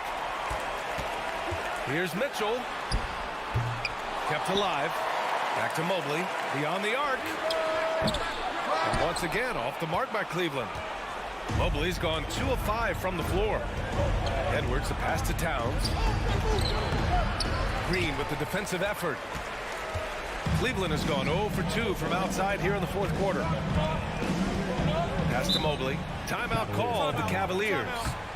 Here's Mitchell. Kept alive. Back to Mobley. Beyond the arc. And once again, off the mark by Cleveland. Mobley's gone 2 of 5 from the floor. Edwards, the pass to Towns. Green with the defensive effort. Cleveland has gone 0 for 2 from outside here in the fourth quarter. Pass to Mobley. Timeout call of the Cavaliers.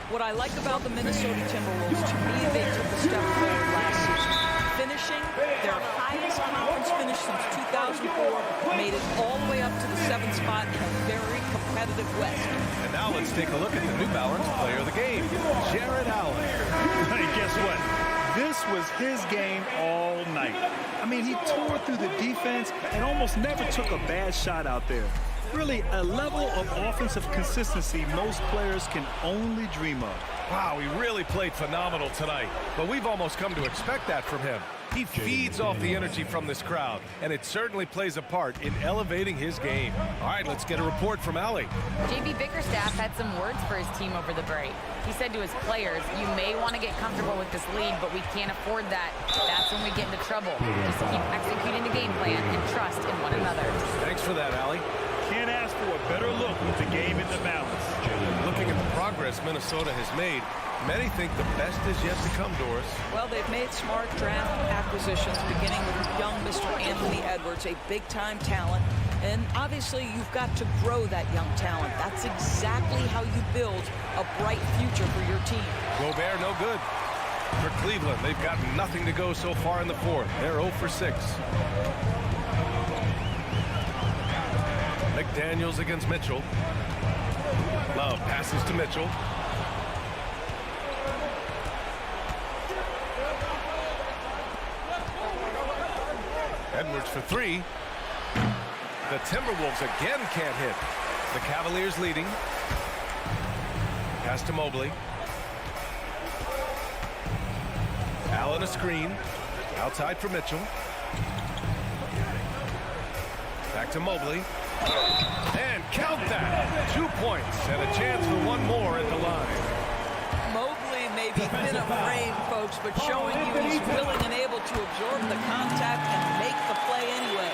What I like about the Minnesota Timberwolves, to me, they took a step forward last season. Finishing their highest conference finish since 2004, made it all the way up to the 7th spot in a very competitive West. And now let's take a look at the New Balance player of the game, Jared Allen. Hey, guess what? This was his game all night. I mean, he tore through the defense and almost never took a bad shot out there. Really, a level of offensive consistency most players can only dream of. Wow, he really played phenomenal tonight, but we've almost come to expect that from him. He feeds off the energy from this crowd, and it certainly plays a part in elevating his game. All right, let's get a report from Allie. JB Bickerstaff had some words for his team over the break. He said to his players, "You may want to get comfortable with this lead, but we can't afford that. That's when we get into trouble. Just keep executing the game plan and trust in one another." Thanks for that, Allie. Can't ask for a better look with the game in the balance. Looking at the progress Minnesota has made, many think the best is yet to come, Doris. Well, they've made smart draft acquisitions, beginning with young Mr. Anthony Edwards, a big-time talent. And obviously, you've got to grow that young talent. That's exactly how you build a bright future for your team. Gobert, no good. For Cleveland, they've got nothing to go so far in the fourth. They're 0 for 6. McDaniels against Mitchell. Love passes to Mitchell. Edwards for 3. The Timberwolves again can't hit. The Cavaliers leading. Pass to Mobley. Allen a screen. Outside for Mitchell. Back to Mobley. And count that. 2 points and a chance for one more at the line. Mobley may be thin of frame, folks, but showing you he's willing and able to absorb the contact and make the play anyway.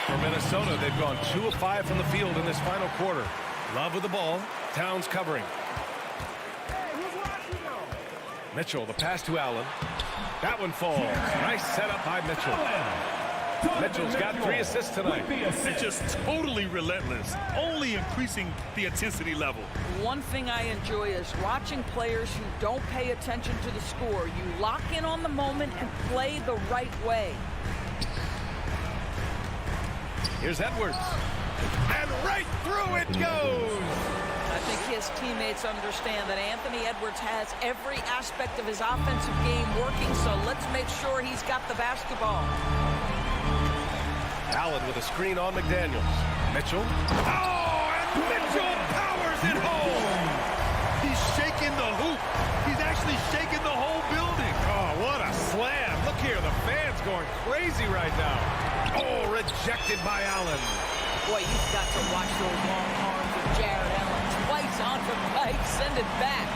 For Minnesota, they've gone 2 of 5 from the field in this final quarter. Love with the ball. Towns covering. Mitchell, the pass to Allen. That one falls. Nice setup by Mitchell. Mitchell's got 3 assists tonight. It's just totally relentless, only increasing the intensity level. One thing I enjoy is watching players who don't pay attention to the score. You lock in on the moment and play the right way. Here's Edwards. And right through it goes. I think his teammates understand that Anthony Edwards has every aspect of his offensive game working, so let's make sure he's got the basketball. Allen with a screen on McDaniels. Mitchell. Oh, and Mitchell powers it home. He's shaking the hoop. He's actually shaking the whole building. Oh, what a slam. Look here, the fans going crazy right now. Oh, rejected by Allen. Boy, you've got to watch those long arms of Jared Allen. Twice on the pipe, send it back.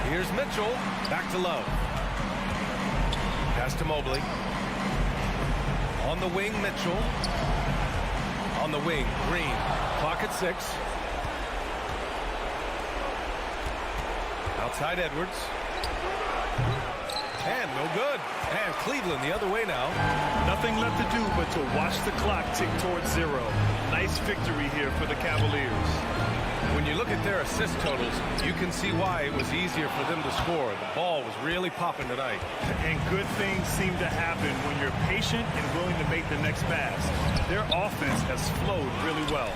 Here's Mitchell. Back to Love. Pass to Mobley. On the wing, Mitchell. On the wing, Green. Clock at 6. Outside Edwards. And no good. And Cleveland the other way now. Nothing left to do but to watch the clock tick towards 0. Nice victory here for the Cavaliers. When you look at their assist totals, you can see why it was easier for them to score. The ball was really popping tonight. And good things seem to happen when you're patient and willing to make the next pass. Their offense has flowed really well.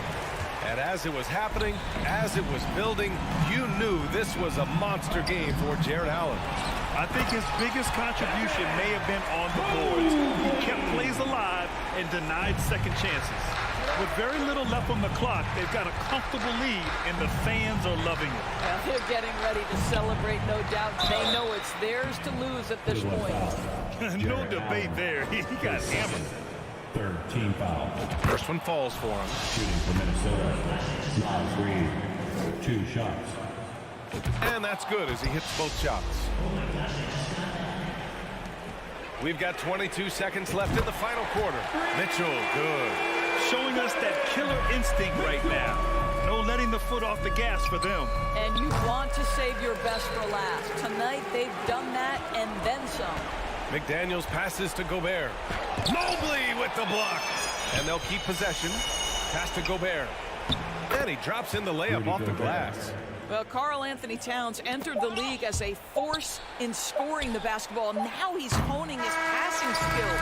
And as it was happening, as it was building, you knew this was a monster game for Jared Allen. I think his biggest contribution may have been on the boards. He kept plays alive and denied second chances. With very little left on the clock, they've got a comfortable lead, and the fans are loving it. Well, they're getting ready to celebrate, no doubt. They know it's theirs to lose at this point. No debate there. He got hammered. Third team foul. First one falls for him. Shooting for Minnesota. Miles Reed. 2 shots. And that's good as he hits both shots. We've got 22 seconds left in the final quarter. Mitchell, good. Showing us that killer instinct right now. No letting the foot off the gas for them. And you want to save your best for last. Tonight, they've done that and then some. McDaniels passes to Gobert. Mobley with the block. And they'll keep possession. Pass to Gobert. And he drops in the layup off the glass. Well, Karl Anthony Towns entered the league as a force in scoring the basketball. Now he's honing his passing skills.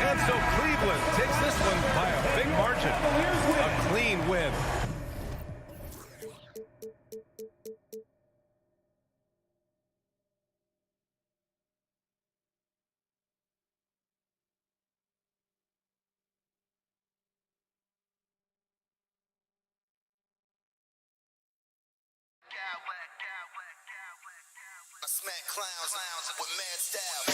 And so Cleveland takes this one by a big margin. A clean win. I smack clowns with mad style.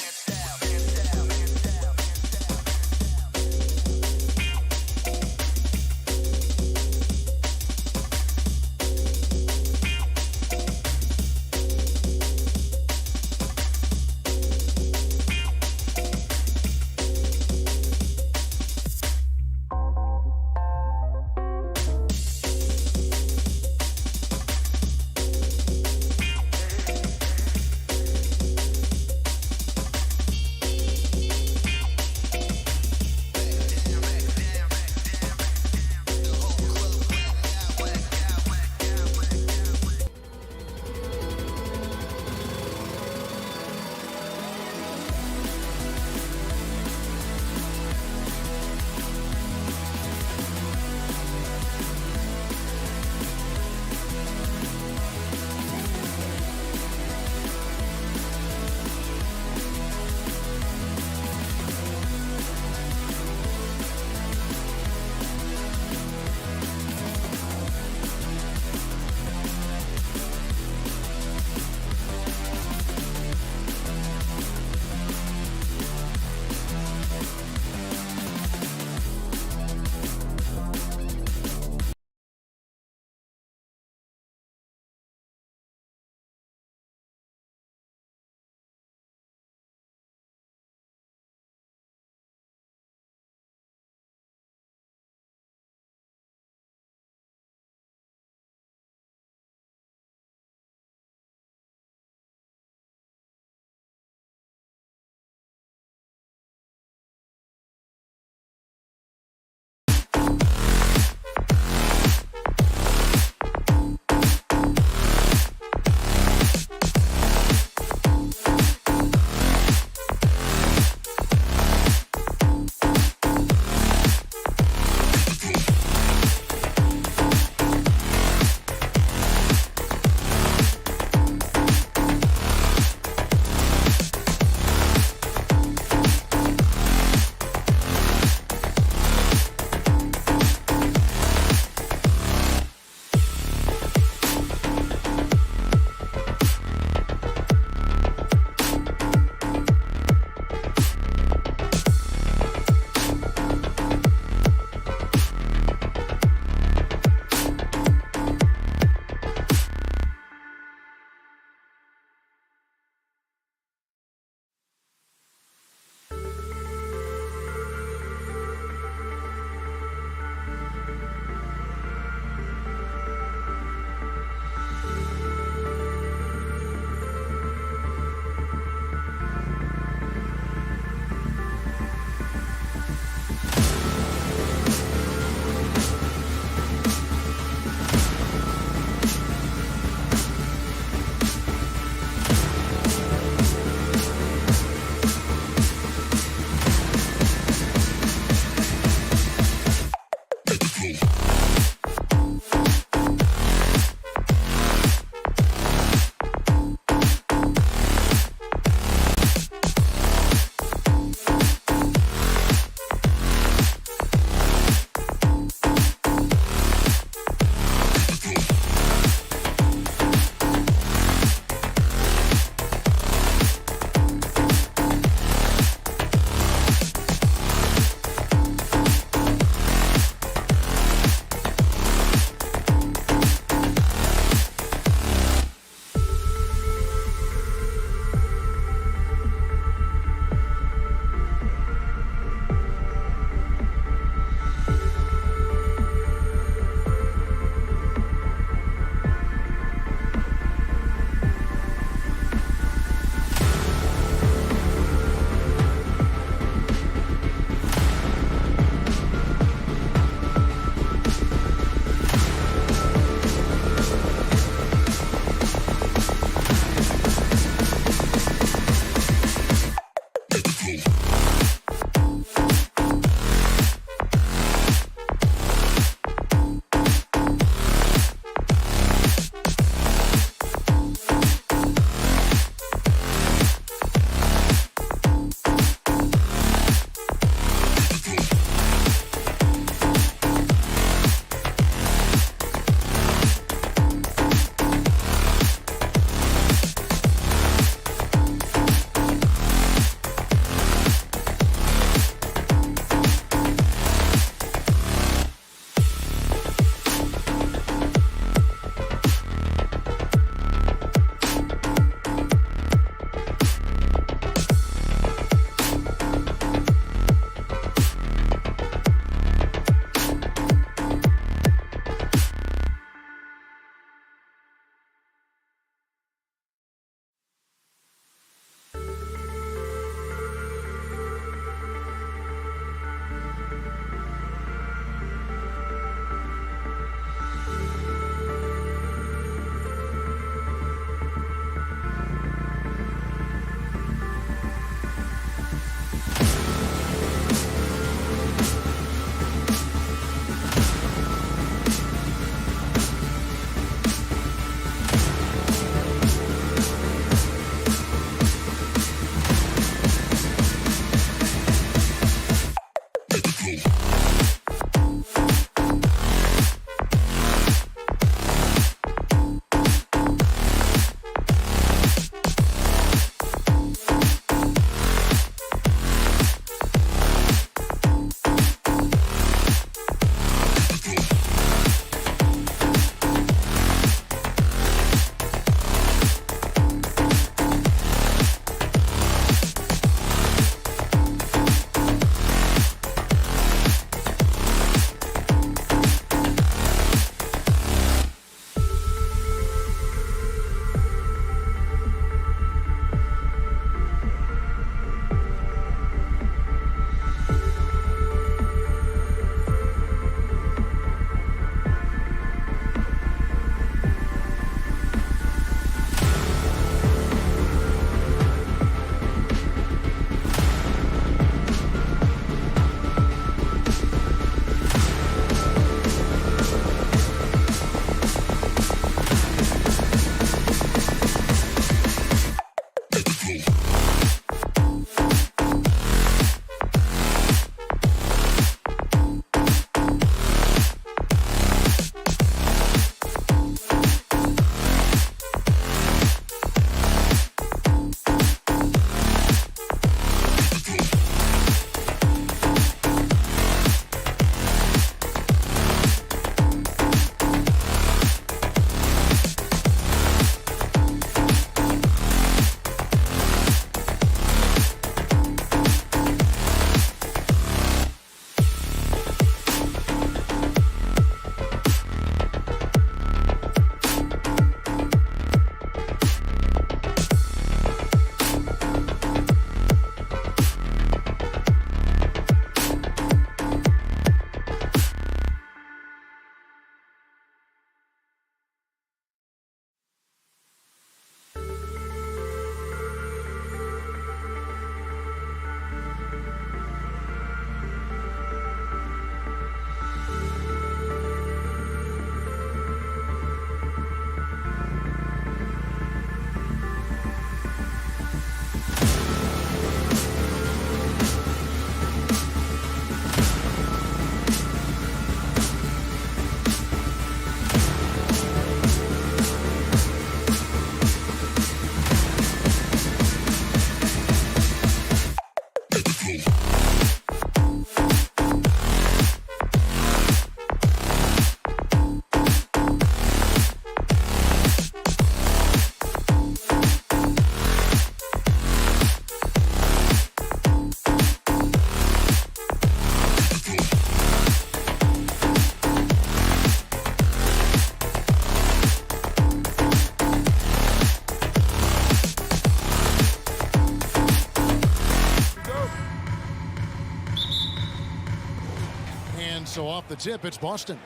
And so off the tip, it's Boston.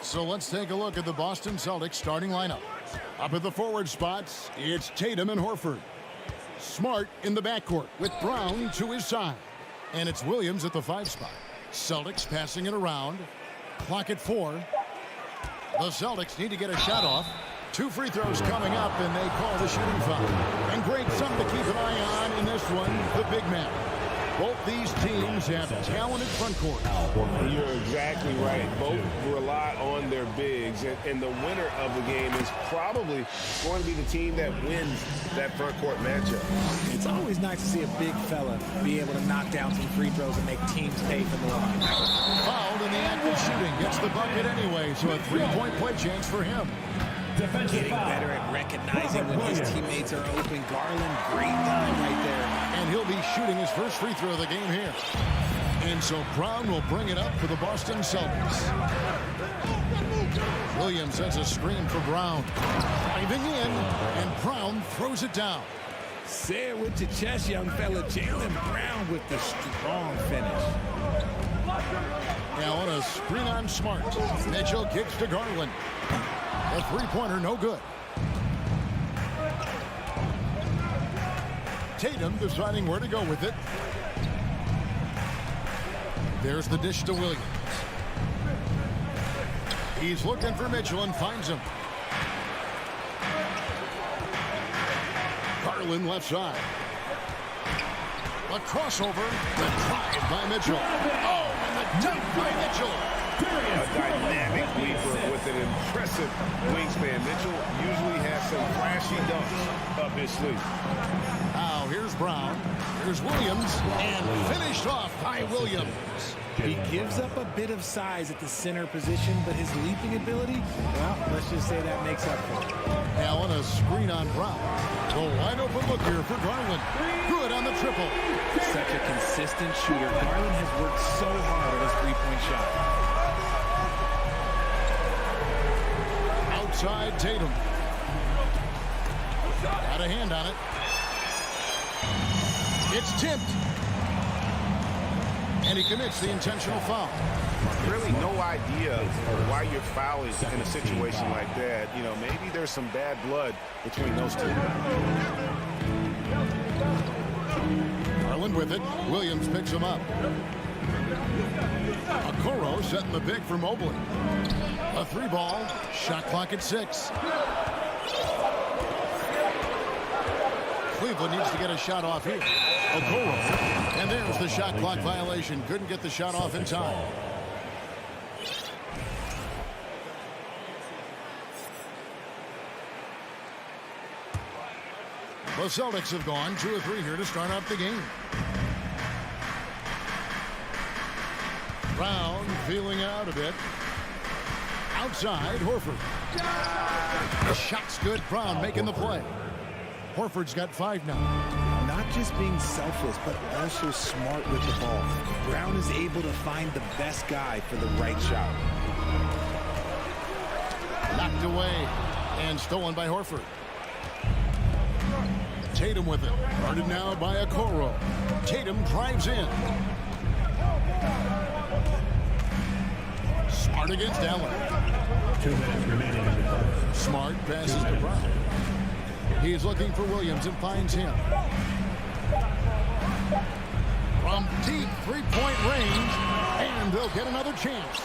So let's take a look at the Boston Celtics starting lineup. Up at the forward spots, it's Tatum and Horford. Smart in the backcourt with Brown to his side. And it's Williams at the 5 spot. Celtics passing it around. Clock at 4. The Celtics need to get a shot off. 2 free throws coming up, and they call the shooting foul. And great, something to keep an eye on in this one, the big man. Both these teams have talented front court. You're exactly right. Both rely on their bigs, and the winner of the game is probably going to be the team that wins that front court matchup. It's always nice to see a big fella be able to knock down some free throws and make teams pay for the line. Fouled in the act of shooting. Gets the bucket anyway, so a 3-point play chance for him. Getting better at recognizing when his teammates are open. Garland, great guy right there. And he'll be shooting his first free throw of the game here. And so Brown will bring it up for the Boston Celtics. Williams sends a screen for Brown. Driving in, and Brown throws it down. Say it with your chest, young fella. Jaylen Brown with the strong finish. Now on a screen on Smart. Mitchell kicks to Garland. A 3-pointer, no good. Tatum deciding where to go with it. There's the dish to Williams. He's looking for Mitchell and finds him. Garland left side. A crossover. The drive by Mitchell. Oh, and the dunk by Mitchell. A dynamic leaper with an impressive wingspan. Mitchell usually has some flashy dunks up his sleeve. Now here's Brown. Here's Williams. And finished off by Williams. He gives up a bit of size at the center position, but his leaping ability, well, let's just say that makes up for it. Now on a screen on Brown. The wide open look here for Garland. Good on the triple. Such a consistent shooter. Garland has worked so hard at his three-point shot. Outside Tatum. Got a hand on it. It's tipped. And he commits the intentional foul. Really no idea why you're fouling in a situation like that. You know, maybe there's some bad blood between those two. Garland with it. Williams picks him up. Okoro setting the pick for Mobley. A 3-ball. Shot clock at 6. Cleveland needs to get a shot off here. Okoro. And there's the shot clock violation. Couldn't get the shot off in time. The Celtics have gone 2 of 3 here to start up the game. Brown feeling out a bit. Outside, Horford. The shot's good. Brown making the play. Horford's got 5 now. Not just being selfless, but also smart with the ball. Brown is able to find the best guy for the right shot. Knocked away and stolen by Horford. Tatum with it. Guarded now by Okoro. Tatum drives in. Smart against Allen. 2 minutes remaining in the quarter. Smart passes to Brown. He's looking for Williams and finds him. From deep 3-point range, and they'll get another chance.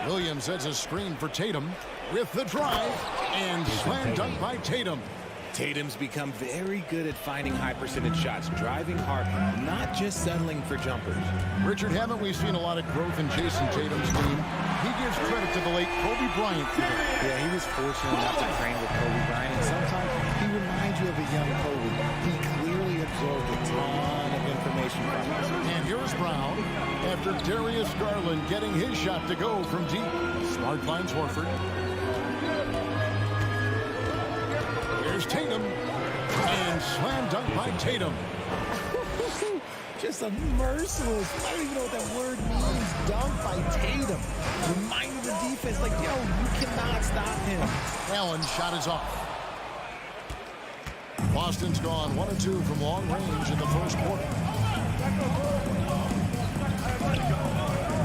Williams sets a screen for Tatum with the drive, and slam dunk by Tatum. Tatum's become very good at finding high percentage shots, driving hard, not just settling for jumpers. Richard, haven't we seen a lot of growth in Jason Tatum's game? He gives credit to the late Kobe Bryant. Yeah, he was fortunate enough to train with Kobe Bryant, and sometimes he reminds you of a young Kobe. He clearly absorbed a ton of information from us. And here's Brown after Darius Garland getting his shot to go from deep. Smart finds Horford. Here's Tatum. And slam dunk by Tatum. Just a merciless, I don't even know what that word means, dunk by Tatum. Reminding the defense, like, yo, you cannot stop him. Allen's shot is off. Boston's gone 1 of 2 from long range in the first quarter.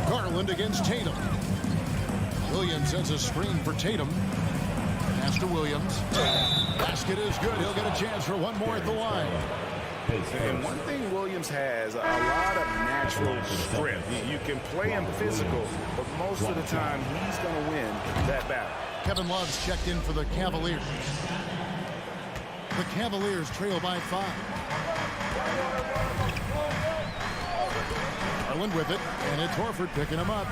Garland against Tatum. Williams sends a screen for Tatum. Pass to Williams. Basket is good. He'll get a chance for one more at the line. And one thing Williams has, a lot of natural strength. You can play him physical, but most of the time he's going to win that battle. Kevin Love's checked in for the Cavaliers. The Cavaliers trail by 5. Garland with it, and it's Horford picking him up.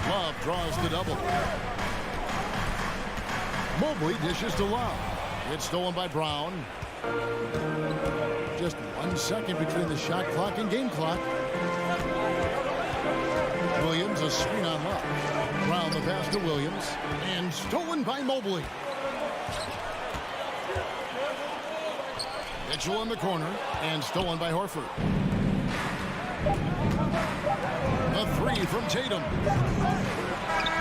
Love draws the double. Mobley dishes to Love. It's stolen by Brown. Just 1 second between the shot clock and game clock. Williams, a screen on Love. Brown the pass to Williams, and stolen by Mobley. Mitchell in the corner, and stolen by Horford. A 3 from Tatum.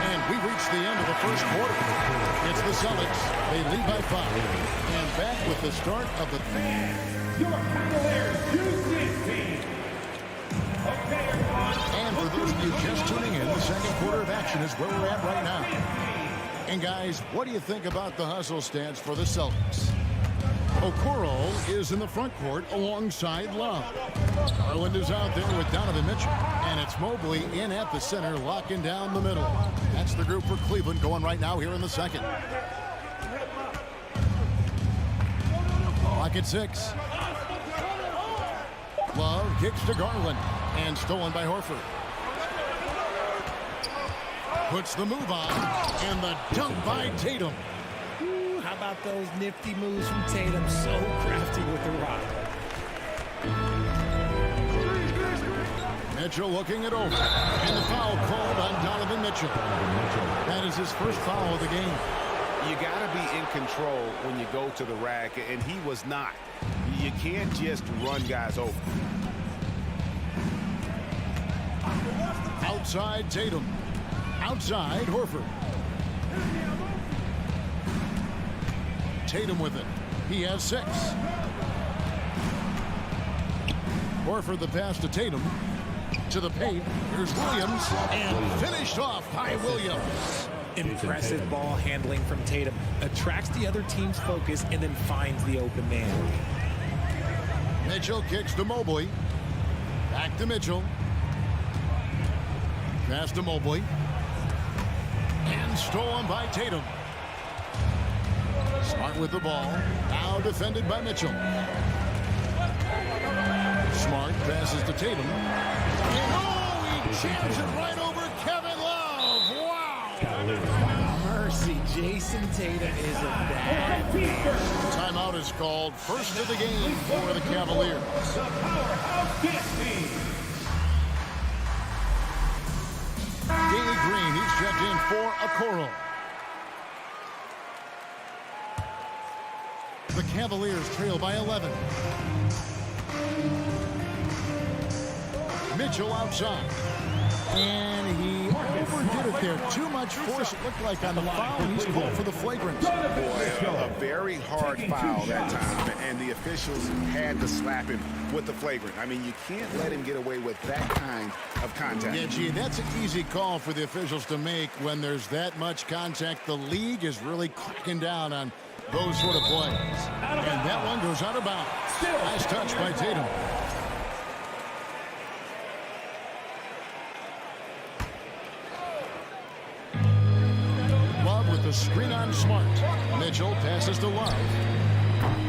And we've reached the end of the first quarter. It's the Celtics. They lead by 5. And back with the start of the Your Cavaliers U16. Okay, everyone. And for those of you just tuning in, the second quarter of action is where we're at right now. And guys, what do you think about the hustle stance for the Celtics? Okoro is in the front court alongside Love. Garland is out there with Donovan Mitchell. And it's Mobley in at the center, locking down the middle. That's the group for Cleveland going right now here in the second. Clock at 6. Love kicks to Garland. And stolen by Horford. Puts the move on. And the dunk by Tatum. How about those nifty moves from Tatum? So crafty with the rock. Mitchell looking it over. And the foul called on Donovan Mitchell. That is his first foul of the game. You got to be in control when you go to the rack, and he was not. You can't just run guys over. Outside Tatum. Outside Horford. Tatum with it. He has 6. Horford the pass to Tatum. To the paint. Here's Williams. And finished off by Williams. Impressive ball handling from Tatum. Attracts the other team's focus and then finds the open man. Mitchell kicks to Mobley. Back to Mitchell. Pass to Mobley. And stolen by Tatum. Smart with the ball. Now defended by Mitchell. Smart passes to Tatum. And oh, he jams it right over Kevin Love. Wow. Mercy, Jason Tatum is a bad man. Timeout is called. First of the game for the Cavaliers. The powerhouse dance team. Daley Green, he's checked in for Okoro. The Cavaliers trail by 11. Mitchell outside. And he overdid it there. Too much force, it looked like, on the foul. He's called for the flagrant. Boy, a very hard foul that time, and the officials had to slap him with the flagrant. I mean, you can't let him get away with that kind of contact. Yeah, gee, that's an easy call for the officials to make when there's that much contact. The league is really cracking down on those sort of plays. And that one goes out of bounds. Nice touch by Tatum. Love with the screen on Smart. Mitchell passes to Love.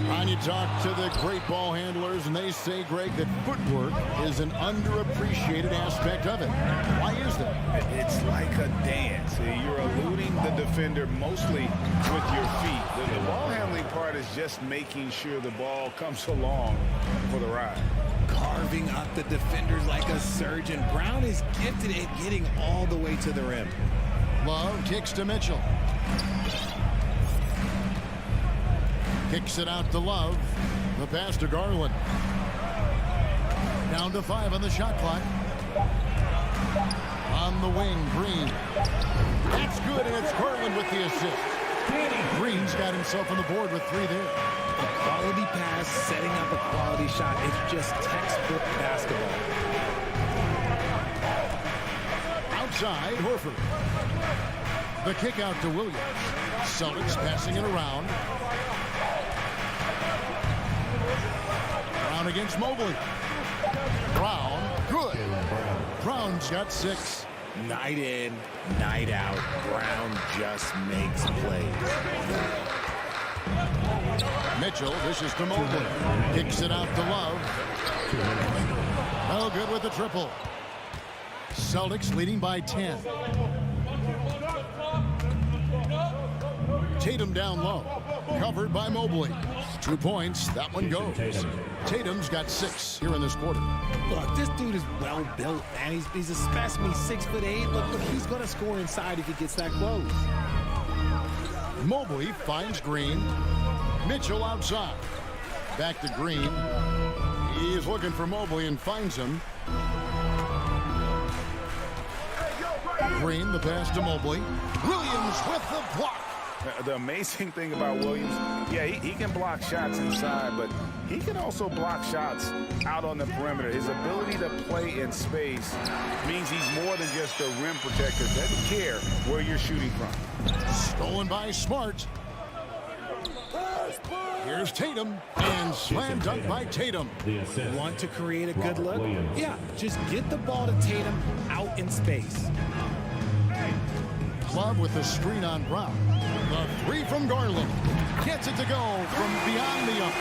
And you talk to the great ball handlers, and they say, Greg, that footwork is an underappreciated aspect of it. Why is that? It's like a dance. You're eluding the defender mostly with your feet. The ball handling part is just making sure the ball comes along for the ride. Carving up the defenders like a surgeon. Brown is gifted at getting all the way to the rim. Love kicks to Mitchell. Kicks it out to Love. The pass to Garland. Down to 5 on the shot clock. On the wing, Green. That's good, and it's Garland with the assist. Green's got himself on the board with 3 there. A quality pass, setting up a quality shot. It's just textbook basketball. Outside, Horford. The kick out to Williams. Celtics passing it around. Brown against Mobley. Brown, good. Brown's got 6. Night in, night out, Brown just makes plays. Mitchell dishes to Mobley. Kicks it out to Love. No good with the triple. Celtics leading by 10. Tatum down low. Covered by Mobley. 2 points. That one goes. Tatum's got 6 here in this quarter. Look, this dude is well built, man. He's a specimen. He's 6'8". Look, he's going to score inside if he gets that close. Mobley finds Green. Mitchell outside. Back to Green. He's looking for Mobley and finds him. Green, the pass to Mobley. Williams with the block. The amazing thing about Williams, yeah, he can block shots inside, but he can also block shots out on the perimeter. His ability to play in space means he's more than just a rim protector. Doesn't care where you're shooting from. Stolen by Smart. Here's Tatum, and slam dunk by Tatum. Want to create a good look? Yeah, just get the ball to Tatum out in space. Love with the screen on Brown. The 3 from Garland. Gets it to go from beyond the arc.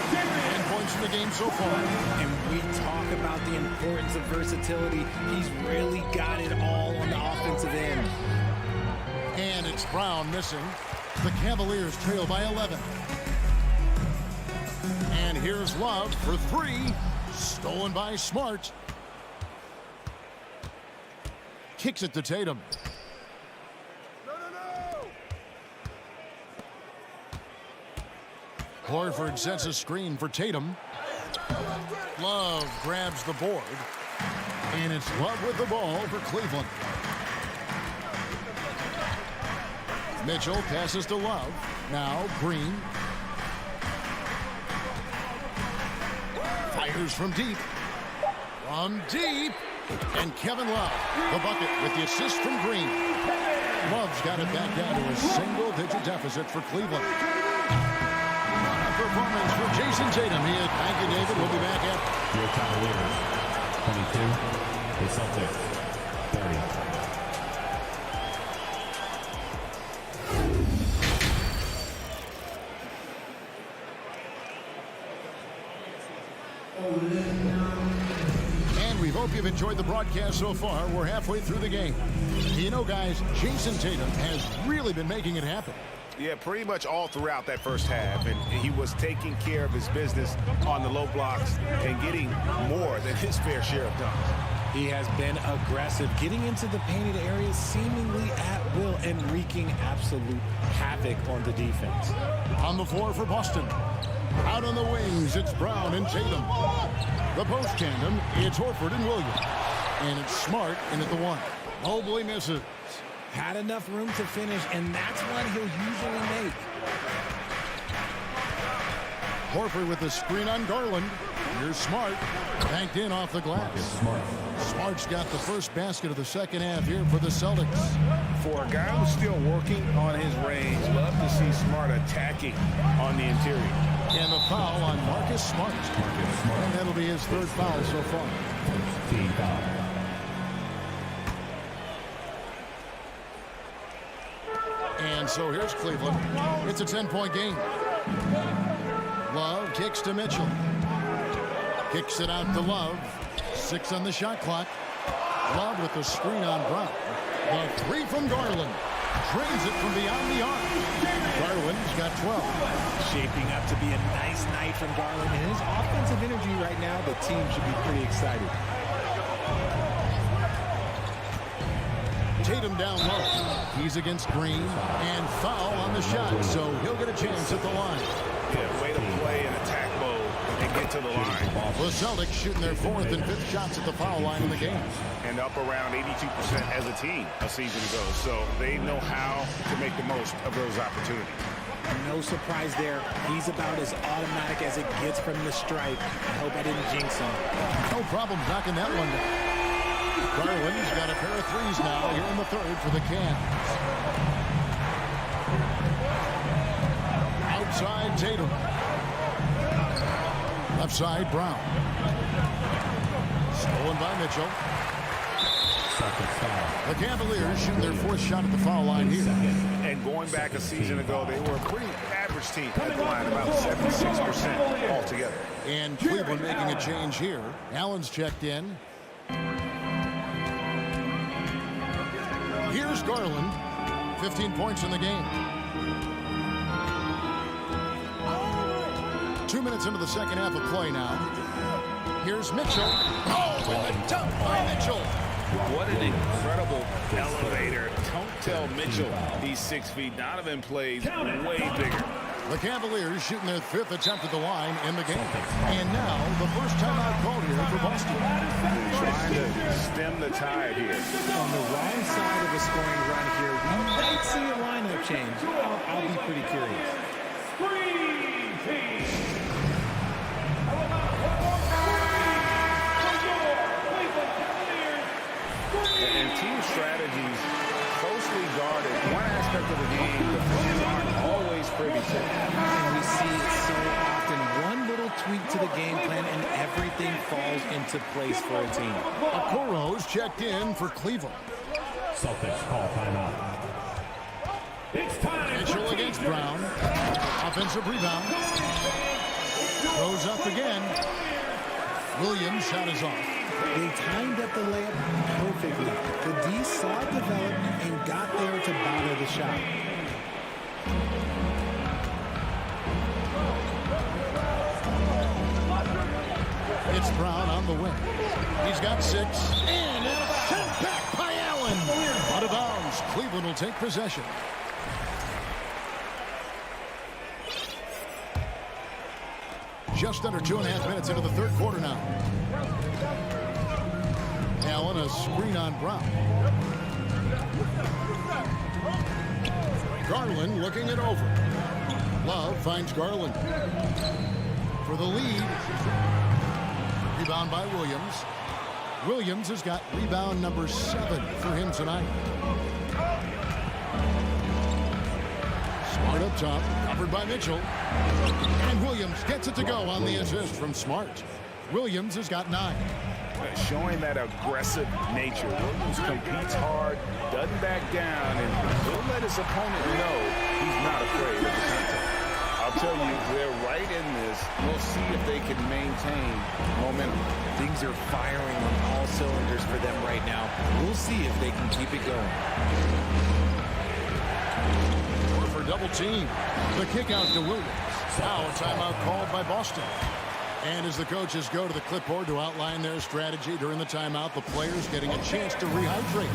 10 points in the game so far. And we talk about the importance of versatility. He's really got it all on the offensive end. And it's Brown missing. The Cavaliers trail by 11. And here's Love for 3. Stolen by Smart. Kicks it to Tatum. Horford sets a screen for Tatum. Love grabs the board. And it's Love with the ball for Cleveland. Mitchell passes to Love. Now Green. Fires from deep. From deep. And Kevin Love, the bucket with the assist from Green. Love's got it back down to a single-digit deficit for Cleveland. Performance for Jason Tatum. Thank you, David. We'll be back at your Cavaliers 22, the Celtics 30. And we hope you've enjoyed the broadcast so far. We're halfway through the game. You know, guys, Jason Tatum has really been making it happen. Yeah, pretty much all throughout that first half, and he was taking care of his business on the low blocks and getting more than his fair share of dunks. He has been aggressive, getting into the painted areas seemingly at will and wreaking absolute havoc on the defense. On the floor for Boston. Out on the wings, it's Brown and Tatum. The post tandem, it's Horford and Williams. And it's Smart in at the 1. Mobley misses. Had enough room to finish, and that's what he'll usually make. Horford with the screen on Garland. Here's Smart. Banked in off the glass. Smart's got the first basket of the second half here for the Celtics. For a guy who's still working on his range, love to see Smart attacking on the interior. And the foul on Marcus Smart. And that'll be his 3rd foul so far. Team foul. And so here's Cleveland. It's a 10-point game. Love kicks to Mitchell. Kicks it out to Love. 6 on the shot clock. Love with the screen on Brown. The 3 from Garland. Drains it from beyond the arc. Garland's got 12. Shaping up to be a nice night from Garland. And his offensive energy right now, the team should be pretty excited. Tatum down low. He's against Green. And foul on the shot, so he'll get a chance at the line. Yeah, way to play in attack mode and get to the line. The Celtics shooting their 4th and 5th shots at the foul line in the game. And up around 82% as a team a season ago. So they know how to make the most of those opportunities. No surprise there. He's about as automatic as it gets from the stripe. I hope I didn't jinx him. No problem knocking that one down. Garland's got a pair of threes now here in the third for the Cavs. Outside Tatum. Left side Brown. Stolen by Mitchell. The Cavaliers shooting their fourth shot at the foul line here. And going back a season ago, they were a pretty average team at the line, about 76% altogether. And Cleveland making a change here. Allen's checked in. Here's Garland. 15 points in the game. 2 minutes into the second half of play now. Here's Mitchell. Oh, and the dunk by Mitchell. What an incredible elevator. Don't tell Mitchell he's 6 feet. Donovan plays way bigger. The Cavaliers shooting their fifth attempt at the line in the game. And now the first timeout called here for Boston. Trying to stem the tide here. On the wrong side of a scoring run here, we might see a lineup change. I'll be pretty curious. And team strategies closely guarded. One aspect of the game the players aren't always privy to. And we see it so often. One little tweak to the game plan and everything falls into place for a team. Okoro's checked in for Cleveland. Celtics call timeout. It's time. Mitchell against Brown. Offensive rebound. Goes up again. Williams shot is off. They timed up the layup perfectly. The D saw it develop and got there to bother the shot. It's Brown on the wing. He's got 6. And it's sent back by Allen. Out of bounds. Cleveland will take possession. Just under 2.5 minutes into the third quarter now. Allen, a screen on Brown. Garland looking it over. Love finds Garland. For the lead. Rebound by Williams. Williams has got rebound number 7 for him tonight. Smart up top, covered by Mitchell. And Williams gets it to go on the assist from Smart. Williams has got 9. Showing that aggressive nature. Williams competes hard, doesn't back down, and he'll let his opponent know he's not afraid of the contact. I'll tell you, they're right in this. We'll see if they can maintain momentum. Things are firing on all cylinders for them right now. We'll see if they can keep it going. For double team. The kick out to Williams. Now a timeout called by Boston. And as the coaches go to the clipboard to outline their strategy during the timeout, the players getting a chance to rehydrate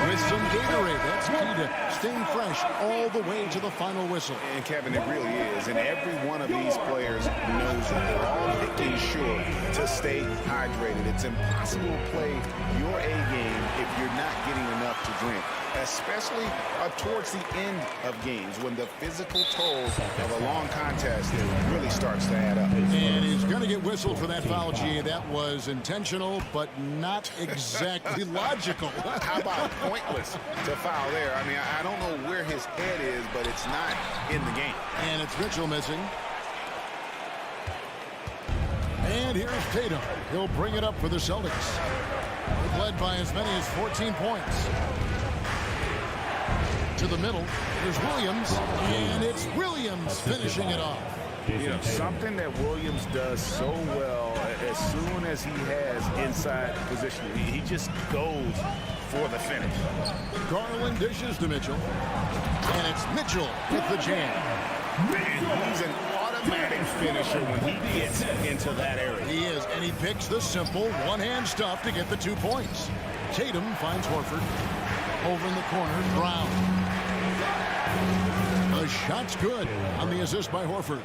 with some Gatorade. That's key to staying fresh all the way to the final whistle. And Kevin, it really is. And every one of these players knows that they're all making sure to stay hydrated. It's impossible to play your A game if you're not getting enough to drink, especially towards the end of games when the physical toll of a long contest really starts to add up. And he's going to get whistled for that foul, G. That was intentional, but not exactly logical. How about pointless to foul there? I mean, I don't know where his head is, but it's not in the game. And it's Mitchell missing. And here's Tatum. He'll bring it up for the Celtics. They've led by as many as 14 points. To the middle. There's Williams. And it's Williams finishing it off. You know, something that Williams does so well, as soon as he has inside position, he just goes for the finish. Garland dishes to Mitchell. And it's Mitchell with the jam. Man, he's an automatic finisher when he gets into that area. He is, and he picks the simple one-hand stuff to get the 2 points. Tatum finds Horford. Over in the corner, Brown. The shot's good on the assist by Horford.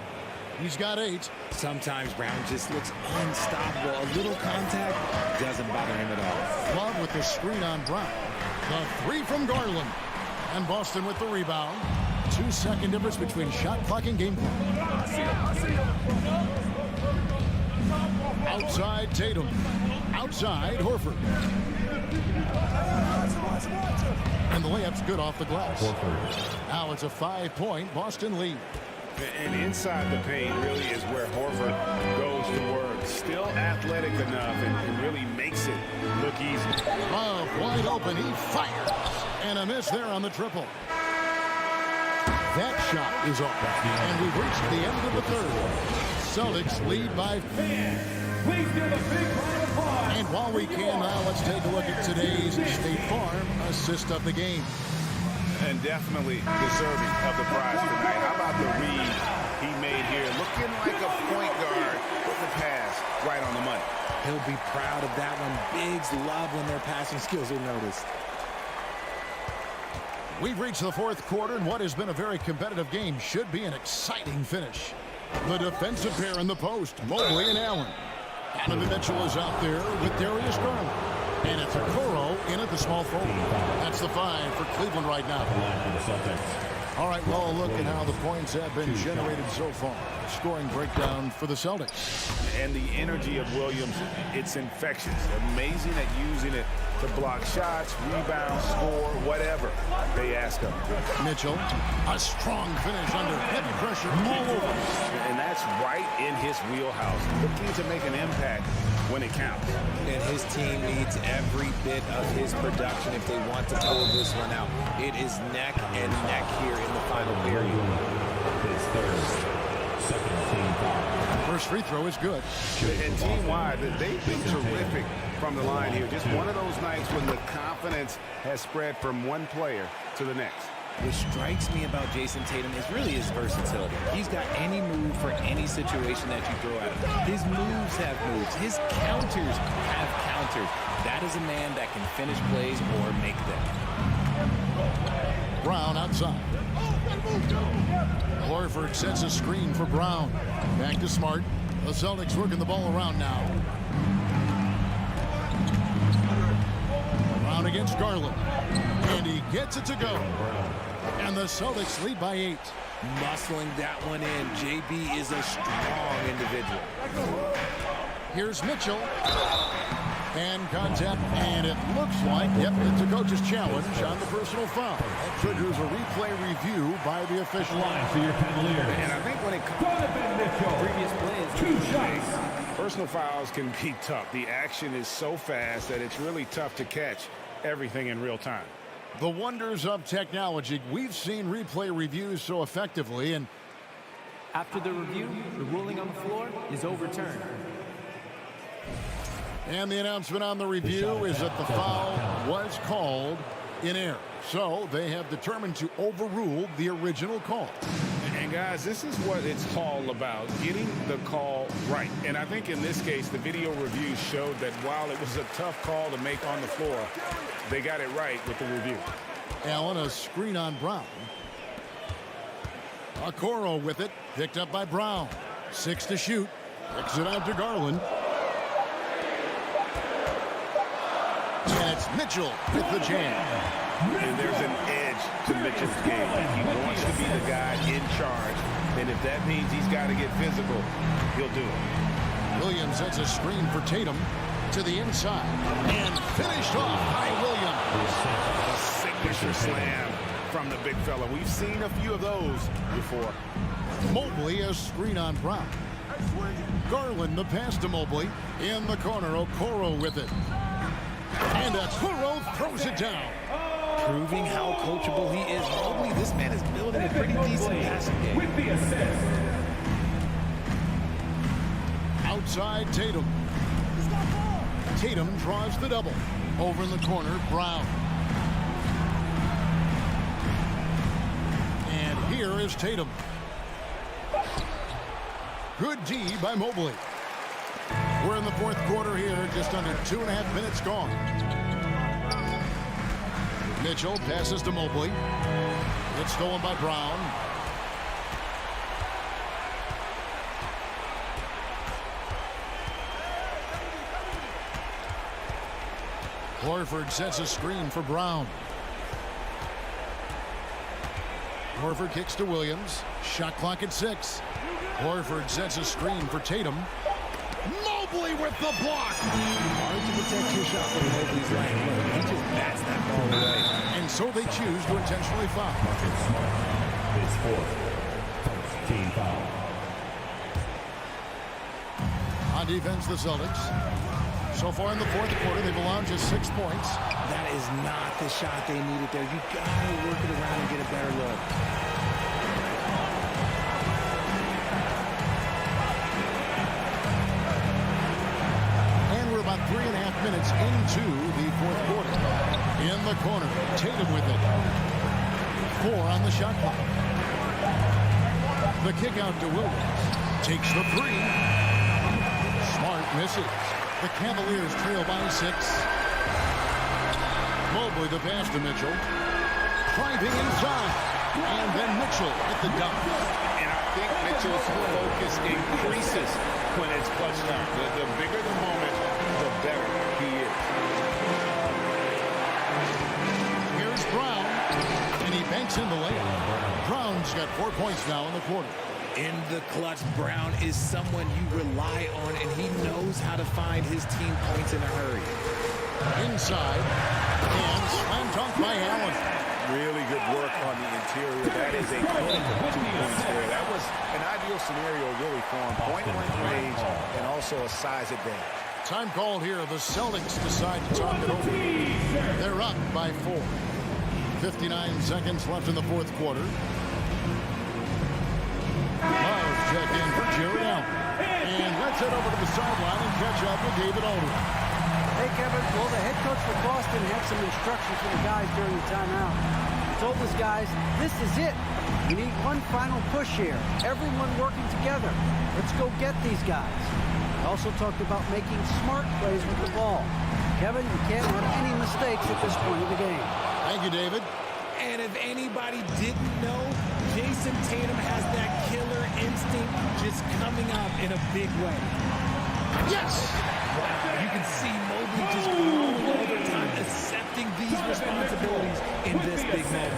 He's got 8. Sometimes Brown just looks unstoppable. A little contact doesn't bother him at all. Love with the screen on Brown. The 3 from Garland. And Boston with the rebound. 2-second difference between shot clock and game clock. Outside Tatum. Outside Horford. And the layup's good off the glass. Now it's a 5-point Boston lead. And inside the paint really is where Horford goes to work. Still athletic enough and really makes it look easy. Love wide open. He fires. And a miss there on the triple. That shot is off. And we've reached the end of the third. Celtics lead by 4. And while we can now, let's take a look at today's State Farm assist of the game. And definitely deserving of the prize tonight. How about the read he made here? Looking like a point guard with the pass right on the money. He'll be proud of that one. Bigs love when their passing skills are noticed. We've reached the fourth quarter, and what has been a very competitive game should be an exciting finish. The defensive pair in the post, Mobley and Allen. Donovan Mitchell is out there with Darius Garland. And it's Okoro in at the small forward. That's the 5 for Cleveland right now. All right, well, look at how the points have been generated so far. Scoring breakdown for the Celtics. And the energy of Williams, it's infectious. Amazing at using it to block shots, rebound, score, whatever they ask him. Mitchell, a strong finish under heavy pressure all over. And that's right in his wheelhouse. Looking to make an impact when it counts. And his team needs every bit of his production if they want to pull this one out. It is neck and neck here in the final period. First free throw is good. And team-wide, they've been terrific from the line here. Just one of those nights when the confidence has spread from one player to the next. What strikes me about Jason Tatum is really his versatility. He's got any move for any situation that you throw at him. His moves have moves. His counters have counters. That is a man that can finish plays or make them. Brown outside. Horford sets a screen for Brown. Back to Smart. The Celtics working the ball around now. Brown against Garland. And he gets it to go. And the Celtics lead by 8. Muscling that one in. JB is a strong individual. Here's Mitchell. And contact, and it looks like, yep, it's a coach's challenge on the personal foul. That triggers a replay review by the official. Line for your Cavaliers. And I think when it comes to previous plays, 2 shots. Personal fouls can be tough. The action is so fast that it's really tough to catch everything in real time. The wonders of technology. We've seen replay reviews so effectively, and after the review, the ruling on the floor is overturned. And the announcement on the review is that the foul was called in error. So they have determined to overrule the original call. And guys, this is what it's all about, getting the call right. And I think in this case, the video review showed that while it was a tough call to make on the floor, they got it right with the review. Allen, a screen on Brown. Okoro with it, picked up by Brown. 6 to shoot. Kicks it out to Garland. And it's Mitchell with the jam. And there's an edge to Mitchell's game. He wants to be the guy in charge. And if that means he's got to get physical, he'll do it. Williams sets a screen for Tatum to the inside. And finished off by Williams. A signature slam from the big fella. We've seen a few of those before. Mobley, a screen on Brown. Garland, the pass to Mobley. In the corner, Okoro with it. And Okoro throws it down. Proving how coachable he is. Mobley, this man is building a pretty decent passing game. With the assist. Outside Tatum. Tatum draws the double. Over in the corner, Brown. And here is Tatum. Good D by Mobley. We're in the fourth quarter here, just under 2.5 minutes gone. Mitchell passes to Mobley. It's stolen by Brown. Horford sets a screen for Brown. Horford kicks to Williams. Shot clock at 6. Horford sets a screen for Tatum. Mobley with the block. Hard to protect your shot from Mobley's line. He just bats that ball away. And so they choose to intentionally foul. It's 4th. Team foul. On defense, the Celtics. So far in the fourth quarter, they've allowed just 6 points. That is not the shot they needed there. You gotta work it around and get a better look. And we're about 3.5 minutes into the fourth quarter. In the corner, Tatum with it. 4 on the shot clock. The kick out to Williams. Takes the 3. Smart misses. The Cavaliers trail by 6. Mobley the pass to Mitchell. Driving inside. And then Mitchell at the dunk. And I think Mitchell's focus increases when it's clutch time. The bigger the moment, the better he is. Here's Brown. And he banks in the layup. Brown's got 4 points now in the quarter. In the clutch, Brown is someone you rely on, and he knows how to find his team points in a hurry. Inside. And slam dunk by Allen. Really good work on the interior. That is a clean 2 points there. That was an ideal scenario really for him. Point-blank range and also a size advantage. Time called here. The Celtics decide to talk it over. They're up by 4. 59 seconds left in the fourth quarter. Love check in for Jared Allen. And let's head over to the sideline and catch up with David Aldridge. Hey, Kevin. Well, the head coach for Boston had some instructions for the guys during the timeout. He told his guys, this is it. We need one final push here. Everyone working together. Let's go get these guys. He also talked about making smart plays with the ball. Kevin, you can't have any mistakes at this point of the game. Thank you, David. And if anybody didn't know, Jason Tatum has that killer instinct just coming out in a big way. Yes! Wow, you can see Mobley just growing over time, accepting these responsibilities in this big moment.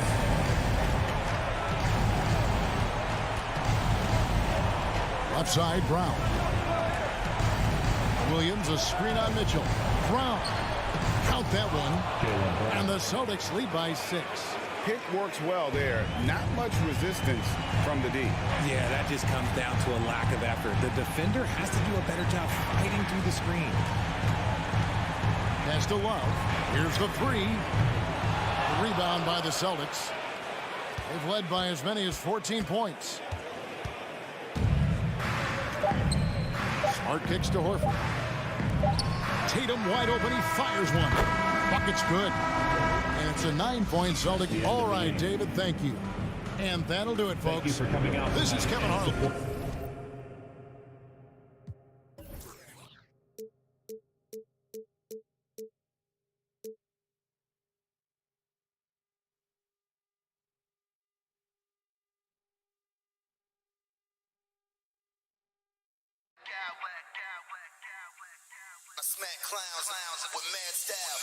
Left side, Brown. Williams, a screen on Mitchell. Brown. Count that one. And the Celtics lead by 6. Pick works well there. Not much resistance from the D. Yeah, that just comes down to a lack of effort. The defender has to do a better job fighting through the screen. Pass to Love. Here's the 3. The rebound by the Celtics. They've led by as many as 14 points. Smart kicks to Horford. Tatum wide open. He fires one. Bucket's good. And it's a 9-point Celtic. All right, David, thank you. And that'll do it, folks. Thank you for coming out. This is Kevin Harlan. I smack clowns with mad style.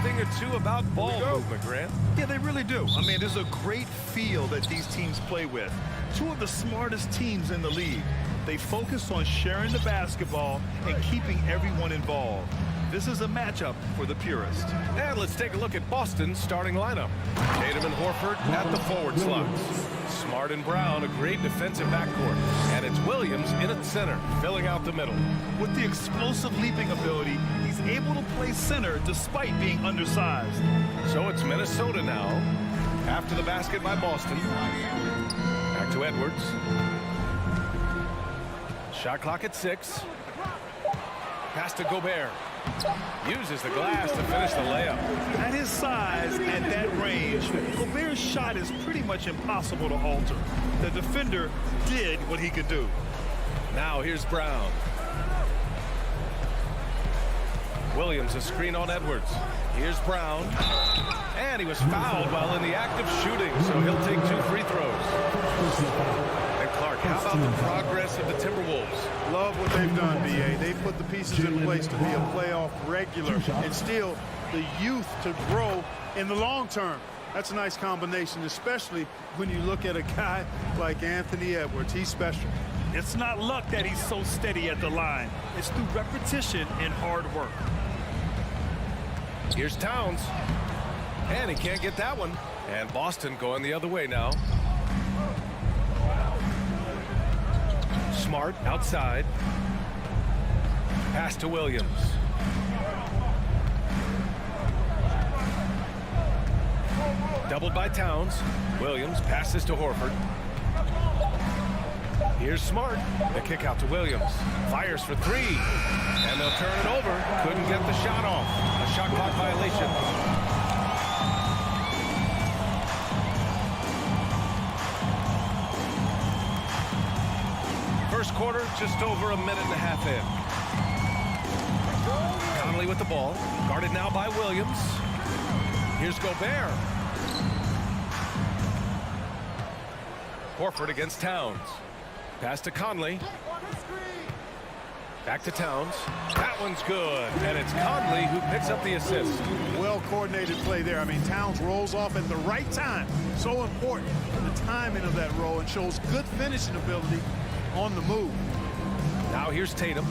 thing or two about ball movement, Grant. Yeah, they really do. I mean, there's a great feel that these teams play with. Two of the smartest teams in the league. They focus on sharing the basketball and keeping everyone involved. This is a matchup for the purist. And let's take a look at Boston's starting lineup. Tatum and Horford at the forward slots. Smart and Brown, a great defensive backcourt. And it's Williams in at center, filling out the middle. With the explosive leaping ability, he's able to play center despite being undersized. So it's Minnesota now. After the basket by Boston. Back to Edwards. Shot clock at 6. Pass to Gobert. Uses the glass to finish the layup. At his size and that range, Gobert's shot is pretty much impossible to alter. The defender did what he could do. Now here's Brown. Williams a screen on Edwards. Here's Brown. And he was fouled while in the act of shooting, so he'll take 2 free throws. And Clark, how about the progress of the Timberwolves? Love what they've done, B.A. They've put the pieces in place to be a playoff regular and still the youth to grow in the long term. That's a nice combination, especially when you look at a guy like Anthony Edwards. He's special. It's not luck that he's so steady at the line. It's through repetition and hard work. Here's Towns. And he can't get that one. And Boston going the other way now. Smart outside. Pass to Williams. Doubled by Towns. Williams passes to Horford. Here's Smart. The kick out to Williams. Fires for 3. And they'll turn it over. Couldn't get the shot off. A shot clock violation. First quarter, just over a minute and a half in. Conley with the ball. Guarded now by Williams. Here's Gobert. Horford against Towns. Pass to Conley. Back to Towns. That one's good. And it's Conley who picks up the assist. Well-coordinated play there. I mean, Towns rolls off at the right time. So important, the timing of that roll, and shows good finishing ability on the move. Now here's Tatum.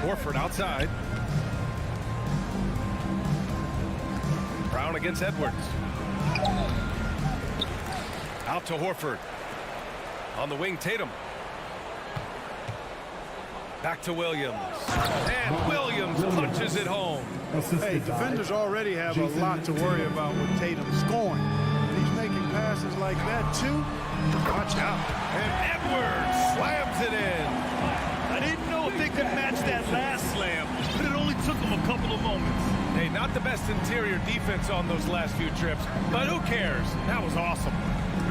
Horford outside. Brown against Edwards. Out to Horford. On the wing, Tatum. Back to Williams. And Williams punches it home. Hey, defenders already have a lot to worry about with Tatum scoring. He's making passes like that, too. Watch out. And Edwards slams it in. I didn't know if they could match that last slam, but it only took them a couple of moments. Hey, not the best interior defense on those last few trips, but who cares? That was awesome.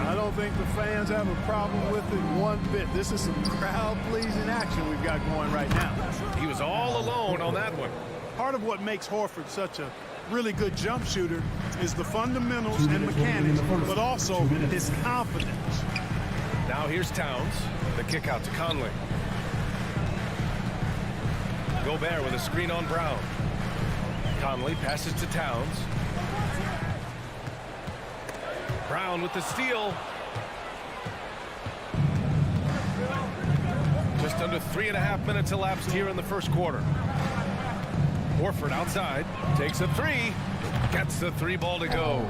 I don't think the fans have a problem with it one bit. This is some crowd-pleasing action we've got going right now. He was all alone on that one. Part of what makes Horford such a really good jump shooter is the fundamentals and mechanics, but also his confidence. Now here's Towns. The kick out to Conley. Gobert with a screen on Brown. Conley passes to Towns. Brown with the steal. Just under 3.5 minutes elapsed here in the first quarter. Horford outside, takes a 3, gets the 3 ball to go.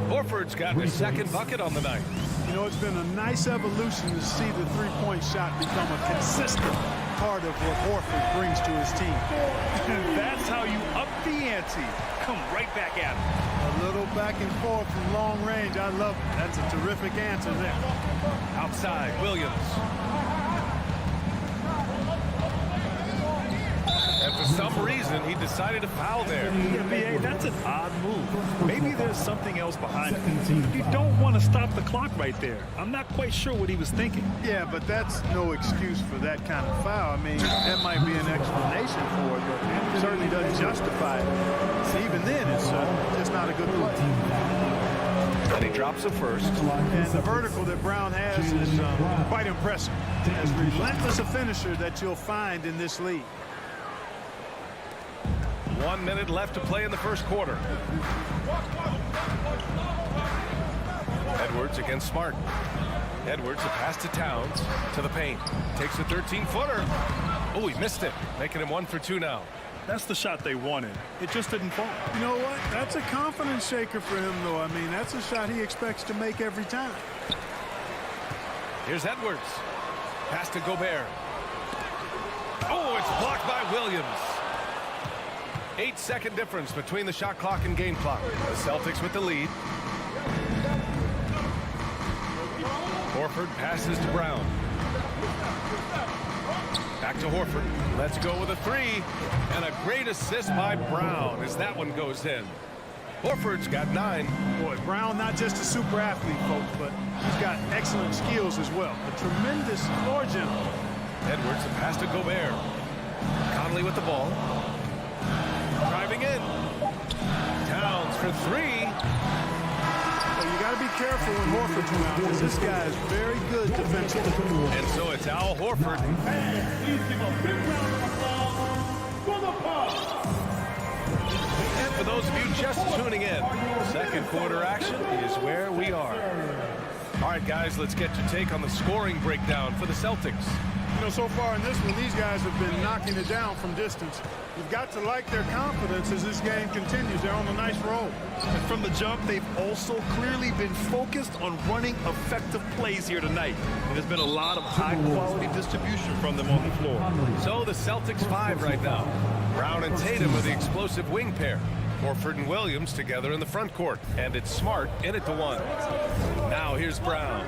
Horford's got his second bucket on the night. You know, it's been a nice evolution to see the three-point shot become a consistent part of what Horford brings to his team. And that's how you up the ante. Come right back at him. A little back and forth from long range. I love it. That's a terrific answer there. Outside, Williams. And for some reason, he decided to foul there. NBA, that's an odd move. Maybe there's something else behind it. You don't want to stop the clock right there. I'm not quite sure what he was thinking. Yeah, but that's no excuse for that kind of foul. I mean, that might be an explanation for it, but it certainly doesn't justify it. So even then, it's just not a good play. And he drops it first. And the vertical that Brown has is quite impressive. As relentless a finisher that you'll find in this league. 1 minute left to play in the first quarter. Edwards against Smart. Edwards, a pass to Towns, to the paint. Takes a 13-footer. Oh, he missed it, making him 1 for 2 now. That's the shot they wanted. It just didn't fall. You know what? That's a confidence shaker for him, though. I mean, that's a shot he expects to make every time. Here's Edwards. Pass to Gobert. Oh, it's blocked by Williams. 8-second difference between the shot clock and game clock. The Celtics with the lead. Horford passes to Brown. Back to Horford. Let's go with a 3. And a great assist by Brown as that one goes in. Horford's got 9. Boy, Brown not just a super athlete, folks, but he's got excellent skills as well. A tremendous floor general. Edwards, a pass to Gobert. Conley with the ball. Driving in. Towns for 3. Well, you got to be careful when Horford's around, because this guy is very good defensively. And so it's Al Horford. And for those of you just tuning in, second quarter action is where we are. All right, guys, let's get your take on the scoring breakdown for the Celtics. You know, so far in this one, these guys have been knocking it down from distance. You've got to like their confidence as this game continues. They're on a nice roll. And from the jump, they've also clearly been focused on running effective plays here tonight. And there's been a lot of high-quality distribution from them on the floor. So the Celtics 5 right now. Brown and Tatum are the explosive wing pair. Horford and Williams together in the front court. And it's Smart in it to 1. Now here's Brown.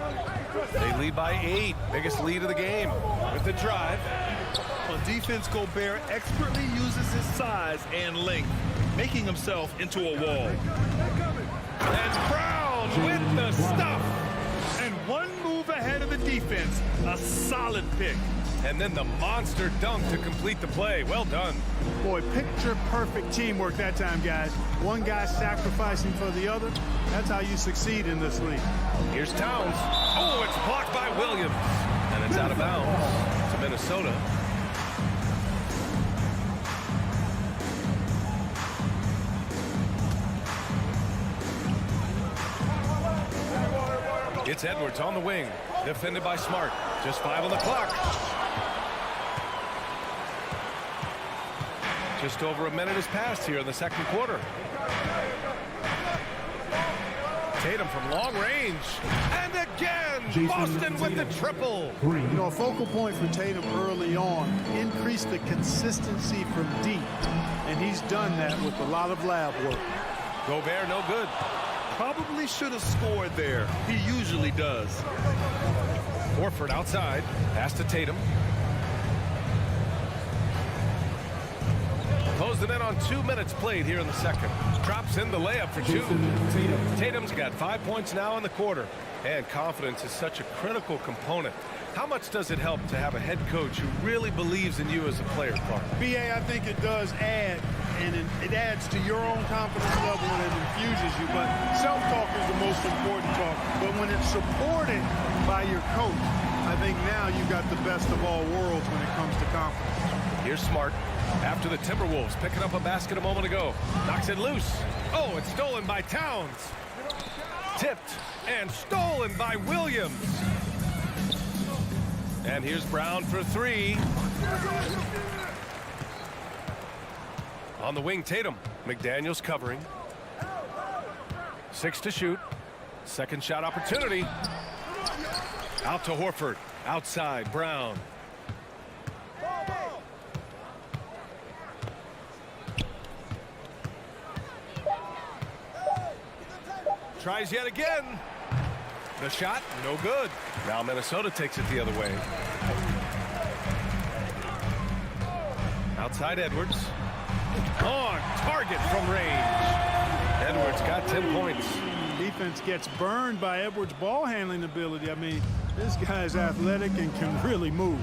They lead by 8. Biggest lead of the game. With the drive. On defense, Gobert expertly uses his size and length, making himself into a wall. And Brown with the stuff. And one move ahead of the defense. A solid pick. And then the monster dunk to complete the play. Well done. Boy, picture-perfect teamwork that time, guys. One guy sacrificing for the other. That's how you succeed in this league. Here's Towns. Oh, it's blocked by Williams. And it's out of bounds to Minnesota. It's Edwards on the wing. Defended by Smart. Just 5 on the clock. Just over a minute has passed here in the second quarter. Tatum from long range. And again, Boston with the triple. You know, a focal point for Tatum early on, increase the consistency from deep. And he's done that with a lot of lab work. Gobert no good. Probably should have scored there. He usually does. Horford outside. Pass to Tatum. Closing in on 2 minutes played here in the second. Drops in the layup for 2. Tatum's got 5 points now in the quarter. And confidence is such a critical component. How much does it help to have a head coach who really believes in you as a player, Clark? BA, I think it does add, and it adds to your own confidence level and it infuses you. But self-talk is the most important talk. But when it's supported by your coach, I think now you've got the best of all worlds when it comes to confidence. Here's Smart. After the Timberwolves picking up a basket a moment ago. Knocks it loose. Oh, it's stolen by Towns. Tipped and stolen by Williams. And here's Brown for 3. On the wing, Tatum. McDaniels covering. 6 to shoot. Second shot opportunity. Out to Horford. Outside, Brown. Tries yet again. The shot, no good. Now Minnesota takes it the other way. Outside Edwards. On target from range. Edwards got 10 points. Defense gets burned by Edwards' ball handling ability. I mean, this guy's athletic and can really move.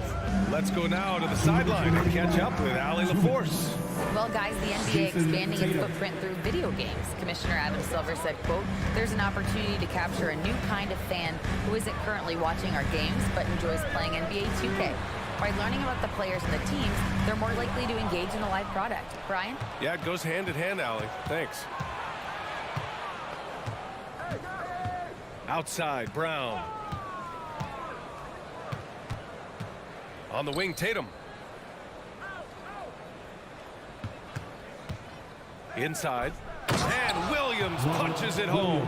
Let's go now to the sideline and catch up with Allie LaForce. Well, guys, the NBA expanding its footprint through video games. Commissioner Adam Silver said, quote, "There's an opportunity to capture a new kind of fan who isn't currently watching our games but enjoys playing NBA 2K. By learning about the players and the teams, they're more likely to engage in the live product. Brian? Yeah, it goes hand in hand, Allie. Thanks. Outside, Brown. On the wing, Tatum. Inside. And Williams punches it home.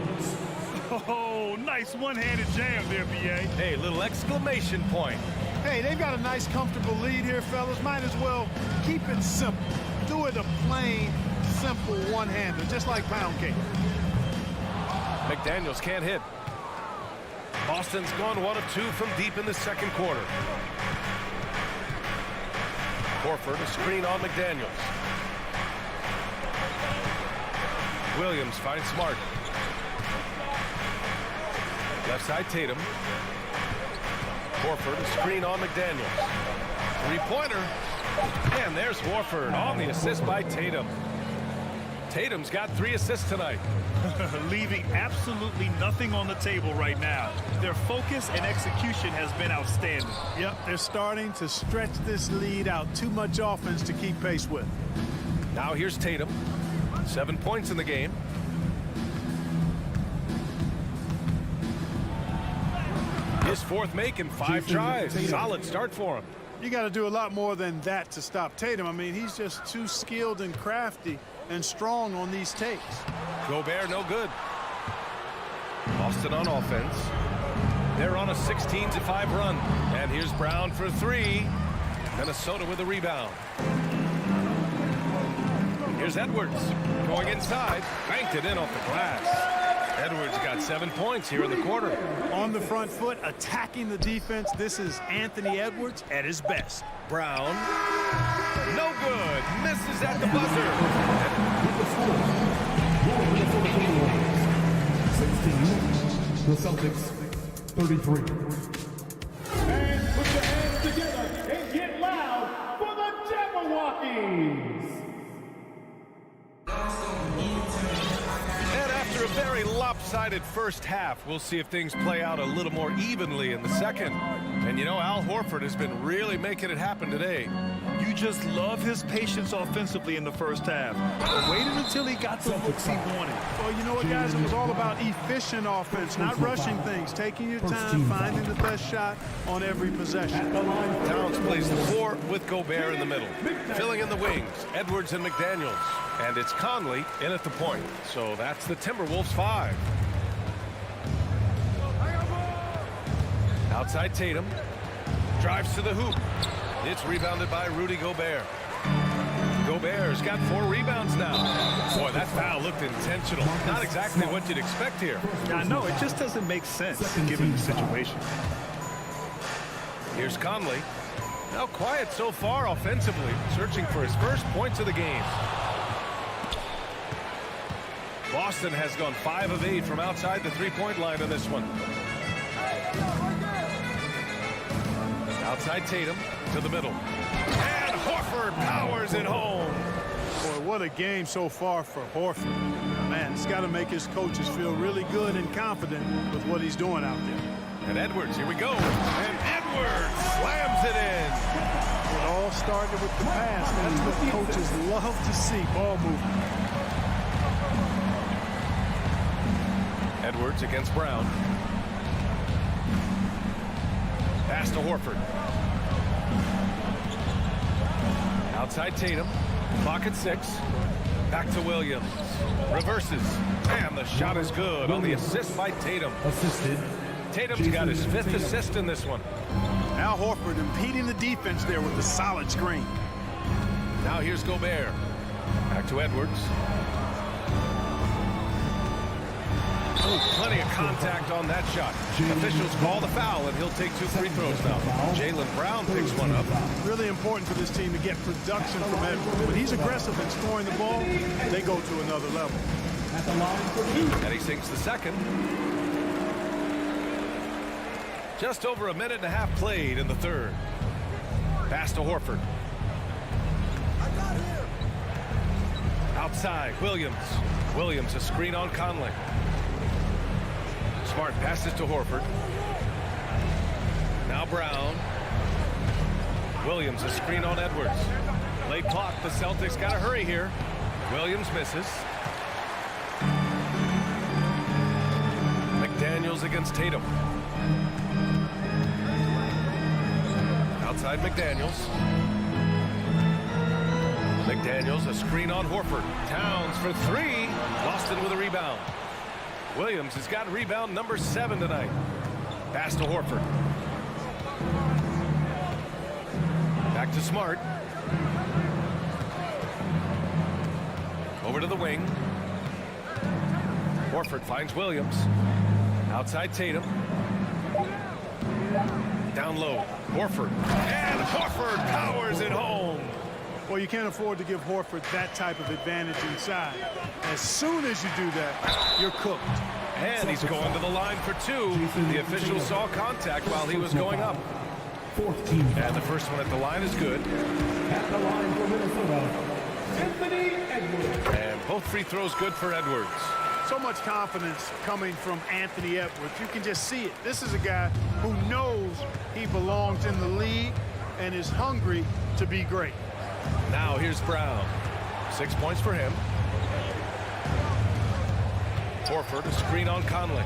Oh, nice one-handed jam there, B.A. Hey, little exclamation point. Hey, they've got a nice, comfortable lead here, fellas. Might as well keep it simple. Do it a plain, simple one-hander, just like pound cake. McDaniels can't hit. Boston's gone 1 of 2 from deep in the second quarter. Horford, a screen on McDaniels. Williams finds Smart. Left side, Tatum. Horford, a screen on McDaniels. Three-pointer. And there's Horford on the assist by Tatum. Tatum's got 3 assists tonight. Leaving absolutely nothing on the table right now. Their focus and execution has been outstanding. Yep, they're starting to stretch this lead out. Too much offense to keep pace with. Now here's Tatum. 7 points in the game. His 4th make in 5 tries. Solid start for him. You got to do a lot more than that to stop Tatum. I mean, he's just too skilled and crafty and strong on these takes. Gobert, no good. Boston on offense. They're on a 16-5 run. And here's Brown for 3. Minnesota with a rebound. Here's Edwards going inside. Banked it in off the glass. Edwards got 7 points here in the quarter. On the front foot, attacking the defense. This is Anthony Edwards at his best. Brown. No good. Misses at the buzzer. 16, the Celtics, 33. And put your hands together and get loud for the Jabberwockies. And after a very lopsided first half, we'll see if things play out a little more evenly in the second. And you know, Al Horford has been really making it happen today. You just love his patience offensively in the first half. Waited until he got the looks he wanted. Well, you know what, guys? It was all about efficient offense, not rushing things, taking your time, finding the best shot on every possession. Towns plays the 4 with Gobert in the middle. Filling in the wings, Edwards and McDaniels. And it's Conley in at the point. So that's the Timberwolves 5. Outside Tatum. Drives to the hoop. It's rebounded by Rudy Gobert. Gobert's got 4 rebounds now. Boy, that foul looked intentional. Not exactly what you'd expect here. I know, it just doesn't make sense given the situation. Here's Conley. Now quiet so far offensively, searching for his first points of the game. Boston has gone 5 of 8 from outside the 3-point line in this one. Outside Tatum to the middle. And Horford powers it home. Boy, what a game so far for Horford. Man, it's got to make his coaches feel really good and confident with what he's doing out there. And Edwards, here we go. And Edwards slams it in. It all started with the pass. That's what coaches love to see, ball movement. Edwards against Brown. Pass to Horford. Outside Tatum. Clock at 6. Back to Williams. Reverses. And the shot is good on the assist by Tatum. Assisted. Tatum's got his 5th assist in this one. Al Horford impeding the defense there with a solid screen. Now here's Gobert. Back to Edwards. Oh, plenty of contact on that shot. Officials call the foul, and he'll take 2 free throws now. Jaylen Brown picks one up. Really important for this team to get production from Edwards. When he's aggressive in scoring the ball, they go to another level. At the line for 2. And he sinks the second. Just over a minute and a half played in the third. Pass to Horford. Outside, Williams. Williams, a screen on Conley. Smart passes to Horford. Now Brown. Williams, a screen on Edwards. Late clock, the Celtics got to hurry here. Williams misses. McDaniels against Tatum. Outside McDaniels. McDaniels, a screen on Horford. Towns for three. Boston with a rebound. Williams has got rebound number 7 tonight. Pass to Horford. Back to Smart. Over to the wing. Horford finds Williams. Outside Tatum. Down low. Horford. And Horford powers it home. Well, you can't afford to give Horford that type of advantage inside. As soon as you do that, you're cooked. And he's going to the line for 2. The official saw contact while he was going up. And the first one at the line is good. At the line for Minnesota, Anthony Edwards. And both free throws good for Edwards. So much confidence coming from Anthony Edwards. You can just see it. This is a guy who knows he belongs in the league and is hungry to be great. Now here's Brown. 6 points for him. Horford, a screen on Conley.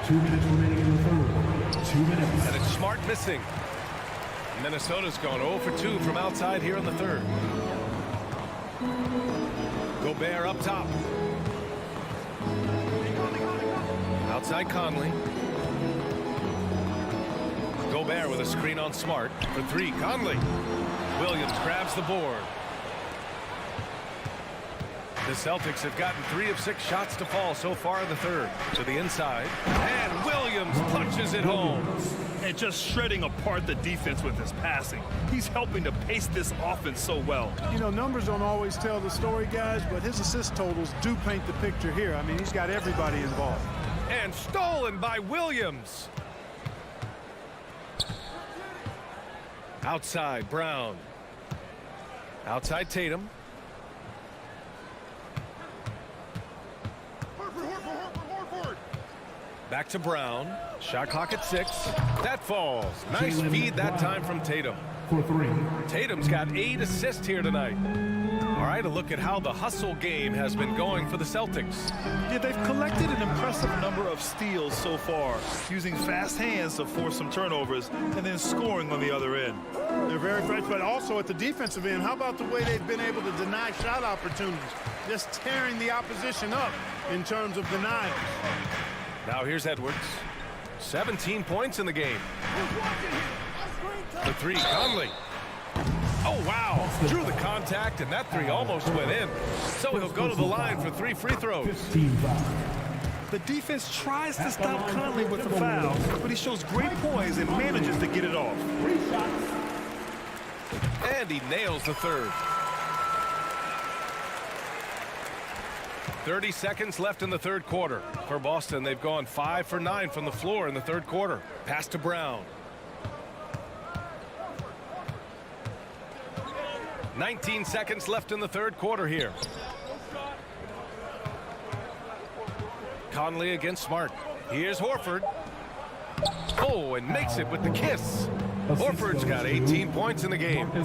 2 minutes remaining in the third. 2 minutes. And it's Smart missing. Minnesota's gone 0 for 2 from outside here in the third. Gobert up top. Outside Conley. Gobert with a screen on Smart for 3. Conley. Williams grabs the board. The Celtics have gotten 3 of 6 shots to fall so far in the third. To the inside. And Williams punches it home. And just shredding apart the defense with his passing. He's helping to pace this offense so well. You know, numbers don't always tell the story, guys, but his assist totals do paint the picture here. I mean, he's got everybody involved. And stolen by Williams. Outside, Brown. Outside, Tatum. Back to Brown. Shot clock at 6. That falls. Nice feed that time from Tatum. For 3. Tatum's got 8 assists here tonight. All right, a look at how the hustle game has been going for the Celtics. Yeah, they've collected an impressive number of steals so far, using fast hands to force some turnovers and then scoring on the other end. They're very fresh, but also at the defensive end, how about the way they've been able to deny shot opportunities? Just tearing the opposition up in terms of denials. Now here's Edwards. 17 points in the game. The 3, Conley. Oh, wow. Drew the contact, and that 3 almost went in. So he'll go to the line for 3 free throws. The defense tries to stop Conley with the foul, but he shows great poise and manages to get it off. And he nails the third. 30 seconds left in the third quarter. For Boston, they've gone 5 for 9 from the floor in the third quarter. Pass to Brown. 19 seconds left in the third quarter here. Conley against Smart. Here's Horford. Oh, and makes it with the kiss. Horford's got 18 points in the game. Well,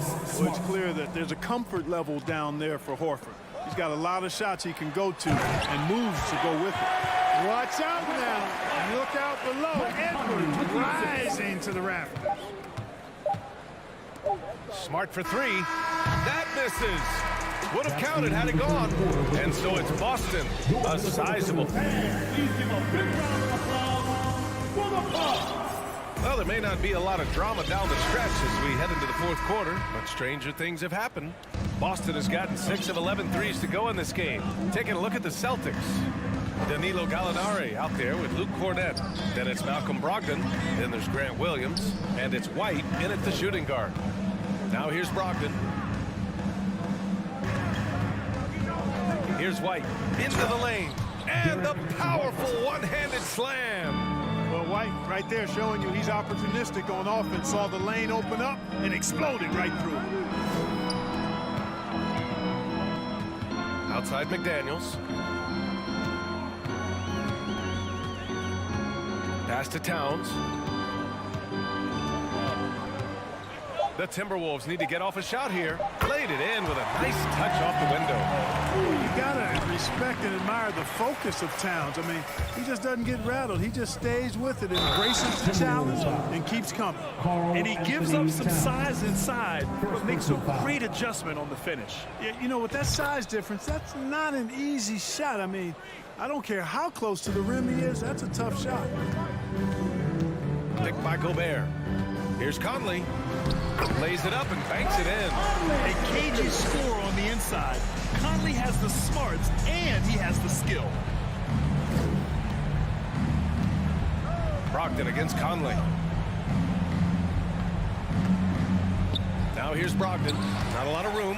it's clear that there's a comfort level down there for Horford. He's got a lot of shots he can go to and moves to go with it. Watch out now. Look out below. Edwards rising to the rafters. Smart for 3. That misses. Would have counted had it gone. And so it's Boston. A sizable. Well, there may not be a lot of drama down the stretch as we head into the fourth quarter, but stranger things have happened. Boston has gotten 6 of 11 threes to go in this game. Taking a look at the Celtics. Danilo Gallinari out there with Luke Cornett. Then it's Malcolm Brogdon. Then there's Grant Williams. And it's White in at the shooting guard. Now here's Brogdon. Here's White into the lane. And the powerful one-handed slam. Well, White right there showing you he's opportunistic on offense. Saw the lane open up and exploded right through. Outside McDaniels. Pass to Towns. The Timberwolves need to get off a shot here. Played it in with a nice touch off the window. You gotta respect and admire the focus of Towns. I mean, he just doesn't get rattled. He just stays with it, embraces the challenge, and keeps coming. And he gives up some size inside, but makes a great adjustment on the finish. You know, with that size difference, that's not an easy shot. I mean, I don't care how close to the rim he is, that's a tough shot. Picked by Gobert. Here's Conley. Lays it up and banks it in. A cagey score on the inside. Conley has the smarts and he has the skill. Brogdon against Conley. Now here's Brogdon. Not a lot of room.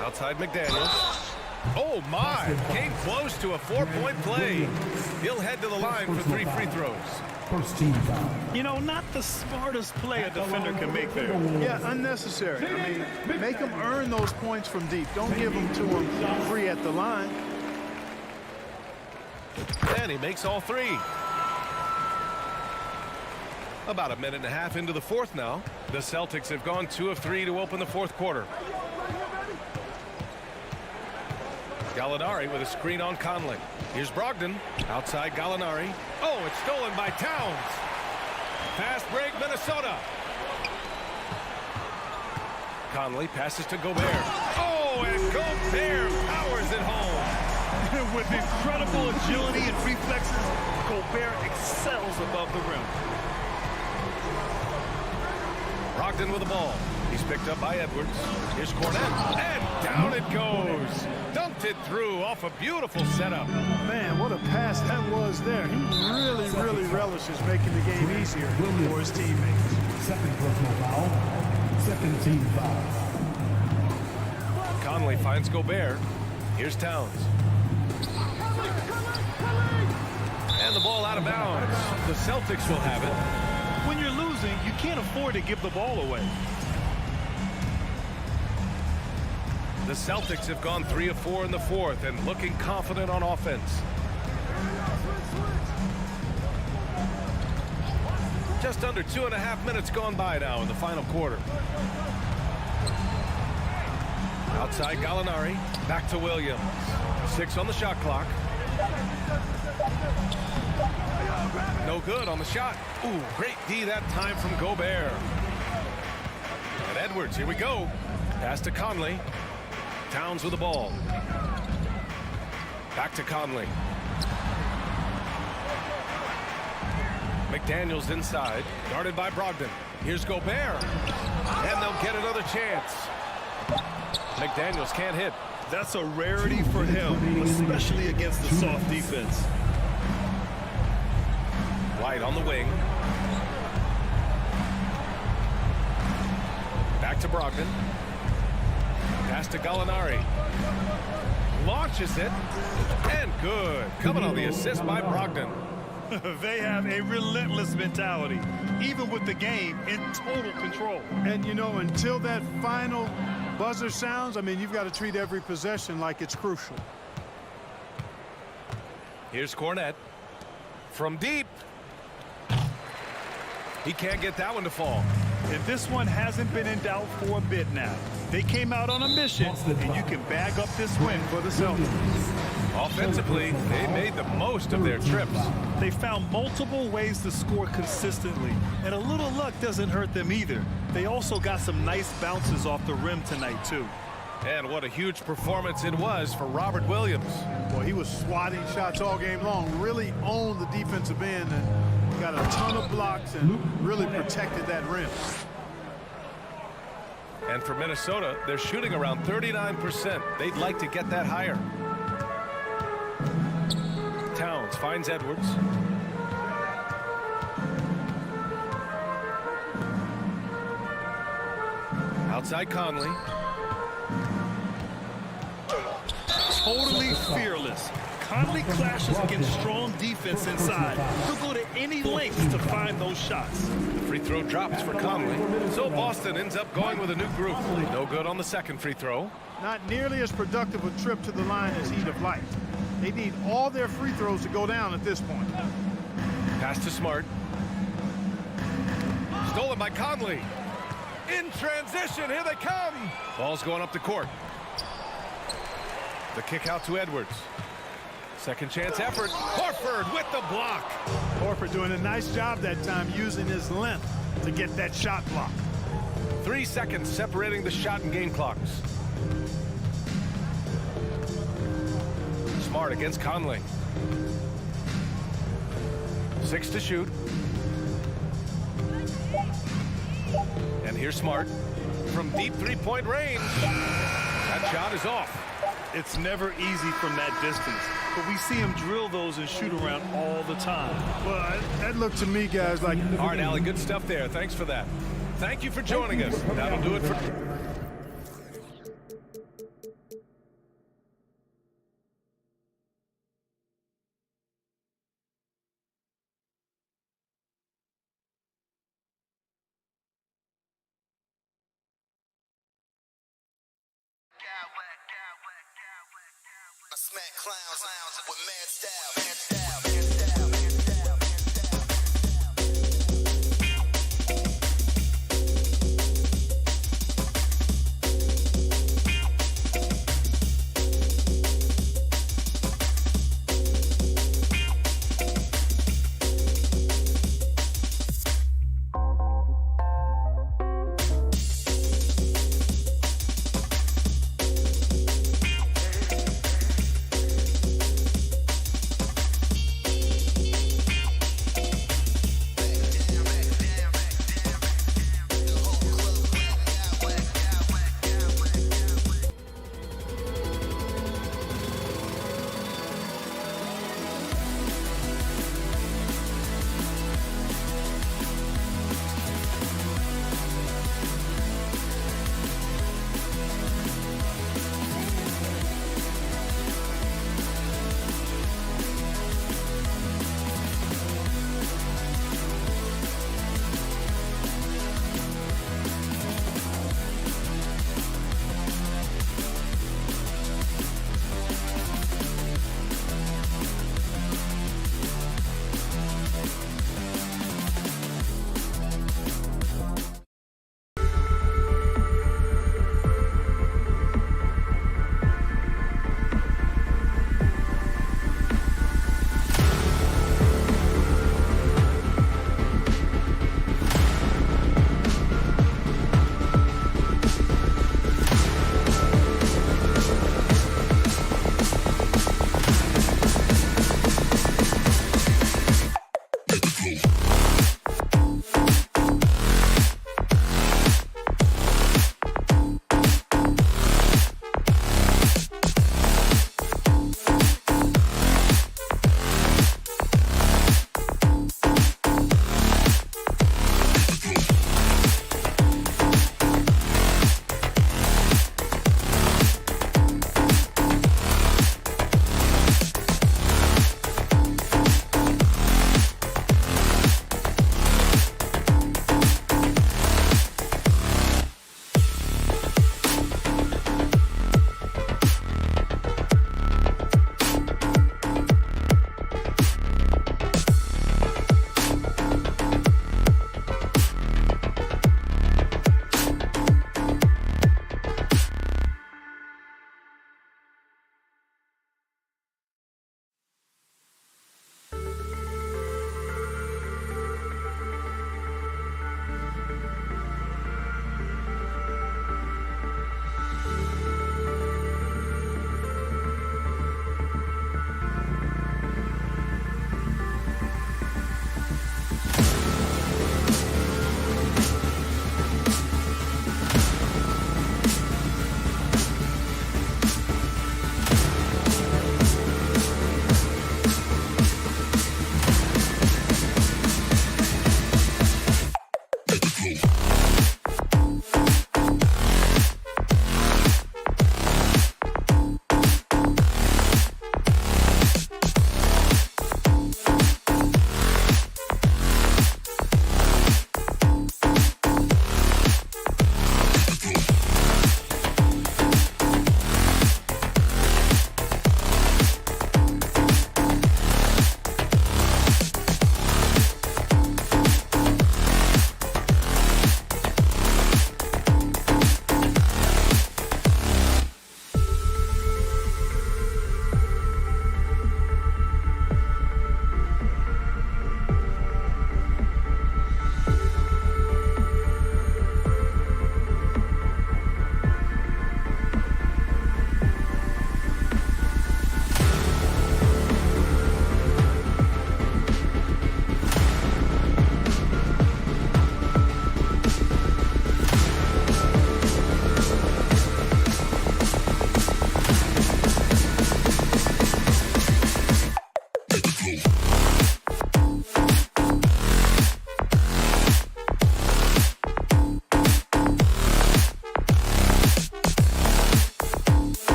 Outside McDaniels. Oh, my. Came close to a 4-point play. He'll head to the line for 3 free throws. First team foul. You know, not the smartest play a defender can make there. Yeah, unnecessary. I mean, make them earn those points from deep. Don't give them to them free at the line. And he makes all 3. About a minute and a half into the fourth now. The Celtics have gone 2 of 3 to open the fourth quarter. Gallinari with a screen on Conley. Here's Brogdon. Outside Gallinari. Oh, it's stolen by Towns. Fast break, Minnesota. Conley passes to Gobert. Oh, and Gobert powers it home. With incredible agility and reflexes, Gobert excels above the rim. Brogdon with the ball. He's picked up by Edwards. Here's Cornette. And down it goes. Dumped it through off a beautiful setup. Man, what a pass that was there. He really relishes making the game easier for his teammates. Second personal foul. Second team foul. Conley finds Gobert. Here's Towns. And the ball out of bounds. The Celtics will have it. When you're losing, you can't afford to give the ball away. The Celtics have gone 3 of 4 in the fourth and looking confident on offense. Just under 2.5 minutes gone by now in the final quarter. Outside Gallinari. Back to Williams. 6 on the shot clock. No good on the shot. Ooh, great D that time from Gobert. And Edwards, here we go. Pass to Conley. Towns with the ball. Back to Conley. McDaniels inside. Guarded by Brogdon. Here's Gobert. And they'll get another chance. McDaniels can't hit. That's a rarity for him, especially against the soft defense. White on the wing. Back to Brogdon. Pass to Gallinari. Launches it. And good. Coming on the assist by Brogdon. They have a relentless mentality, even with the game in total control. And, you know, until that final buzzer sounds, I mean, you've got to treat every possession like it's crucial. Here's Cornette. From deep. He can't get that one to fall. And this one hasn't been in doubt for a bit now. They came out on a mission, and you can bag up this win for the Celtics. Offensively, they made the most of their trips. They found multiple ways to score consistently, and a little luck doesn't hurt them either. They also got some nice bounces off the rim tonight, too. And what a huge performance it was for Robert Williams. Well, he was swatting shots all game long, really owned the defensive end, and got a ton of blocks and really protected that rim. And for Minnesota, they're shooting around 39%. They'd like to get that higher. Towns finds Edwards. Outside Conley. Totally fearless. Conley clashes against strong defense inside. He'll go to any lengths to find those shots. The free throw drops for Conley. So Boston ends up going with a new group. No good on the second free throw. Not nearly as productive a trip to the line as he'd have liked. They need all their free throws to go down at this point. Pass to Smart. Stolen by Conley. In transition, here they come. Ball's going up the court. The kick out to Edwards. Second chance effort. Horford with the block. Horford doing a nice job that time using his length to get that shot block. 3 seconds separating the shot and game clocks. Smart against Conley. 6 to shoot. And here's Smart from deep three-point range. That shot is off. It's never easy from that distance, but we see him drill those and shoot around all the time. Well, that looked to me, guys, like... All right, Allie, good stuff there. Thanks for that. Thank you for joining us. That'll do it for... I smack clowns with mad style.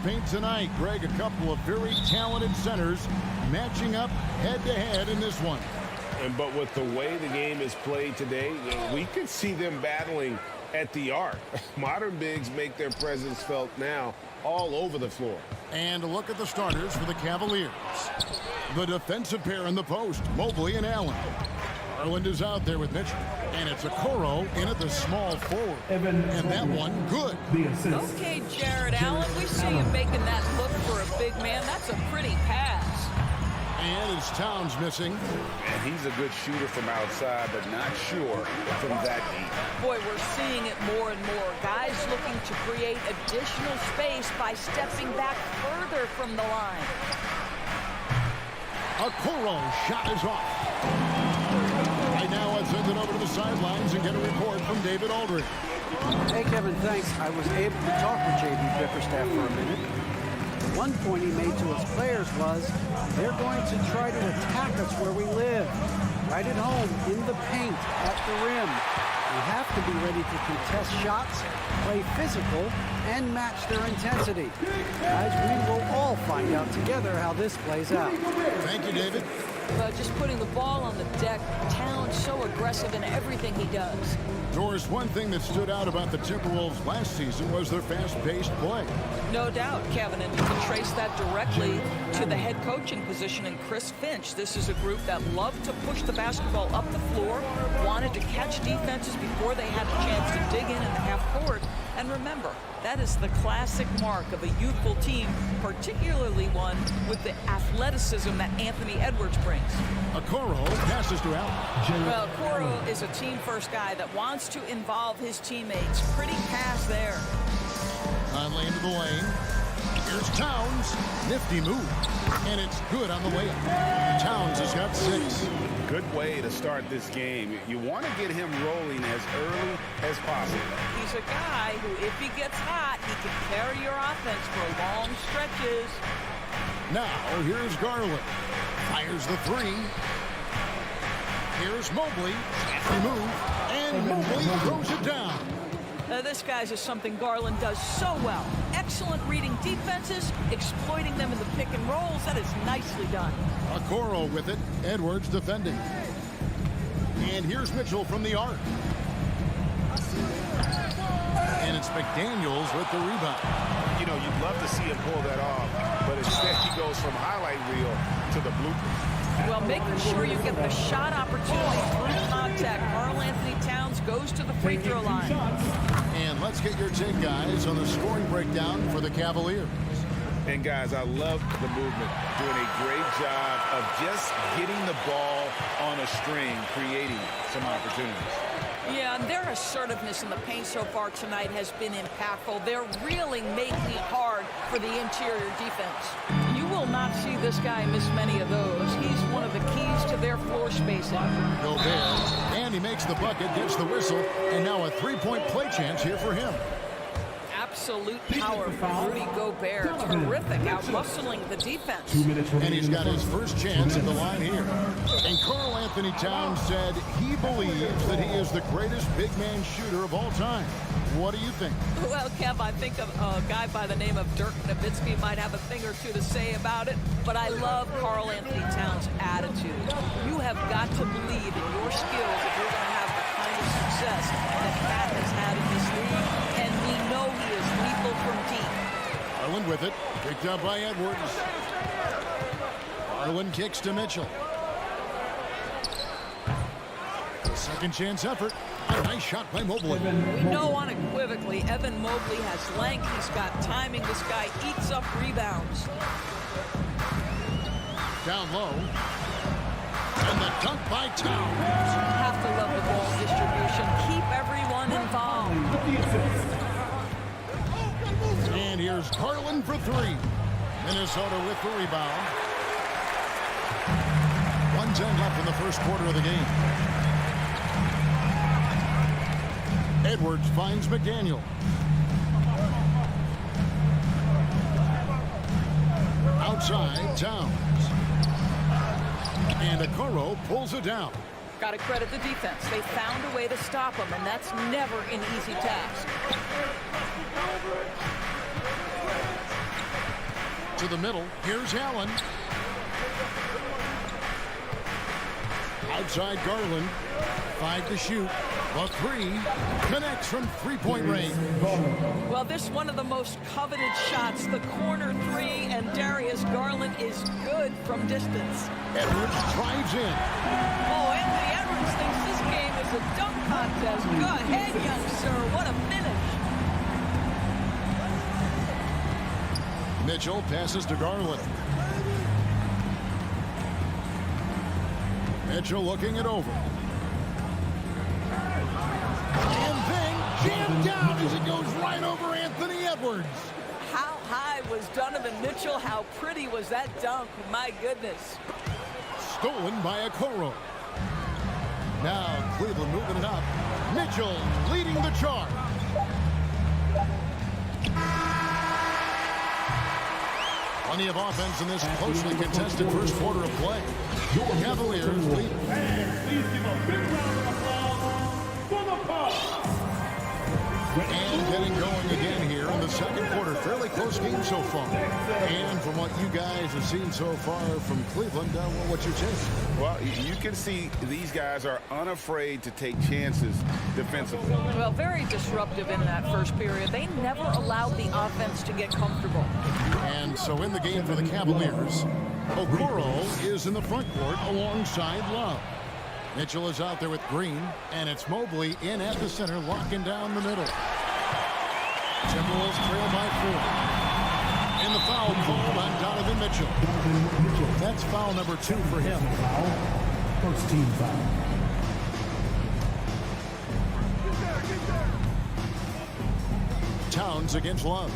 paint tonight. Greg, a couple of very talented centers matching up head-to-head in this one. But with the way the game is played today, we could see them battling at the arc. Modern bigs make their presence felt now all over the floor. And a look at the starters for the Cavaliers. The defensive pair in the post, Mobley and Allen. Garland is out there with Mitchell. And it's Okoro in at the small forward. And that one, good. Okay, Jared Allen, we see you making that look for a big man. That's a pretty pass. And it's Towns missing. And he's a good shooter from outside, but not sure from that deep. Boy, we're seeing it more and more. Guys looking to create additional space by stepping back further from the line. Okoro shot is off. Right now, let's send it over to the sidelines and get a report from David Aldridge. Hey, Kevin, thanks. I was able to talk with J.B. Bickerstaff for a minute. One point he made to his players was, they're going to try to attack us where we live. Right at home, in the paint, at the rim. We have to be ready to contest shots, play physical, and match their intensity. Guys, we will all find out together how this plays out. Thank you, David. Just putting the ball on the deck. Talent so aggressive in everything he does. Doris, one thing that stood out about the Timberwolves last season was their fast-paced play. No doubt, Kevin, and you can trace that directly to the head coaching position in Chris Finch. This is a group that loved to push the basketball up the floor, wanted to catch defenses before they had a chance to dig in the half court. And remember, that is the classic mark of a youthful team, particularly one with the athleticism that Anthony Edwards brings. Okoro passes to Allen. Well, Okoro is a team-first guy that wants to involve his teammates. Pretty pass there. Conley into the lane. Here's Towns. Nifty move. And it's good on the layup. Towns has got 6. Good way to start this game. You want to get him rolling as early as possible. He's a guy who, if he gets hot, he can carry your offense for long stretches. Now, here's Garland. Fires the 3. Here's Mobley. Happy move. And Mobley throws it down. This, guys, is something Garland does so well. Excellent reading defenses, exploiting them in the pick and rolls. That is nicely done. Okoro with it. Edwards defending. And here's Mitchell from the arc. And it's McDaniels with the rebound. You know, you'd love to see him pull that off, but instead he goes from highlight reel to the bloopers. Well, making sure you get the shot opportunity through contact. Karl Anthony Towns goes to the free throw line. And let's get your take, guys, on the scoring breakdown for the Cavaliers. And, guys, I love the movement. Doing a great job of just getting the ball on a string, creating some opportunities. Yeah, and their assertiveness in the paint so far tonight has been impactful. They're really making it hard for the interior defense. You will not see this guy miss many of those. He's one of the keys to their floor spacing. Gobert, and he makes the bucket, gets the whistle, and now a three-point play chance here for him. Absolute power from Rudy Gobert. Terrific, out-muscling the defense. And he's got his first chance at the line here. And Karl Anthony Towns said he believes that he is the greatest big man shooter of all time. What do you think? Well, Kev, I think a guy by the name of Dirk Nowitzki might have a thing or two to say about it, but I love Karl Anthony Towns' attitude. You have got to believe in your skills if you're going to have the kind of success that Pat has had in this league, and we know he is lethal from deep. Garland with it, picked up by Edwards. Garland kicks to Mitchell. Second chance effort. A nice shot by Mobley. We know unequivocally Evan Mobley has length. He's got timing. This guy eats up rebounds. Down low. And the dunk by Towns. Have to love the ball distribution. Keep everyone involved. And here's Garland for 3. Minnesota with the rebound. 1:10 left in the first quarter of the game. Edwards finds McDaniel. Outside, Towns. And Okoro pulls it down. Got to credit the defense. They found a way to stop him, and that's never an easy task. To the middle. Here's Allen. Outside Garland. 5 to shoot. A 3 connects from three-point range. Well, this is one of the most coveted shots, the corner 3, and Darius Garland is good from distance. Edwards drives in. Oh, Anthony Edwards thinks this game is a dunk contest. Go ahead, young sir. What a finish. Mitchell passes to Garland. Mitchell looking it over. And then jammed down as it goes right over Anthony Edwards. How high was Donovan Mitchell? How pretty was that dunk? My goodness. Stolen by Okoro. Now Cleveland moving it up. Mitchell leading the charge. Plenty of offense in this closely contested first quarter of play. Cavaliers lead. Please give a big round of applause for the Bucks. And getting going again here in the second quarter. Fairly close game so far. And from what you guys have seen so far from Cleveland, what's your take? Well, you can see these guys are unafraid to take chances defensively. Well, very disruptive in that first period. They never allowed the offense to get comfortable. And so in the game for the Cavaliers, Okoro is in the front court alongside Love. Mitchell is out there with Green, and it's Mobley in at the center, locking down the middle. Timberwolves trail by 4. And the foul called on Donovan Mitchell. That's foul number 2 for him. First team foul. Towns against Love.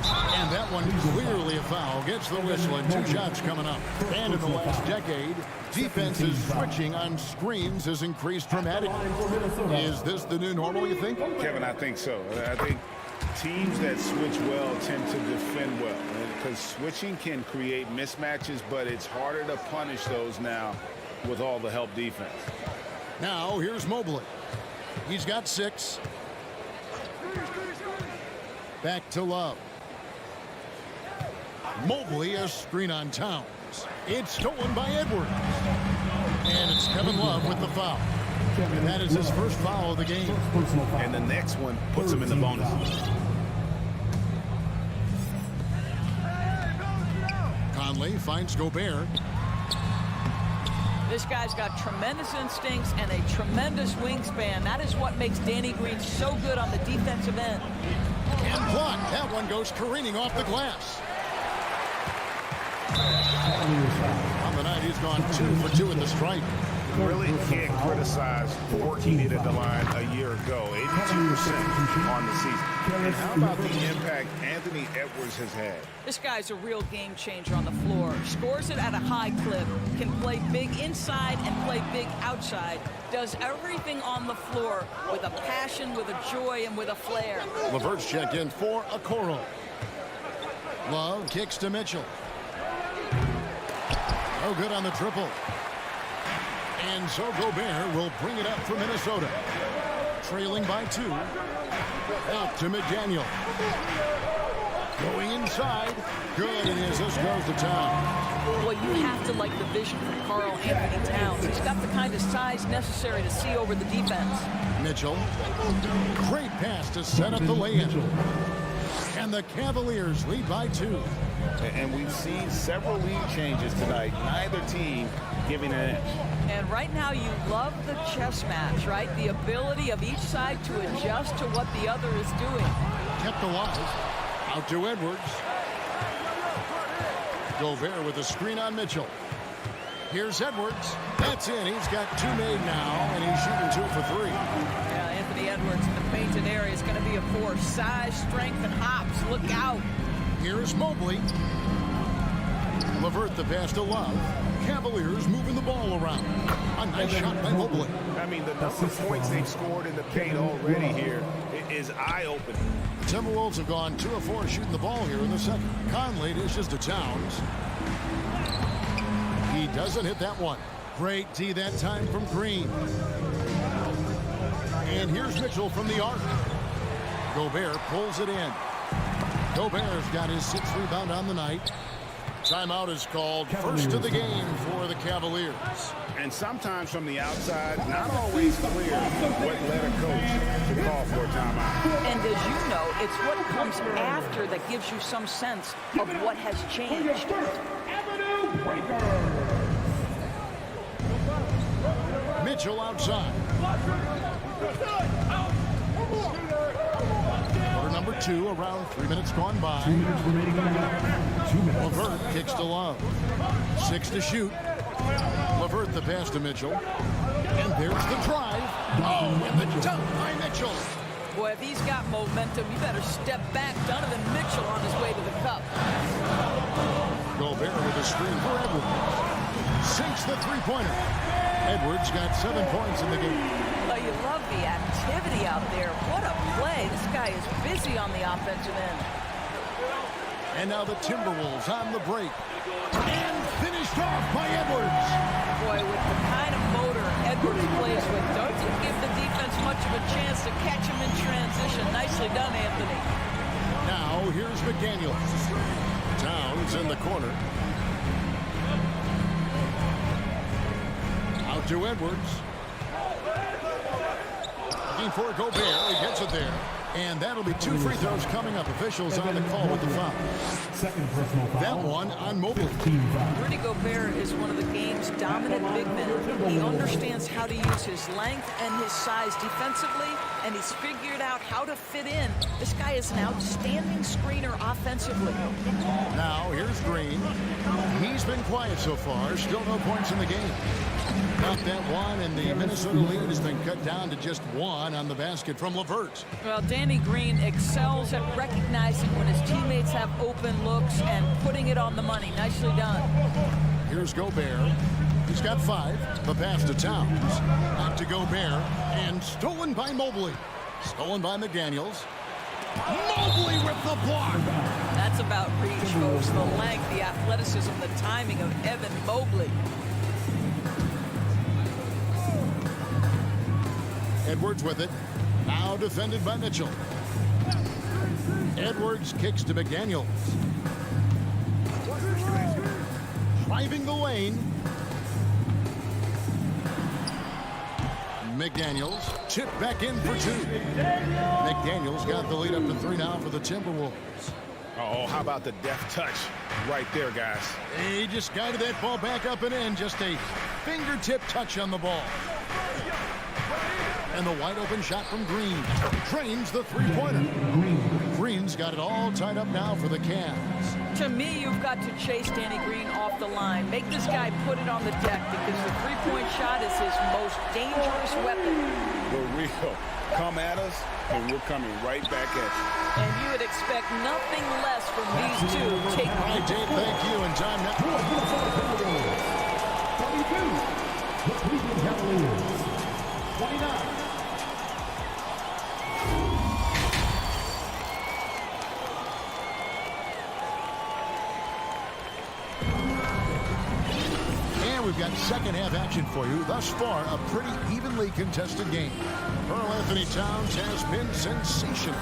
And that one clearly a foul. Gets the whistle and 2 shots coming up. And in the last decade, defenses switching on screens has increased dramatically. Is this the new normal, you think? Kevin, I think so. I think teams that switch well tend to defend well. Because switching can create mismatches, but it's harder to punish those now with all the help defense. Now here's Mobley. He's got 6. Back to Love. Mobley, a screen on Towns. It's stolen by Edwards. And it's Kevin Love with the foul. And that is his first foul of the game. And the next one puts him in the bonus. Conley finds Gobert. This guy's got tremendous instincts and a tremendous wingspan. That is what makes Danny Green so good on the defensive end. And blocked. That one goes careening off the glass. On the night, he's gone 2 for 2 at the stripe. You really can't criticize working it at the line a year ago. 82% on the season. And how about the impact Anthony Edwards has had? This guy's a real game changer on the floor. Scores it at a high clip. Can play big inside and play big outside. Does everything on the floor with a passion, with a joy, and with a flair. LeVert's checked in for Okoro. Love kicks to Mitchell. No good on the triple. And so Gobert will bring it up for Minnesota. Trailing by 2. Out to McDaniel. Going inside. Good, and his assist goes to Towns. Well, you have to like the vision from Karl Anthony Towns. He's got the kind of size necessary to see over the defense. Mitchell. Great pass to set up the lay-in. And the Cavaliers lead by 2. And we've seen several lead changes tonight. Neither team giving an edge. And right now you love the chess match, right? The ability of each side to adjust to what the other is doing. Kept alive. Out to Edwards. Gobert with a screen on Mitchell. Here's Edwards. That's in. He's got 2 made now, and he's shooting 2 for 3. Yeah, Anthony Edwards in the painted area is going to be a force. Size, strength, and hops. Look out. Here's Mobley. LeVert the pass to Love. Cavaliers moving the ball around. A nice shot by Mobley. I mean, the number of points they've scored in the paint already here is eye-opening. The Timberwolves have gone 2 of 4 shooting the ball here in the second. Conley dishes to Towns. He doesn't hit that one. Great D that time from Green. And here's Mitchell from the arc. Gobert pulls it in. Gobert's got his 6th rebound on the night. Timeout is called. First of the game for the Cavaliers. And sometimes from the outside, not always clear what led a coach to call for a timeout. And as you know, it's what comes after that gives you some sense of what has changed. Mitchell outside. Quarter number 2, around 3 minutes gone by. LeVert kicks to Love. 6 to shoot. LeVert the pass to Mitchell. And there's the drive. Oh, and the dunk by Mitchell. Boy, if he's got momentum, you better step back. Donovan Mitchell on his way to the cup. Gobert with a screen for Edwards. Sinks the three-pointer. Edwards got 7 points in the game. Oh, you love the activity out there. What a play. This guy is busy on the offensive end. And now the Timberwolves on the break. And finished off by Edwards. Boy, with the kind of motor Edwards plays with, doesn't give the defense much of a chance to catch him in transition. Nicely done, Anthony. Now, here's McDaniels. Towns in the corner. Out to Edwards. Looking for Gobert. He gets it there. And that'll be 2 free throws coming up. Officials on the call with the foul. Second personal foul. That one on Mobley. Rudy Gobert is one of the game's dominant big men. He understands how to use his length and his size defensively, and he's figured out how to fit in. This guy is an outstanding screener offensively. Now, here's Green. He's been quiet so far. Still no points in the game. Got that one, and the Minnesota lead has been cut down to just 1 on the basket from LeVert. Well, Danny Green excels at recognizing when his teammates have open looks and putting it on the money. Nicely done. Here's Gobert. He's got 5. The pass to Towns. Back to Gobert. And stolen by Mobley. Stolen by McDaniels. Mobley with the block. That's about reach, folks. The length, the athleticism, the timing of Evan Mobley. Edwards with it. Now defended by Mitchell. Edwards kicks to McDaniels. Driving the lane. McDaniels chip back in for 2. McDaniels got the lead up to 3 now for the Timberwolves. Oh, how about the deft touch right there, guys? He just guided that ball back up and in. Just a fingertip touch on the ball. And the wide open shot from Green. Drains the three-pointer. Green's got it all tied up now for the Cavs. To me, you've got to chase Danny Green off the line. Make this guy put it on the deck because the three-point shot is his most dangerous weapon. For real. Come at us, and we're coming right back at you. And you would expect nothing less from these two. Take all right, Dave, thank you. And time now. 22. The Cleveland Cavaliers. 29. We've got second half action for you. Thus far, a pretty evenly contested game. Karl Anthony Towns has been sensational.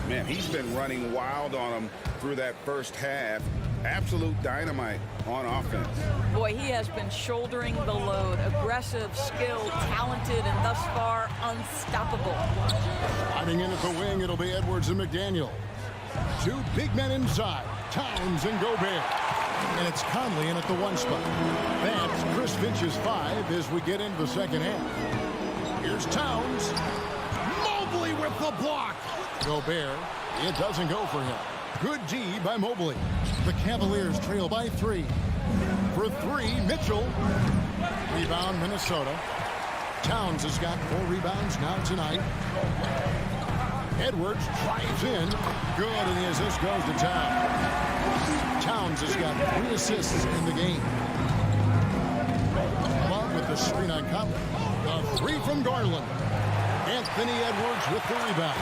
Man, he's been running wild on him through that first half. Absolute dynamite on offense. Boy, he has been shouldering the load. Aggressive, skilled, talented, and thus far unstoppable. Hiding in at the wing, it'll be Edwards and McDaniel. 2 big men inside, Towns and Gobert. And it's Conley in at the 1 spot. That's Chris Finch's 5 as we get into the second half. Here's Towns. Mobley with the block. Gobert, it doesn't go for him. Good D by Mobley. The Cavaliers trail by 3. For 3, Mitchell. Rebound, Minnesota. Towns has got 4 rebounds now tonight. Edwards drives in. Good, and the assist goes to Towns. Towns has got 3 assists in the game. Love with the screen on Conley. A 3 from Garland. Anthony Edwards with the rebound.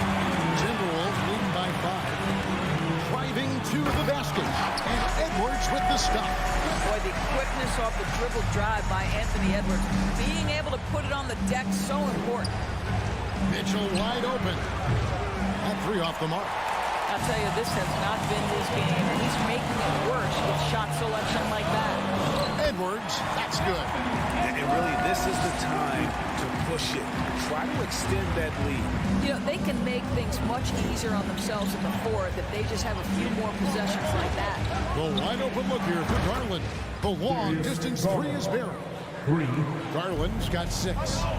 Timberwolves leading by 5. Driving to the basket. And Edwards with the stop. Boy, the quickness off the dribble drive by Anthony Edwards. Being able to put it on the deck, so important. Mitchell wide open. That 3 off the mark. Now I'll tell you, this has not been his game, and he's making it worse with shot selection like that. Edwards, that's good. And really, this is the time to push it. Try to extend that lead. You know, they can make things much easier on themselves in the fourth if they just have a few more possessions like that. The wide open look here for Garland. The long distance three is buried. Garland's got 6. How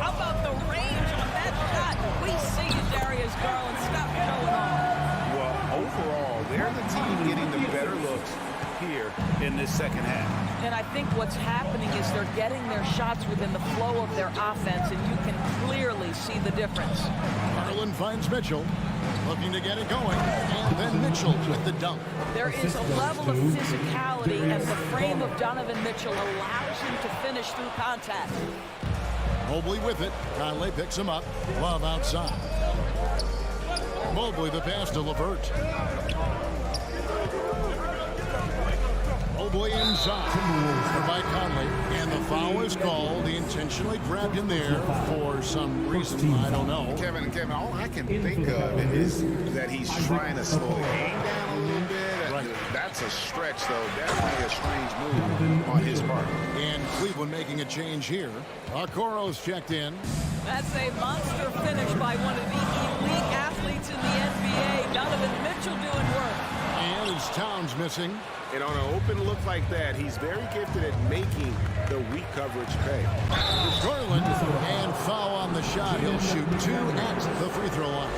about the range on that shot? We see you, Darius Garland. Stop showing off. Well, overall, they're the team getting the better looks here in this second half. And I think what's happening is they're getting their shots within the flow of their offense, and you can clearly see the difference. Garland finds Mitchell, looking to get it going, and then Mitchell with the dunk. There is a level of physicality, and the frame of Donovan Mitchell allows him to finish through contact. Mobley with it. Conley picks him up. Love outside. Mobley the pass to LeVert. Mobley inside by Conley, and the foul is called. He intentionally grabbed him there for some reason. I don't know. Kevin, all I can think of is that he's trying to slow the game down a little bit. Right. That's a stretch, though. Definitely a strange move on his part. And Cleveland making a change here. Okoro's checked in. That's a monster finish by one of the elite athletes in the NBA. Donovan Mitchell doing work. And it's Towns missing. And on an open look like that, he's very gifted at making the weak coverage pay. Garland, and foul on the shot. He'll shoot 2 at the free throw line.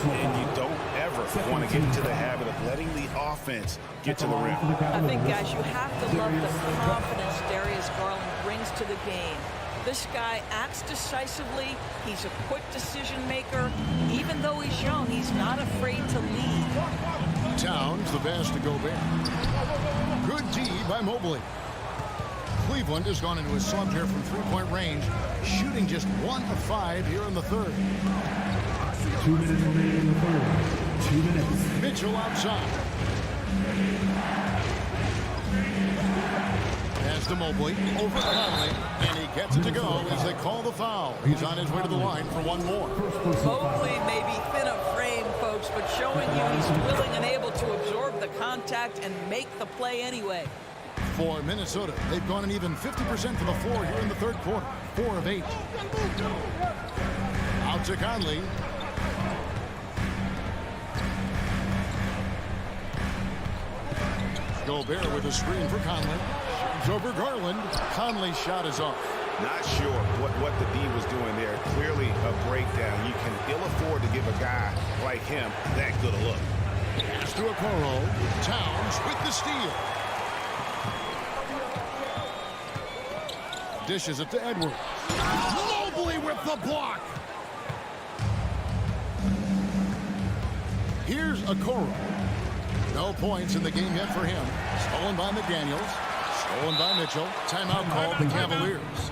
And you don't ever want to get into the habit of letting the offense get to the rim. I think, guys, you have to love the confidence Darius Garland brings to the game. This guy acts decisively. He's a quick decision maker. Even though he's young, he's not afraid to lead. Towns, the pass to Gobert. Good D by Mobley. Cleveland has gone into a slump here from three-point range, shooting just 1 of 5 here in the third. 2 minutes remaining in the third. 2 minutes. Mitchell outside. Pass to Mobley, over Conley, and he gets it to go as they call the foul. He's on his way to the line for one more. Mobley may be thin of frame, folks, but showing you he's willing and able to absorb the contact and make the play anyway. For Minnesota, they've gone an even 50% from the floor here in the third quarter. 4 of 8. Out to Conley. Gobert with a screen for Conley. Shoots over Garland. Conley's shot is off. Not sure what the D was doing there. Clearly a breakdown. You can ill afford to give a guy like him that good a look. Pass to Okoro. Towns with the steal. Dishes it to Edwards. Mobley with the block. Here's Okoro. No points in the game yet for him. Stolen by McDaniels. Stolen by Mitchell. Timeout called the Cavaliers.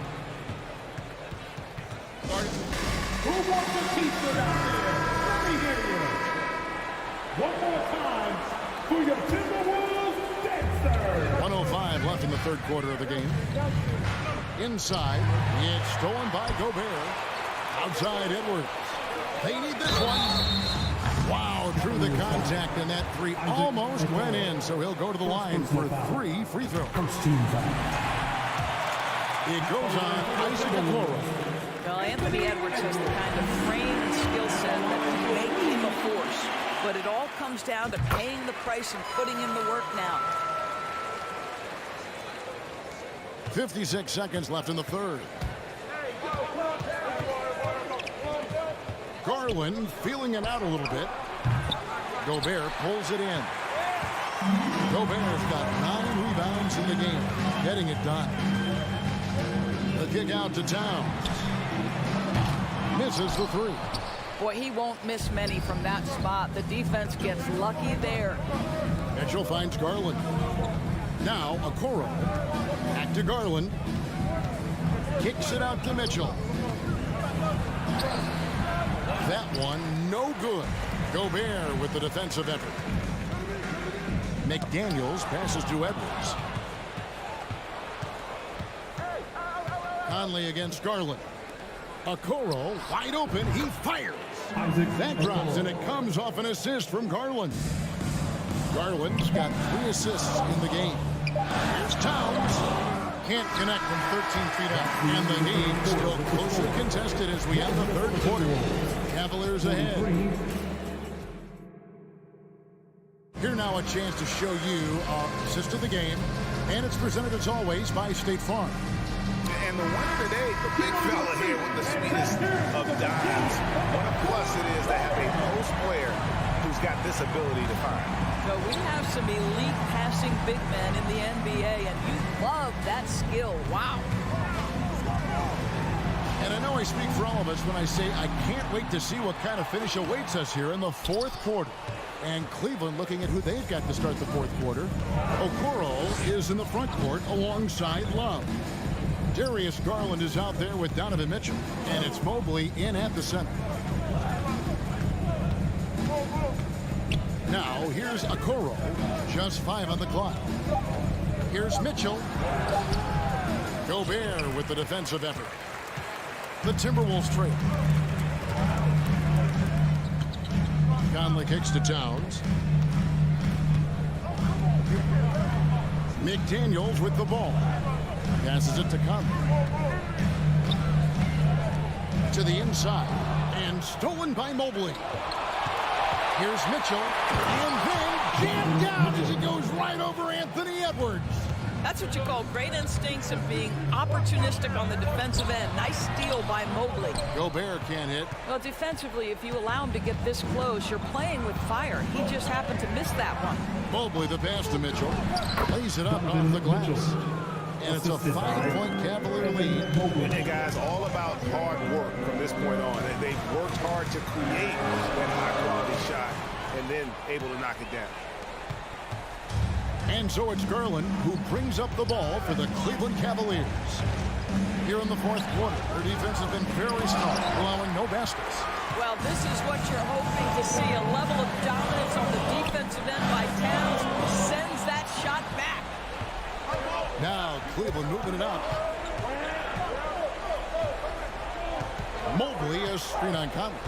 Who wants a pizza down there? Let me hear you. One more time for your Timberwolves dancers. 1:05 left in the third quarter of the game. Inside, it's stolen by Gobert. Outside, Edwards. They need this one. Wow, through the contact, and that 3 almost went in, so he'll go to the line for 3 free throws. It goes on Isaac Okoro. Well, Anthony Edwards has the kind of frame and skill set that can make him a force. But it all comes down to paying the price and putting in the work now. 56 seconds left in the third. Garland feeling it out a little bit. Gobert pulls it in. Gobert's got 9 rebounds in the game, getting it done. The kick out to Towns. Misses the 3. Boy, he won't miss many from that spot. The defense gets lucky there. Mitchell finds Garland. Now Okoro. Back to Garland. Kicks it out to Mitchell. That one no good. Gobert with the defensive effort. McDaniels passes to Edwards. Conley against Garland. Okoro wide open. He fires. That drops, and it comes off an assist from Garland. Garland's got 3 assists in the game. Here's Towns. Can't connect from 13 feet out. And the game still closely contested as we end the third quarter. Cavaliers ahead. Here now a chance to show you our assist of the game. And it's presented as always by State Farm. And the winner today, the big fella here with the sweetest of dimes. What a plus it is to have a post player who's got this ability to find. So we have some elite passing big men in the NBA, and you love that skill. Wow. And I know I speak for all of us when I say I can't wait to see what kind of finish awaits us here in the fourth quarter. And Cleveland looking at who they've got to start the fourth quarter. Okoro is in the front court alongside Love. Darius Garland is out there with Donovan Mitchell. And it's Mobley in at the center. Now, here's Okoro. Just 5 on the clock. Here's Mitchell. Gobert with the defensive effort. The Timberwolves trail. Conley kicks to Towns. McDaniels with the ball. Passes it to Conley. To the inside. And stolen by Mobley. Here's Mitchell. And then jammed down as he goes right over Anthony Edwards. That's what you call great instincts and being opportunistic on the defensive end. Nice steal by Mobley. Gobert can't hit. Well, defensively, if you allow him to get this close, you're playing with fire. He just happened to miss that one. Mobley, the pass to Mitchell. Lays it up off the glass. And it's a 5-point Cavalier lead. And guys, all about hard work from this point on. They've worked hard to create that high-quality shot and then able to knock it down. And so it's Garland who brings up the ball for the Cleveland Cavaliers. Here in the fourth quarter, their defense has been very strong, allowing no baskets. Well, this is what you're hoping to see, a level of dominance on the defensive end by Towns. Sends that shot back. Now Cleveland moving it up. Mobley is screen on Conley.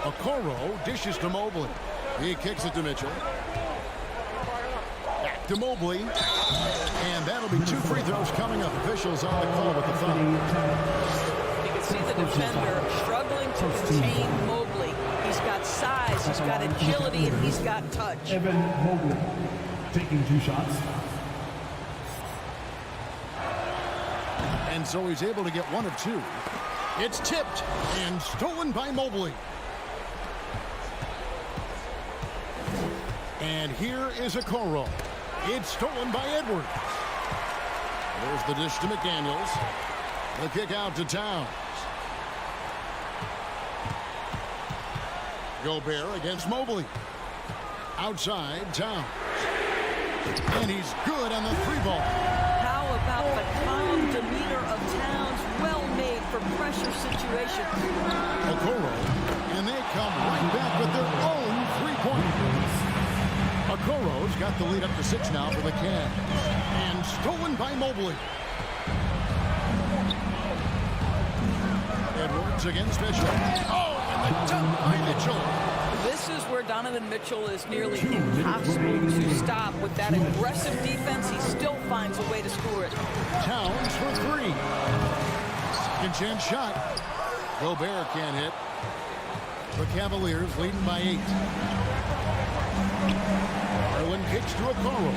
Okoro dishes to Mobley. He kicks it to Mitchell. Back to Mobley. And that'll be 2 free throws coming up. Officials on the call with the foul. You can see the defender struggling to contain Mobley. He's got size, he's got agility, and he's got touch. Evan Mobley taking 2 shots. And so he's able to get 1 of 2. It's tipped and stolen by Mobley. And here is Okoro. It's stolen by Edwards. There's the dish to McDaniels. The kick out to Towns. Gobert against Mobley. Outside, Towns. And he's good on the 3-ball. How about the calm demeanor of Towns? Well made for pressure situations. Okoro. And they come right back with their own 3-point. Okoro's got the lead up to 6 now for the Cavs. And stolen by Mobley. Edwards against Mitchell. Oh, and the dunk by Mitchell. This is where Donovan Mitchell is nearly impossible to stop. With that aggressive defense, he still finds a way to score it. Towns for 3. Second chance shot. Gobert can't hit. The Cavaliers leading by 8. Garland kicks to Okoro.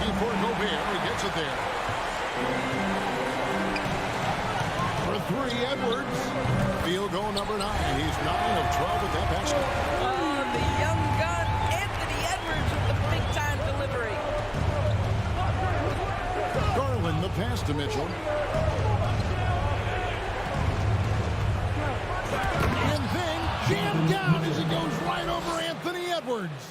And for Gobert, he gets it there. For 3, Edwards. Field goal number 9. He's 9 of 12 with that basket. The young gun, Anthony Edwards, with the big-time delivery. Garland, the pass to Mitchell. And then jammed down as he goes right over Anthony Edwards.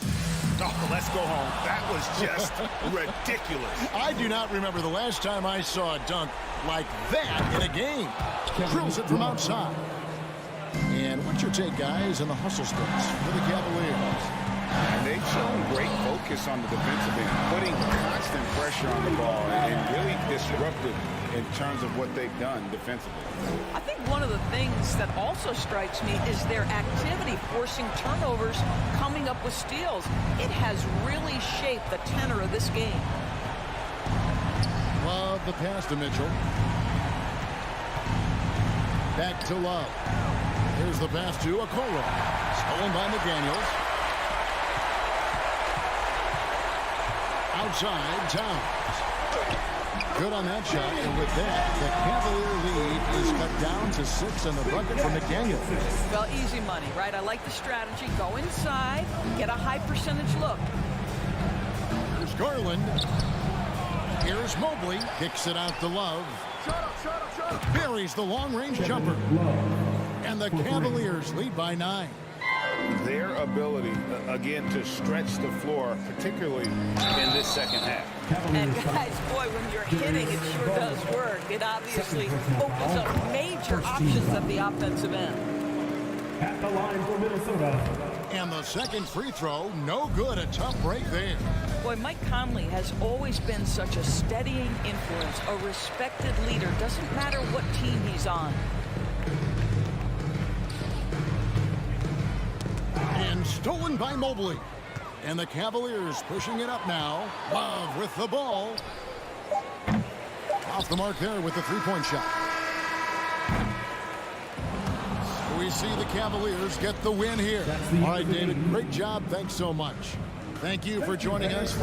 Oh, let's go home. That was just ridiculous. I do not remember the last time I saw a dunk like that in a game. Drills it from outside. And what's your take, guys, in the hustle splits for the Cavaliers? And they've shown great focus on the defensive end, putting constant pressure on the ball and really disruptive in terms of what they've done defensively. I think one of the things that also strikes me is their activity, forcing turnovers, coming up with steals. It has really shaped the tenor of this game. Love the pass to Mitchell. Back to Love. Here's the pass to Okoro. Stolen by McDaniels. Outside, Towns. Good on that shot, and with that, the Cavalier lead is cut down to 6 on the bucket for McDaniels. Well, easy money, right? I like the strategy. Go inside, get a high percentage look. Here's Garland. Here's Mobley. Kicks it out to Love. Buries the long-range jumper. And the Cavaliers lead by 9. Their ability, again, to stretch the floor, particularly in this second half. And guys, boy, when you're hitting, it sure does work. It obviously opens up major options at the offensive end. At the line for Minnesota. And the second free throw, no good. A tough break there. Boy, Mike Conley has always been such a steadying influence, a respected leader. Doesn't matter what team he's on. And stolen by Mobley. And the Cavaliers pushing it up now. Love with the ball. Off the mark there with the three-point shot. We see the Cavaliers get the win here. All right, David, great job. Thanks so much. Thank you for joining us.